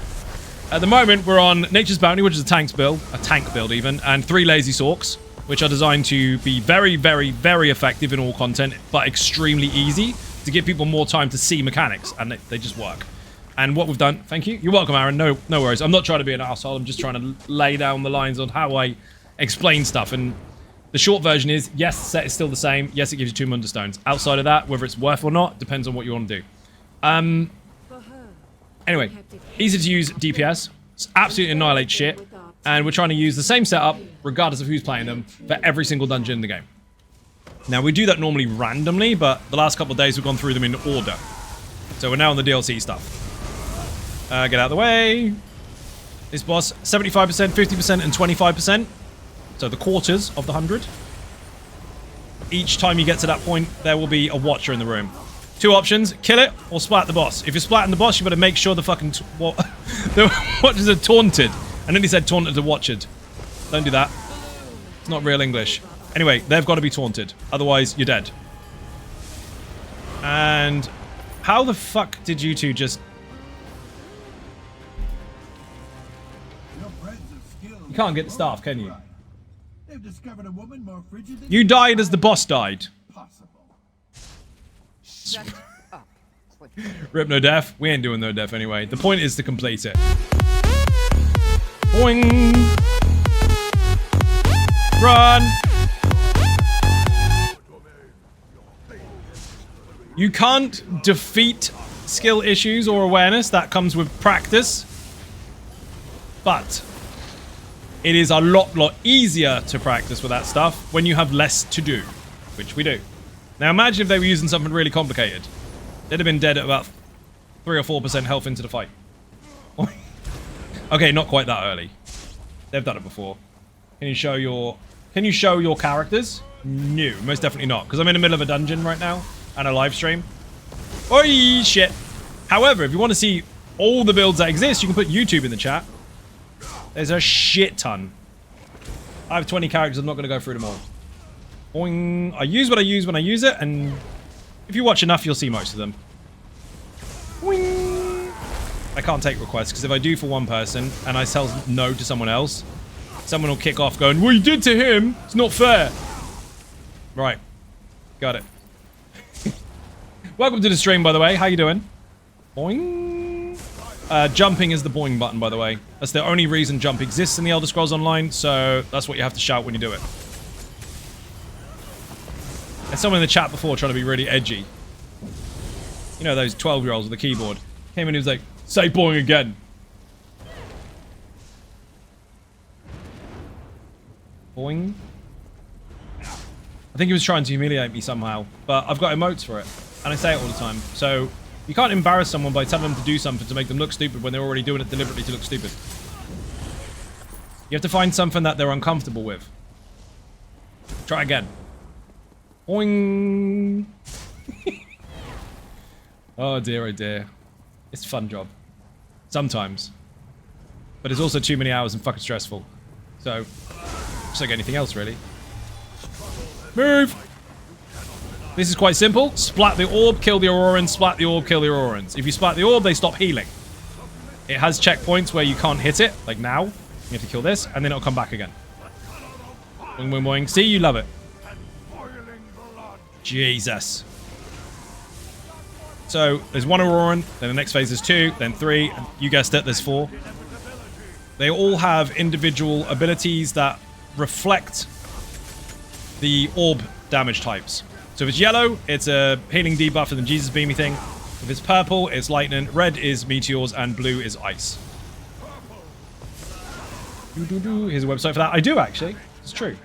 At the moment, we're on Nature's Bounty, which is a tank build even, and 3 lazy Sorcs, which are designed to be very, very, very effective in all content, but extremely easy to give people more time to see mechanics, and they just work. And what we've done, thank you. You're welcome, Aaron. No worries. I'm not trying to be an asshole. I'm just trying to lay down the lines on how I explain stuff. And the short version is, yes, the set is still the same. Yes, it gives you 2 Minder Stones. Outside of that, whether it's worth or not, depends on what you want to do. Anyway, easy to use DPS. It's absolutely annihilate shit. And we're trying to use the same setup, regardless of who's playing them, for every single dungeon in the game. Now, we do that normally randomly, but the last couple of days we've gone through them in order. So we're now on the DLC stuff. Get out of the way. This boss, 75%, 50%, and 25%. So the quarters of the 100. Each time you get to that point, there will be a watcher in the room. 2 options, kill it or splat the boss. If you're splatting the boss, you better make sure the fucking the watchers are taunted. I nearly said taunted to watched. Don't do that. It's not real English. Anyway, they've got to be taunted. Otherwise, you're dead. And how the fuck did you two just... You can't get the staff, can you? They've discovered a woman more frigid than You died as the boss died. possible. Rip no death. We ain't doing no death anyway. The point is to complete it. Boing. Run. You can't defeat skill issues or awareness. That comes with practice. But it is a lot easier to practice with that stuff when you have less to do, which we do. Now imagine if they were using something really complicated. They'd have been dead at about 3 or 4% health into the fight. Okay, not quite that early. They've done it before. Can you show your characters? No, most definitely not, because I'm in the middle of a dungeon right now and a live stream. Oi, shit. However, if you want to see all the builds that exist, you can put YouTube in the chat. There's a shit ton. I have 20 characters. I'm not going to go through them all. Boing. I use what I use when I use it, and if you watch enough, you'll see most of them. Boing. I can't take requests, because if I do for one person and I tell no to someone else, someone will kick off going, "What you did to him, it's not fair." Right. Got it. Welcome to the stream, by the way. How you doing? Boing. Jumping is the boing button, by the way. That's the only reason jump exists in the Elder Scrolls Online, so that's what you have to shout when you do it. There's someone in the chat before trying to be really edgy. You know, those 12-year-olds with the keyboard. Came in and he was like, "Say boing again." Boing. I think he was trying to humiliate me somehow, but I've got emotes for it, and I say it all the time. So you can't embarrass someone by telling them to do something to make them look stupid when they're already doing it deliberately to look stupid. You have to find something that they're uncomfortable with. Try again. Boing. Oh dear, oh dear. It's a fun job. Sometimes. But it's also too many hours and fucking stressful. So, just like anything else, really. Move! This is quite simple. Splat the orb, kill the Aurorans, splat the orb, kill the Aurorans. If you splat the orb, they stop healing. It has checkpoints where you can't hit it, like now. You have to kill this, and then it'll come back again. Boing, boing, boing. See, you love it. Jesus. So, there's one Auroran, then the next phase is 2, then 3, and you guessed it, there's 4. They all have individual abilities that reflect the orb damage types. So if it's yellow, it's a healing debuff and the Jesus Beamy thing. If it's purple, it's lightning. Red is meteors, and blue is ice. Here's a website for that. I do, actually. It's true.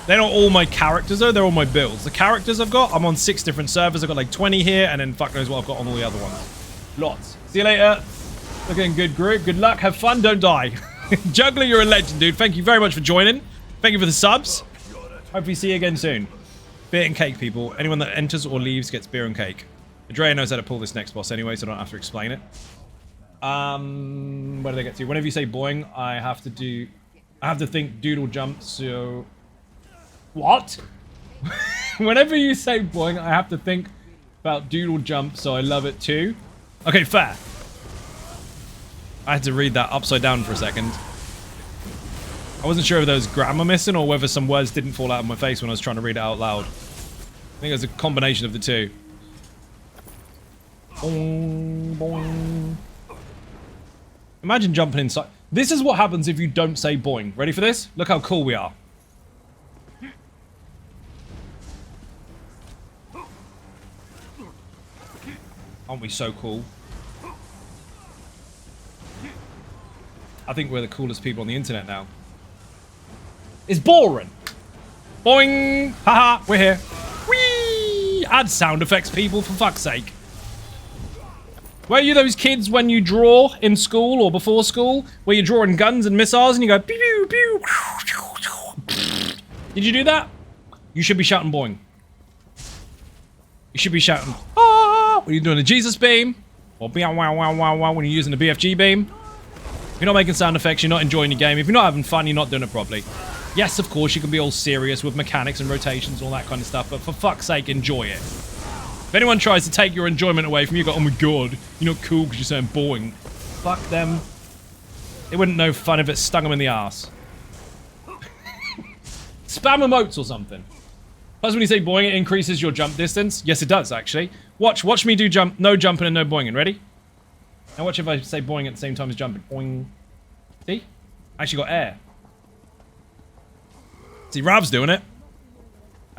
They're not all my characters, though. They're all my builds. The characters I've got, I'm on 6 different servers. I've got like 20 here, and then fuck knows what I've got on all the other ones. Lots. See you later. Looking good, group. Good luck. Have fun. Don't die. Juggler, you're a legend, dude. Thank you very much for joining. Thank you for the subs. Hopefully see you again soon. Beer and cake, people. Anyone that enters or leaves gets beer and cake. Andrea knows how to pull this next boss anyway, so I don't have to explain it. Where did I get to? Whenever you say boing, I have to think doodle jump, so... What? Whenever you say boing, I have to think about doodle jump, so I love it too. Okay, fair. I had to read that upside down for a second. I wasn't sure if there was grammar missing or whether some words didn't fall out of my face when I was trying to read it out loud. I think it was a combination of the two. Boing, boing. Imagine jumping inside. This is what happens if you don't say boing. Ready for this? Look how cool we are. Aren't we so cool? I think we're the coolest people on the internet now. It's boring. Boing! Haha, we're here. Whee! Add sound effects, people, for fuck's sake. Were you those kids when you draw in school or before school, where you're drawing guns and missiles and you go pew pew pew? Did you do that? You should be shouting boing. You should be shouting ah when you're doing a Jesus beam, or wow wow wow wow wow when you're using the BFG beam. If you're not making sound effects, you're not enjoying your game. If you're not having fun, you're not doing it properly. Yes, of course, you can be all serious with mechanics and rotations and all that kind of stuff, but for fuck's sake, enjoy it. If anyone tries to take your enjoyment away from you, go, oh my god, you're not cool because you're saying boing. Fuck them. They wouldn't know fun if it stung them in the ass. Spam emotes or something. Plus, when you say boing, it increases your jump distance. Yes, it does, actually. Watch me do jump, no jumping and no boinging. Ready? Now watch if I say boing at the same time as jumping. Boing. See? I actually got air. See, Rav's doing it.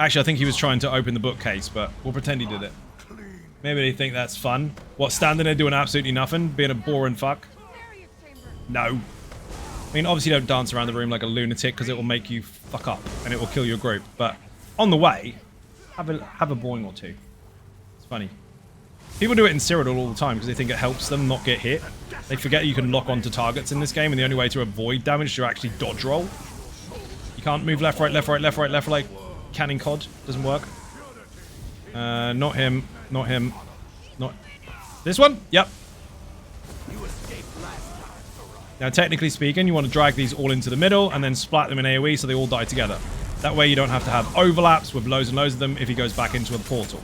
Actually, I think he was trying to open the bookcase, but we'll pretend he did it. Maybe they think that's fun. What, standing there doing absolutely nothing? Being a boring fuck? No. I mean, obviously don't dance around the room like a lunatic because it will make you fuck up and it will kill your group. But on the way, have a boing or two. It's funny. People do it in Cyrodiil all the time because they think it helps them not get hit. They forget you can lock onto targets in this game, and the only way to avoid damage is to actually dodge roll. You can't move left, right, left, right, left, right, left, like canning cod. Doesn't work. Not him. Not him. Not... This one? Yep. Now, technically speaking, you want to drag these all into the middle and then splat them in AoE so they all die together. That way you don't have to have overlaps with loads and loads of them if he goes back into a portal.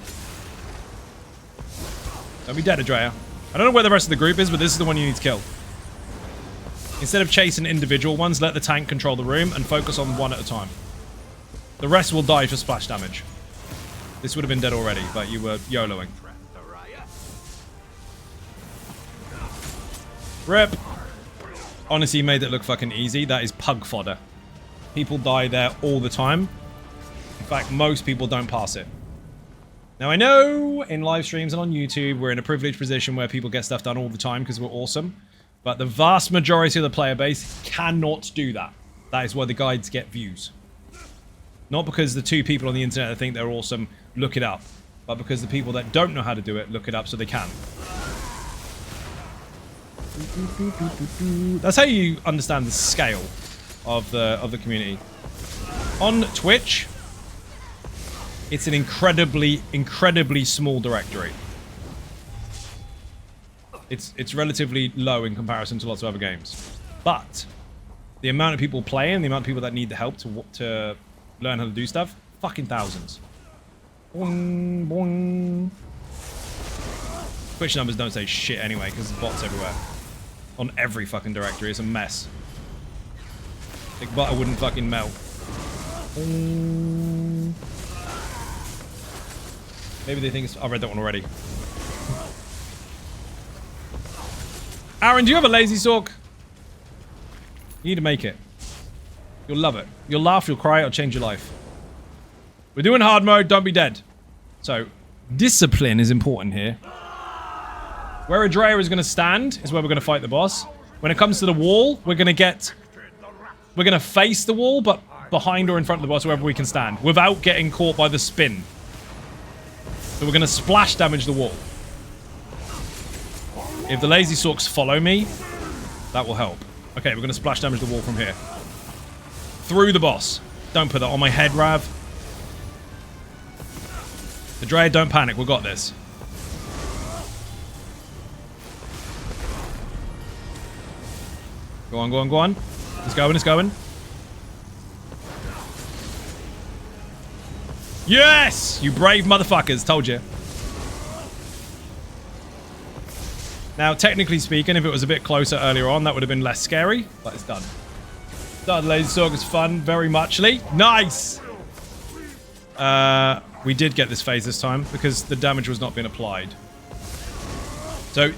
Don't be dead, Adrea. I don't know where the rest of the group is, but this is the one you need to kill. Instead of chasing individual ones, let the tank control the room and focus on one at a time. The rest will die for splash damage. This would have been dead already, but you were YOLOing. Rip. Honestly, made it look fucking easy. That is pug fodder. People die there all the time. In fact, most people don't pass it. Now, I know in live streams and on YouTube, we're in a privileged position where people get stuff done all the time because we're awesome. But the vast majority of the player base cannot do that. That is why the guides get views. Not because the two people on the internet that think they're awesome look it up, but because the people that don't know how to do it look it up so they can. That's how you understand the scale of the community. On Twitch, it's an incredibly small directory. It's relatively low in comparison to lots of other games. But the amount of people playing, the amount of people that need the help to learn how to do stuff, fucking thousands. Boing, boing. Twitch numbers don't say shit anyway, because there's bots everywhere. On every fucking directory, it's a mess. Like butter wouldn't fucking melt. Boing. Maybe they think it's... I read that one already. Aaron, do you have a lazy Sorc? You need to make it. You'll love it. You'll laugh, you'll cry, it'll change your life. We're doing hard mode, don't be dead. So, discipline is important here. Where Adrea is going to stand is where we're going to fight the boss. When it comes to the wall, we're going to face the wall, but behind or in front of the boss, wherever we can stand, without getting caught by the spin. So we're going to splash damage the wall. If the lazy Sorcs follow me, that will help. Okay, we're going to splash damage the wall from here. Through the boss. Don't put that on my head, Rav. The Dread, don't panic. We've got this. Go on, go on, go on. It's going, it's going. Yes! You brave motherfuckers. Told you. Now, technically speaking, if it was a bit closer earlier on, that would have been less scary. But it's done. Done, Lazy Sorc is fun. Very muchly. Nice! We did get this phase this time because the damage was not being applied. So,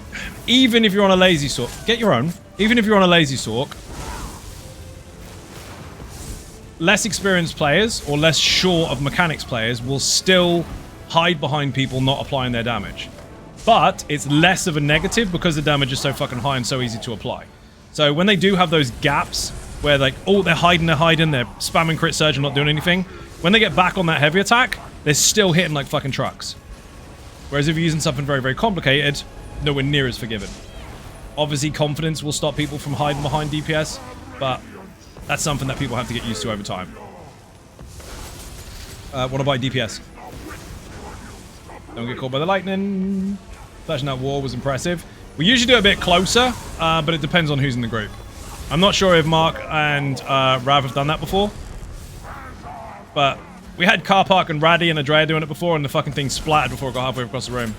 even if you're on a Lazy Sorc... Get your own. Even if you're on a Lazy Sorc, less experienced players or less sure of mechanics players will still hide behind people not applying their damage. But it's less of a negative because the damage is so fucking high and so easy to apply. So when they do have those gaps where like, oh, they're hiding, they're spamming crit surge and not doing anything, when they get back on that heavy attack, they're still hitting like fucking trucks. Whereas if you're using something very, very complicated, nowhere near as forgiving. Obviously, confidence will stop people from hiding behind DPS, but that's something that people have to get used to over time. Want to buy DPS? Don't get caught by the lightning. Flashing that wall was impressive. We usually do it a bit closer, but it depends on who's in the group. I'm not sure if Mark and Rav have done that before, but we had Car Park and Raddy and Adrea doing it before, and the fucking thing splattered before it got halfway across the room.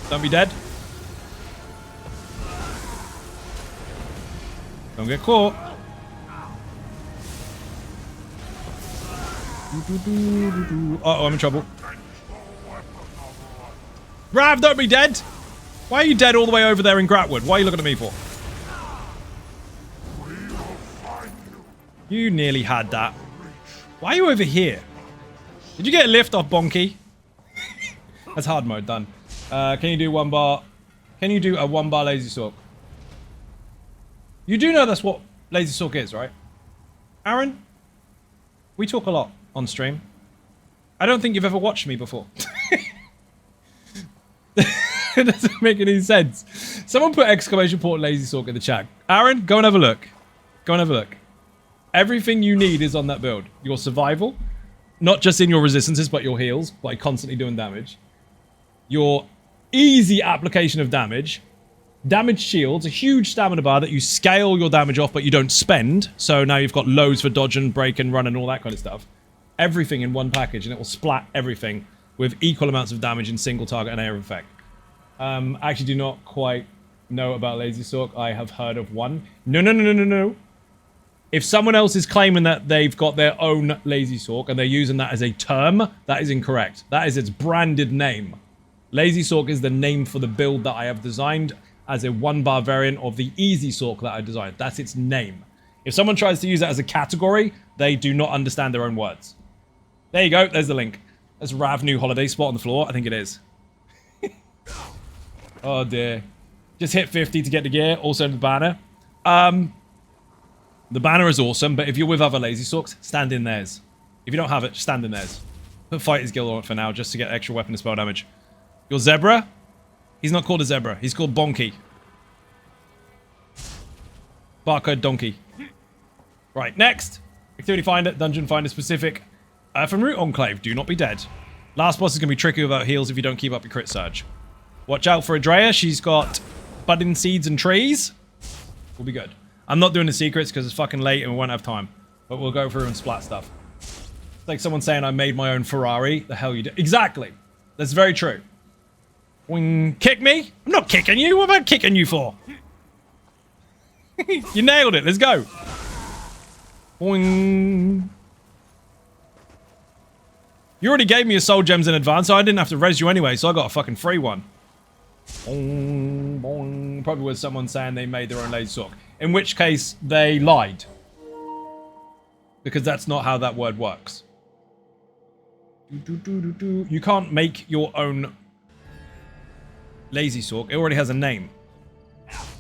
Don't be dead. Don't get caught. Uh-oh, I'm in trouble. Rav, don't be dead! Why are you dead all the way over there in Gratwood? Why are you looking at me for? You nearly had that. Why are you over here? Did you get a lift off Bonky? That's hard mode done. Can you do 1 bar? Can you do a 1 bar lazy sork? You do know that's what lazy sork is, right? Aaron? We talk a lot on stream. I don't think you've ever watched me before. It doesn't make any sense. Someone put exclamation point lazy sork in the chat. Aaron, go and have a look. Go and have a look. Everything you need is on that build. Your survival, not just in your resistances, but your heals by constantly doing damage. Your easy application of damage. Damage shields, a huge stamina bar that you scale your damage off, but you don't spend. So now you've got loads for dodge and break and run and all that kind of stuff. Everything in one package, and it will splat everything with equal amounts of damage in single target and area of effect. I actually do not quite know about lazy sork. I have heard of one. No. If someone else is claiming that they've got their own lazy sork and they're using that as a term, that is incorrect. That is its branded name. Lazy sork is the name for the build that I have designed as a 1 bar variant of the easy sork that I designed. That's its name. If someone tries to use that as a category, they do not understand their own words. There you go. There's the link. That's Rav new holiday spot on the floor. I think it is. Oh dear. Just hit 50 to get the gear. Also the banner. The banner is awesome, but if you're with other lazy sorks, stand in theirs. If you don't have it, stand in theirs. Put Fighter's Guild on it for now, just to get extra weapon and spell damage. Your zebra? He's not called a zebra. He's called Bonky. Barcode Donkey. Right, next. Activity Finder, Dungeon Finder specific. From Root Enclave, do not be dead. Last boss is going to be tricky without heals if you don't keep up your crit surge. Watch out for Adrea. She's got budding seeds and trees. We'll be good. I'm not doing the secrets because it's fucking late and we won't have time. But we'll go through and splat stuff. It's like someone saying I made my own Ferrari. The hell you do? Exactly. That's very true. Wing. Kick me? I'm not kicking you. What am I kicking you for? You nailed it. Let's go. Boing. You already gave me your soul gems in advance, so I didn't have to res you anyway, so I got a fucking free one. Boing, boing. Probably was someone saying they made their own lazy sork. In which case, they lied. Because that's not how that word works. You can't make your own lazy sork. It already has a name.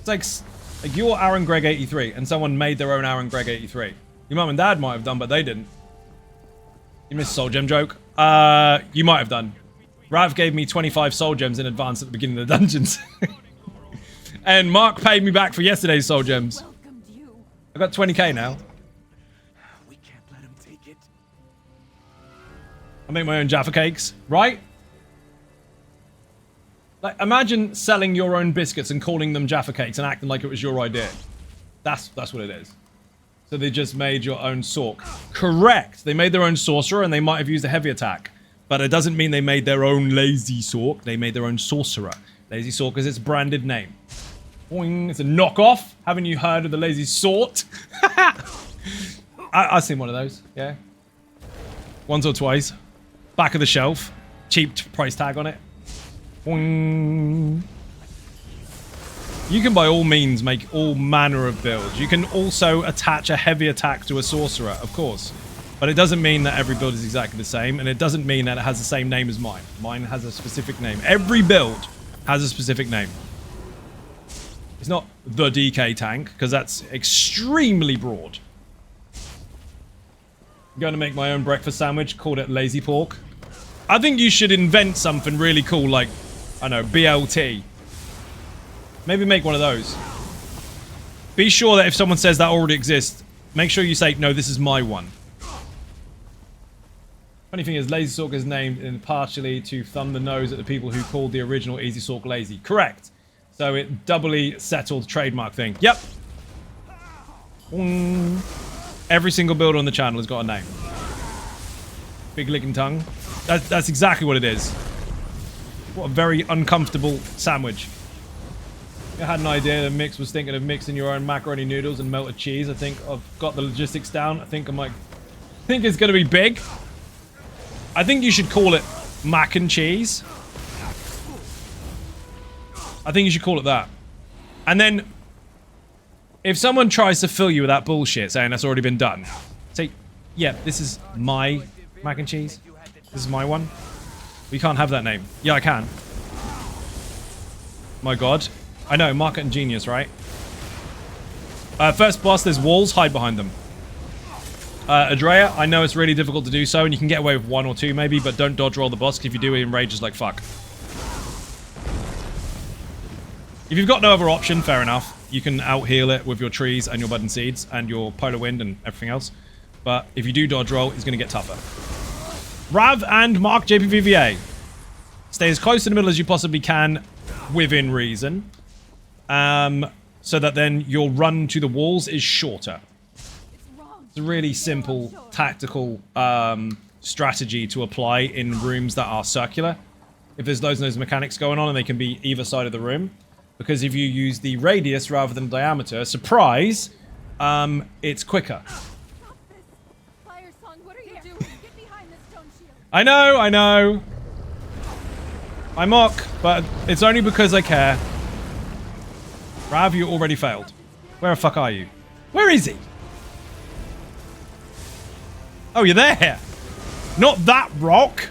It's like you're Aaron Greg 83, and someone made their own Aaron Greg 83. Your mum and dad might have done, but they didn't. You missed a soul gem joke. You might have done. Rav gave me 25 soul gems in advance at the beginning of the dungeons. And Mark paid me back for yesterday's soul gems. I got 20k now. We can't let him take it. I make my own Jaffa cakes, right? Like, imagine selling your own biscuits and calling them Jaffa cakes and acting like it was your idea. That's what it is. So they just made your own sork. Correct. They made their own sorcerer and they might have used a heavy attack. But it doesn't mean they made their own lazy sork. They made their own sorcerer. Lazy sork is its branded name. Boing. It's a knockoff. Haven't you heard of the lazy sort? I've seen one of those. Yeah. Once or twice. Back of the shelf. Cheap price tag on it. Boing. You can by all means make all manner of builds. You can also attach a heavy attack to a sorcerer, of course. But it doesn't mean that every build is exactly the same, and it doesn't mean that it has the same name as mine. Mine has a specific name. Every build has a specific name. It's not the DK tank, because that's extremely broad. I'm going to make my own breakfast sandwich, called it Lazy Pork. I think you should invent something really cool like, I don't know, BLT. Maybe make one of those. Be sure that if someone says that already exists, make sure you say, no, this is my one. Funny thing is, Lazy Sork is named in partially to thumb the nose at the people who called the original Easy Sork lazy. Correct. So it doubly settled trademark thing. Yep. Every single builder on the channel has got a name. Big licking tongue. That's exactly what it is. What a very uncomfortable sandwich. I had an idea. The mix was thinking of mixing your own macaroni noodles and melted cheese. I think I've got the logistics down. I think it's going to be big. I think you should call it mac and cheese. I think you should call it that. And then, if someone tries to fill you with that bullshit saying that's already been done, say, Yeah, this is my mac and cheese. This is my one. We can't have that name. Yeah, I can. My god. I know, market and genius, right? First boss, there's walls, hide behind them. Adrea, I know it's really difficult to do so, and you can get away with 1 or 2 maybe, but don't dodge roll the boss, because if you do, he enrages like fuck. If you've got no other option, fair enough. You can out-heal it with your trees and your bud and seeds and your polar wind and everything else. But if you do dodge roll, it's going to get tougher. Rav and Mark JPVVA. Stay as close to the middle as you possibly can, within reason. So that then your run to the walls is shorter. It's a really simple, tactical strategy to apply in rooms that are circular. If there's loads and loads of mechanics going on and they can be either side of the room. Because if you use the radius rather than diameter, surprise, it's quicker. I know. I mock, but it's only because I care. Rav, you already failed. Where the fuck are you? Where is he? Oh, you're there. Not that rock.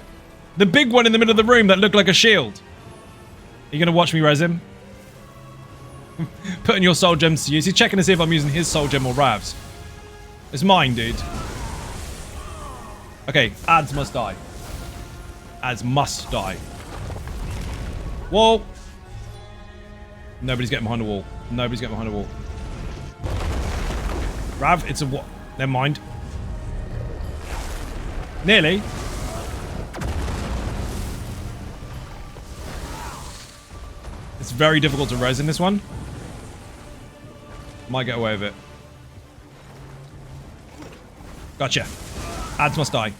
The big one in the middle of the room that looked like a shield. Are you going to watch me res him? Putting your soul gems to use. He's checking to see if I'm using his soul gem or Rav's. It's mine, dude. Okay, ads must die. Ads must die. Wall. Nobody's getting behind the wall. Nobody's getting behind the wall. Rav, it's a what? Never mind. Nearly. It's very difficult to res in this one. Might get away with it. Gotcha. Ads must die.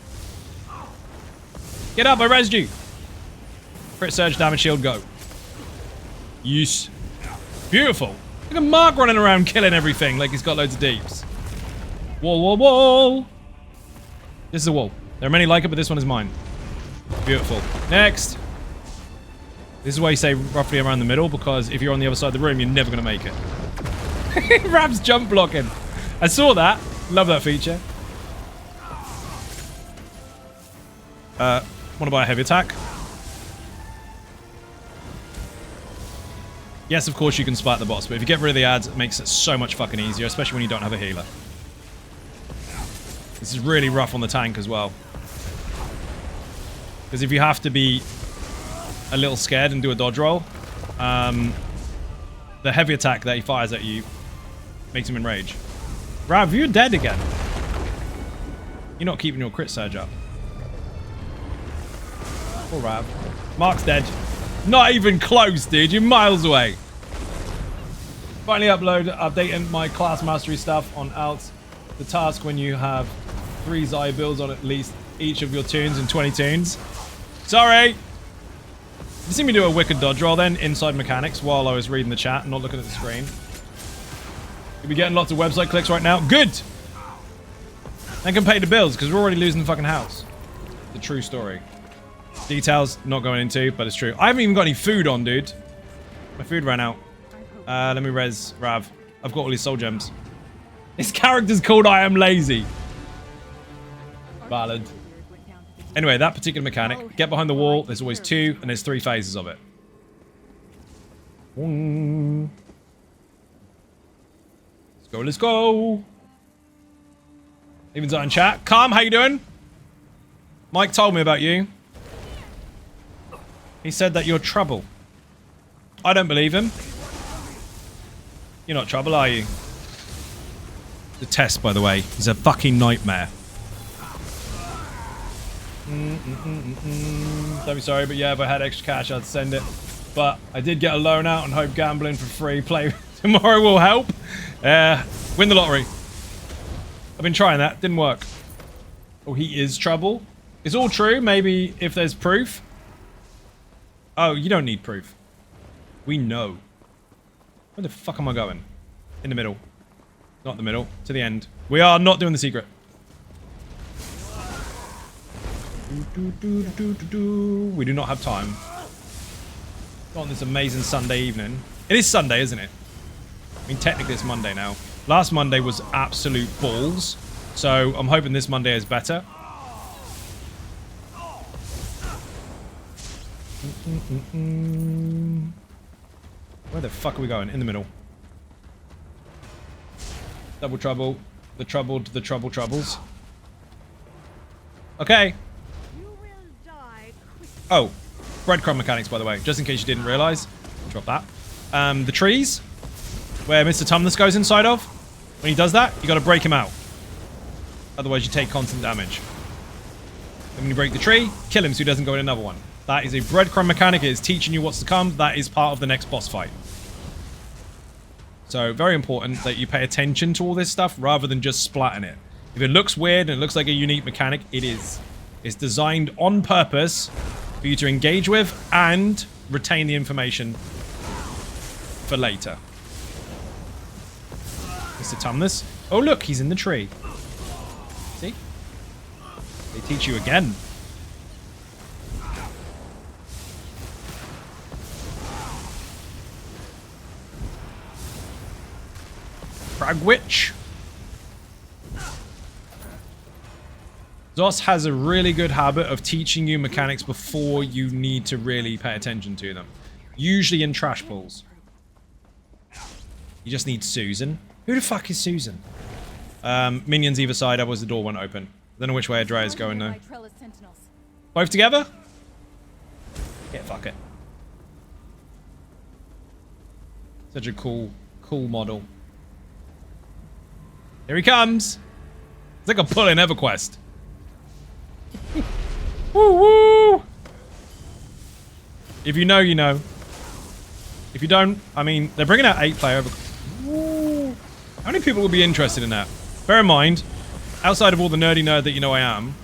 Get up, I resed you. Crit surge, damage shield, go. Yes. Beautiful. Look at Mark running around killing everything like he's got loads of deeps. Wall, wall, wall. This is a wall. There are many like it, but this one is mine. Beautiful. Next. This is why you say roughly around the middle, because if you're on the other side of the room, you're never going to make it. Rav's jump blocking. I saw that. Love that feature. Want to buy a heavy attack? Yes, of course you can splat the boss, but if you get rid of the ads, it makes it so much fucking easier, especially when you don't have a healer. This is really rough on the tank as well. Because if you have to be a little scared and do a dodge roll, the heavy attack that he fires at you makes him enrage. Rav, you're dead again. You're not keeping your crit surge up. Poor Rav. Mark's dead. Not even close, dude. You're miles away. Finally updating my class mastery stuff on Alt. The task when you have 3 Zai builds on at least each of your tunes and 20 tunes. Sorry. You see me do a wicked dodge roll then inside mechanics while I was reading the chat and not looking at the screen. You'll be getting lots of website clicks right now. Good! And can pay the bills because we're already losing the fucking house. The true story. Details not going into, but it's true. I haven't even got any food on, dude. My food ran out. Let me res Rav. I've got all these soul gems. This character's called I Am Lazy. Ballad. Anyway, that particular mechanic. Get behind the wall. There's always 2, and there's 3 phases of it. Let's go, let's go. Even's in chat. Calm, how you doing? Mike told me about you. He said that you're trouble. I don't believe him. You're not trouble, are you? The test, by the way, is a fucking nightmare. Don't be sorry, but yeah, if I had extra cash, I'd send it. But I did get a loan out and hope gambling for free play tomorrow will help. Win the lottery. I've been trying that. Didn't work. Oh, he is trouble. It's all true. Maybe if there's proof. Oh, you don't need proof. We know. Where the fuck am I going? In the middle. Not the middle. To the end. We are not doing the secret. We do not have time. Not on this amazing Sunday evening. It is Sunday, isn't it? I mean, technically it's Monday now. Last Monday was absolute balls. So I'm hoping this Monday is better. Where the fuck are we going? In the middle. Double trouble. The troubled, the troubles. Okay. Oh, breadcrumb mechanics, by the way, just in case you didn't realize. Drop that. The trees, where Mr. Tumnus goes inside of. When he does that, you got to break him out. Otherwise, you take constant damage. And when you break the tree, kill him so he doesn't go in another one. That is a breadcrumb mechanic. It is teaching you what's to come. That is part of the next boss fight. So, very important that you pay attention to all this stuff rather than just splatting it. If it looks weird and it looks like a unique mechanic, it is. It's designed on purpose for you to engage with and retain the information for later. Mr. Tumnus. Oh, look, he's in the tree. See? They teach you again. Fragwitch. DOS has a really good habit of teaching you mechanics before you need to really pay attention to them. Usually in trash pools. You just need Susan. Who the fuck is Susan? Minions either side, otherwise the door won't open. I don't know which way Adrea's going though. Both together? Yeah, fuck it. Such a cool model. Here he comes! It's like a pull in EverQuest. Woo woo! If you know, you know. If you don't, I mean, they're bringing out 8-player. Woo! How many people would be interested in that? Bear in mind, outside of all the nerdy nerd that you know I am,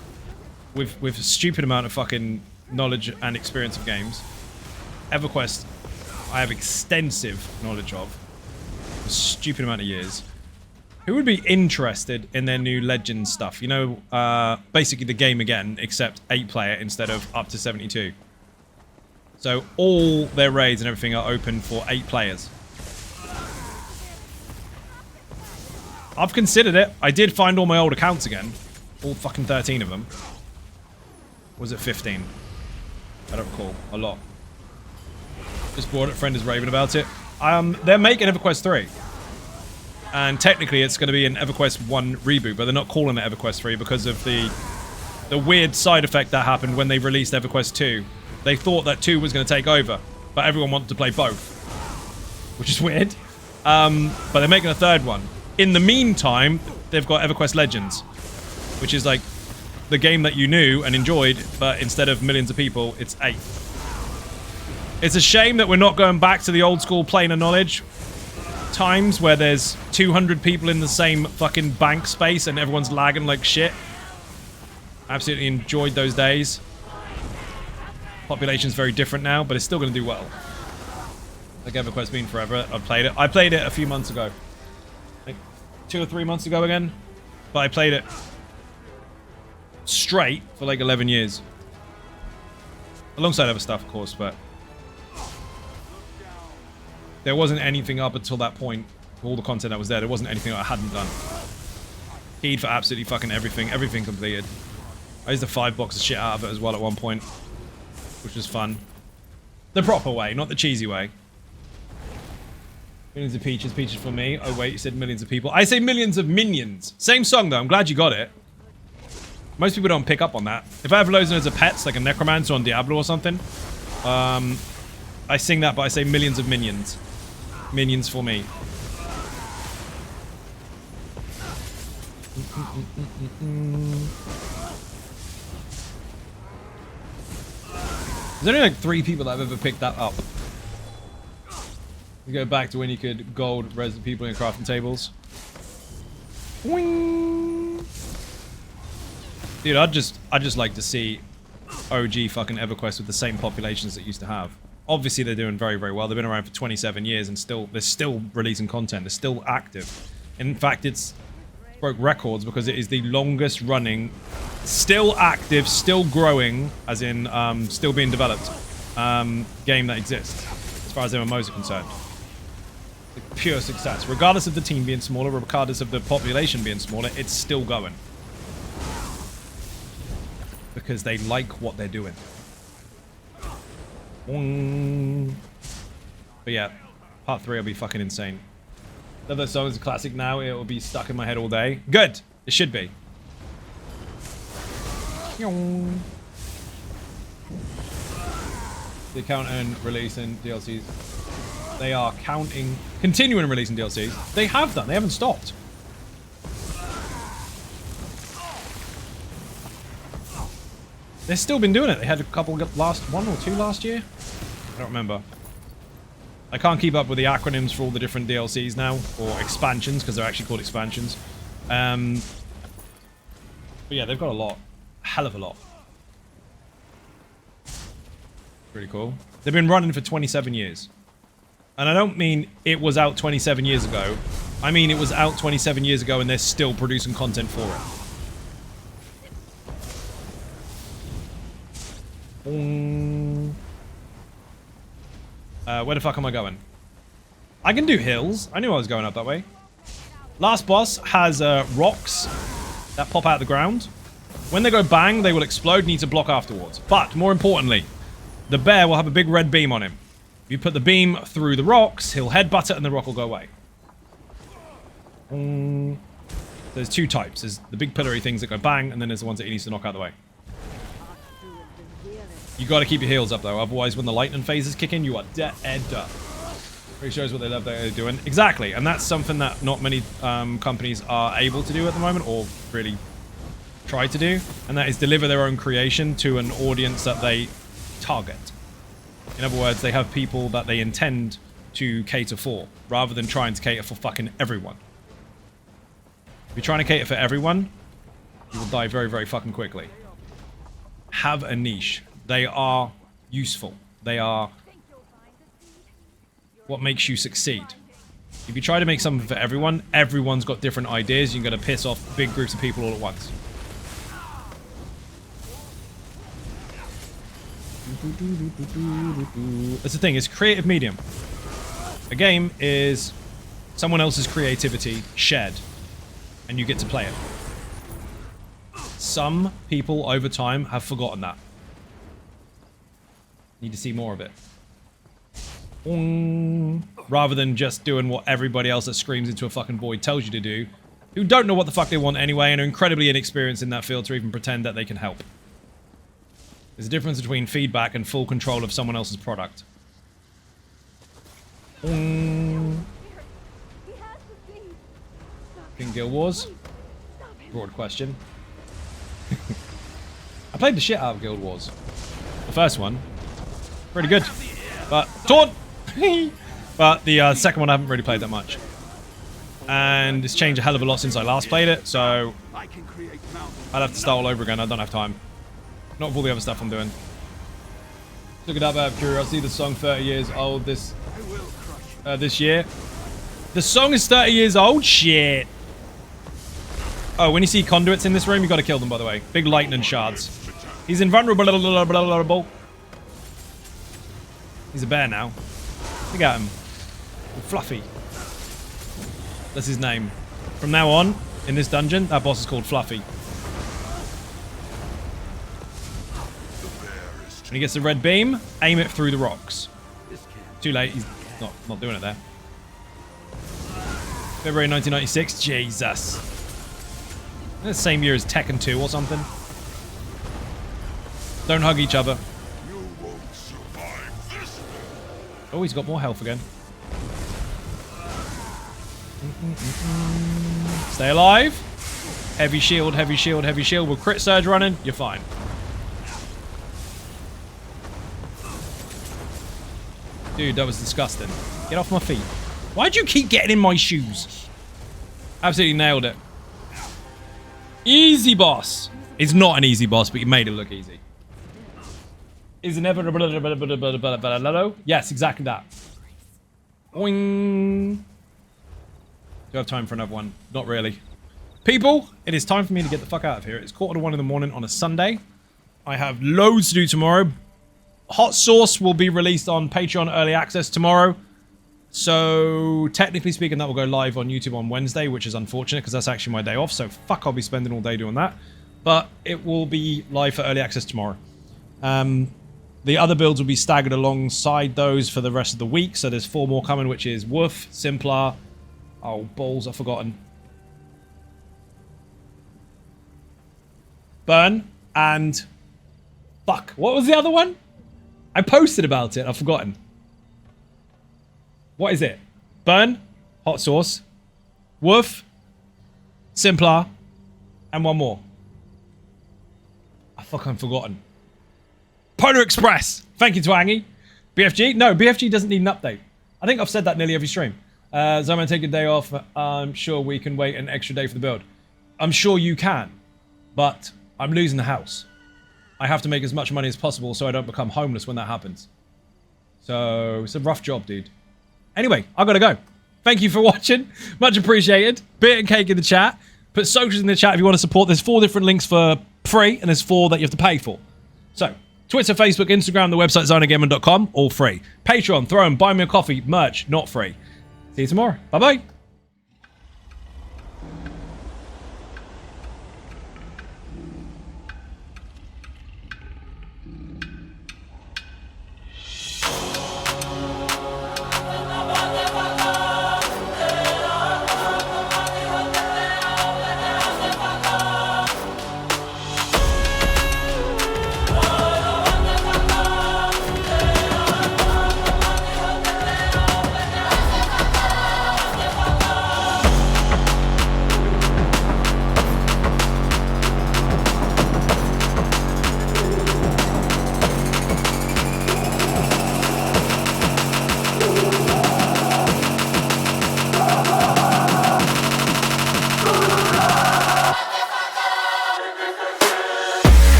with a stupid amount of fucking knowledge and experience of games, EverQuest, I have extensive knowledge of. A stupid amount of years. Who would be interested in their new Legends stuff? You know, basically the game again, except 8-player instead of up to 72. So all their raids and everything are open for 8 players. I've considered it. I did find all my old accounts again. All fucking 13 of them. Or was it 15? I don't recall. A lot. Just bought it. Friend is raving about it. They're making EverQuest 3. And technically it's going to be an EverQuest 1 reboot, but they're not calling it EverQuest 3 because of the weird side effect that happened when they released EverQuest 2. They thought that 2 was going to take over, but everyone wanted to play both. Which is weird. But they're making a third one. In the meantime, they've got EverQuest Legends, which is like the game that you knew and enjoyed, but instead of millions of people, it's 8. It's a shame that we're not going back to the old school plane of knowledge times where there's 200 people in the same fucking bank space and everyone's lagging like shit. Absolutely enjoyed those days. Population's very different now, but it's still going to do well. Like EverQuest's been forever. I played it a few months ago. Like 2 or 3 months ago again. But I played it straight for like 11 years. Alongside other stuff, of course, but there wasn't anything up until that point. All the content that was there wasn't anything I hadn't done. Keyed for absolutely fucking everything. Everything completed. I used to 5-box the shit out of it as well at one point. Which was fun. The proper way, not the cheesy way. Millions of peaches. Peaches for me. Oh wait, you said millions of people. I say millions of minions. Same song though. I'm glad you got it. Most people don't pick up on that. If I have loads of pets, like a necromancer on Diablo or something, I sing that, but I say millions of minions. Minions for me. There's only like 3 people that have ever picked that up. You go back to when you could gold res people in crafting tables. Wing. Dude, I'd just like to see OG fucking EverQuest with the same populations that it used to have. Obviously, they're doing very, very well. They've been around for 27 years and they're still releasing content. They're still active. In fact, it's broke records because it is the longest running, still active, still growing, as in still being developed, game that exists, as far as MMOs are concerned. pure success. Regardless of the team being smaller, regardless of the population being smaller, it's still going. Because they like what they're doing. But yeah, part 3 will be fucking insane. Love that song is a classic now. It will be stuck in my head all day. Good. It should be. They count and releasing DLCs. They are continuing releasing DLCs. They have done. They haven't stopped. They've still been doing it. They had a couple one or two last year. I don't remember. I can't keep up with the acronyms for all the different DLCs now, or expansions, because they're actually called expansions. But yeah, they've got a lot. A hell of a lot. Pretty cool. They've been running for 27 years. And I don't mean it was out 27 years ago. I mean it was out 27 years ago and they're still producing content for it. Where the fuck am I going? I can do hills. I knew I was going up that way. Last boss has rocks that pop out of the ground. When they go bang, they will explode. Need to block afterwards. But more importantly, the bear will have a big red beam on him. If you put the beam through the rocks, he'll headbutt it and the rock will go away. There's two types. There's the big pillory things that go bang, and then there's the ones that he needs to knock out of the way. You got to keep your heals up though, otherwise when the lightning phases kick in, you are dead. Pretty shows what they love they're doing. Exactly, and that's something that not many companies are able to do at the moment, or really try to do, and that is deliver their own creation to an audience that they target. In other words, they have people that they intend to cater for, rather than trying to cater for fucking everyone. If you're trying to cater for everyone, you will die very, very fucking quickly. Have a niche. They are useful. They are what makes you succeed. If you try to make something for everyone, everyone's got different ideas. You're going to piss off big groups of people all at once. That's the thing, it's creative medium. A game is someone else's creativity shared, and you get to play it. Some people over time have forgotten that. Need to see more of it. Rather than just doing what everybody else that screams into a fucking void tells you to do, who don't know what the fuck they want anyway and are incredibly inexperienced in that field to even pretend that they can help. There's a difference between feedback and full control of someone else's product. King Guild Wars? Broad question. I played the shit out of Guild Wars. The first one. Pretty good. But, taunt! But the second one I haven't really played that much. And it's changed a hell of a lot since I last played it, so I'd have to start all over again. I don't have time. Not with all the other stuff I'm doing. Look it up out of curiosity. The song 30 years old this year. The song is 30 years old? Shit. Oh, when you see conduits in this room, you gotta kill them, by the way. Big lightning shards. He's invulnerable. He's a bear now. Look at him. Fluffy. That's his name. From now on, in this dungeon, that boss is called Fluffy. When he gets the red beam, aim it through the rocks. Too late, he's not doing it there. February 1996, Jesus. The same year as Tekken 2 or something. Don't hug each other. Oh, he's got more health again. Stay alive. Heavy shield, heavy shield, heavy shield. With crit surge running, you're fine. Dude, that was disgusting. Get off my feet. Why'd you keep getting in my shoes? Absolutely nailed it. Easy boss. It's not an easy boss, but you made it look easy. Is inevitable. Yes, exactly that. Boing. Do you have time for another one? Not really. People, it is time for me to get the fuck out of here. It's 1:45 in the morning on a Sunday. I have loads to do tomorrow. Hot Sauce will be released on Patreon Early Access tomorrow. So technically speaking, that will go live on YouTube on Wednesday, which is unfortunate because that's actually my day off. So fuck, I'll be spending all day doing that. But it will be live for early access tomorrow. The other builds will be staggered alongside those for the rest of the week. So there's 4 more coming, which is Woof, Simplar. Oh, balls, I've forgotten. Burn and... Fuck, what was the other one? I posted about it, I've forgotten. What is it? Burn, Hot Sauce, Woof, Simplar, and one more. I fucking forgotten. Polar Express. Thank you, Twangy. BFG? No, BFG doesn't need an update. I think I've said that nearly every stream. Zaman, take a day off. I'm sure we can wait an extra day for the build. I'm sure you can, but I'm losing the house. I have to make as much money as possible so I don't become homeless when that happens. So, it's a rough job, dude. Anyway, I gotta go. Thank you for watching. Much appreciated. Beer and cake in the chat. Put socials in the chat if you want to support. There's 4 different links for free, and there's 4 that you have to pay for. So, Twitter, Facebook, Instagram, the website zonagaming.com, all free. Patreon, throw 'em, buy me a coffee, merch, not free. See you tomorrow. Bye-bye.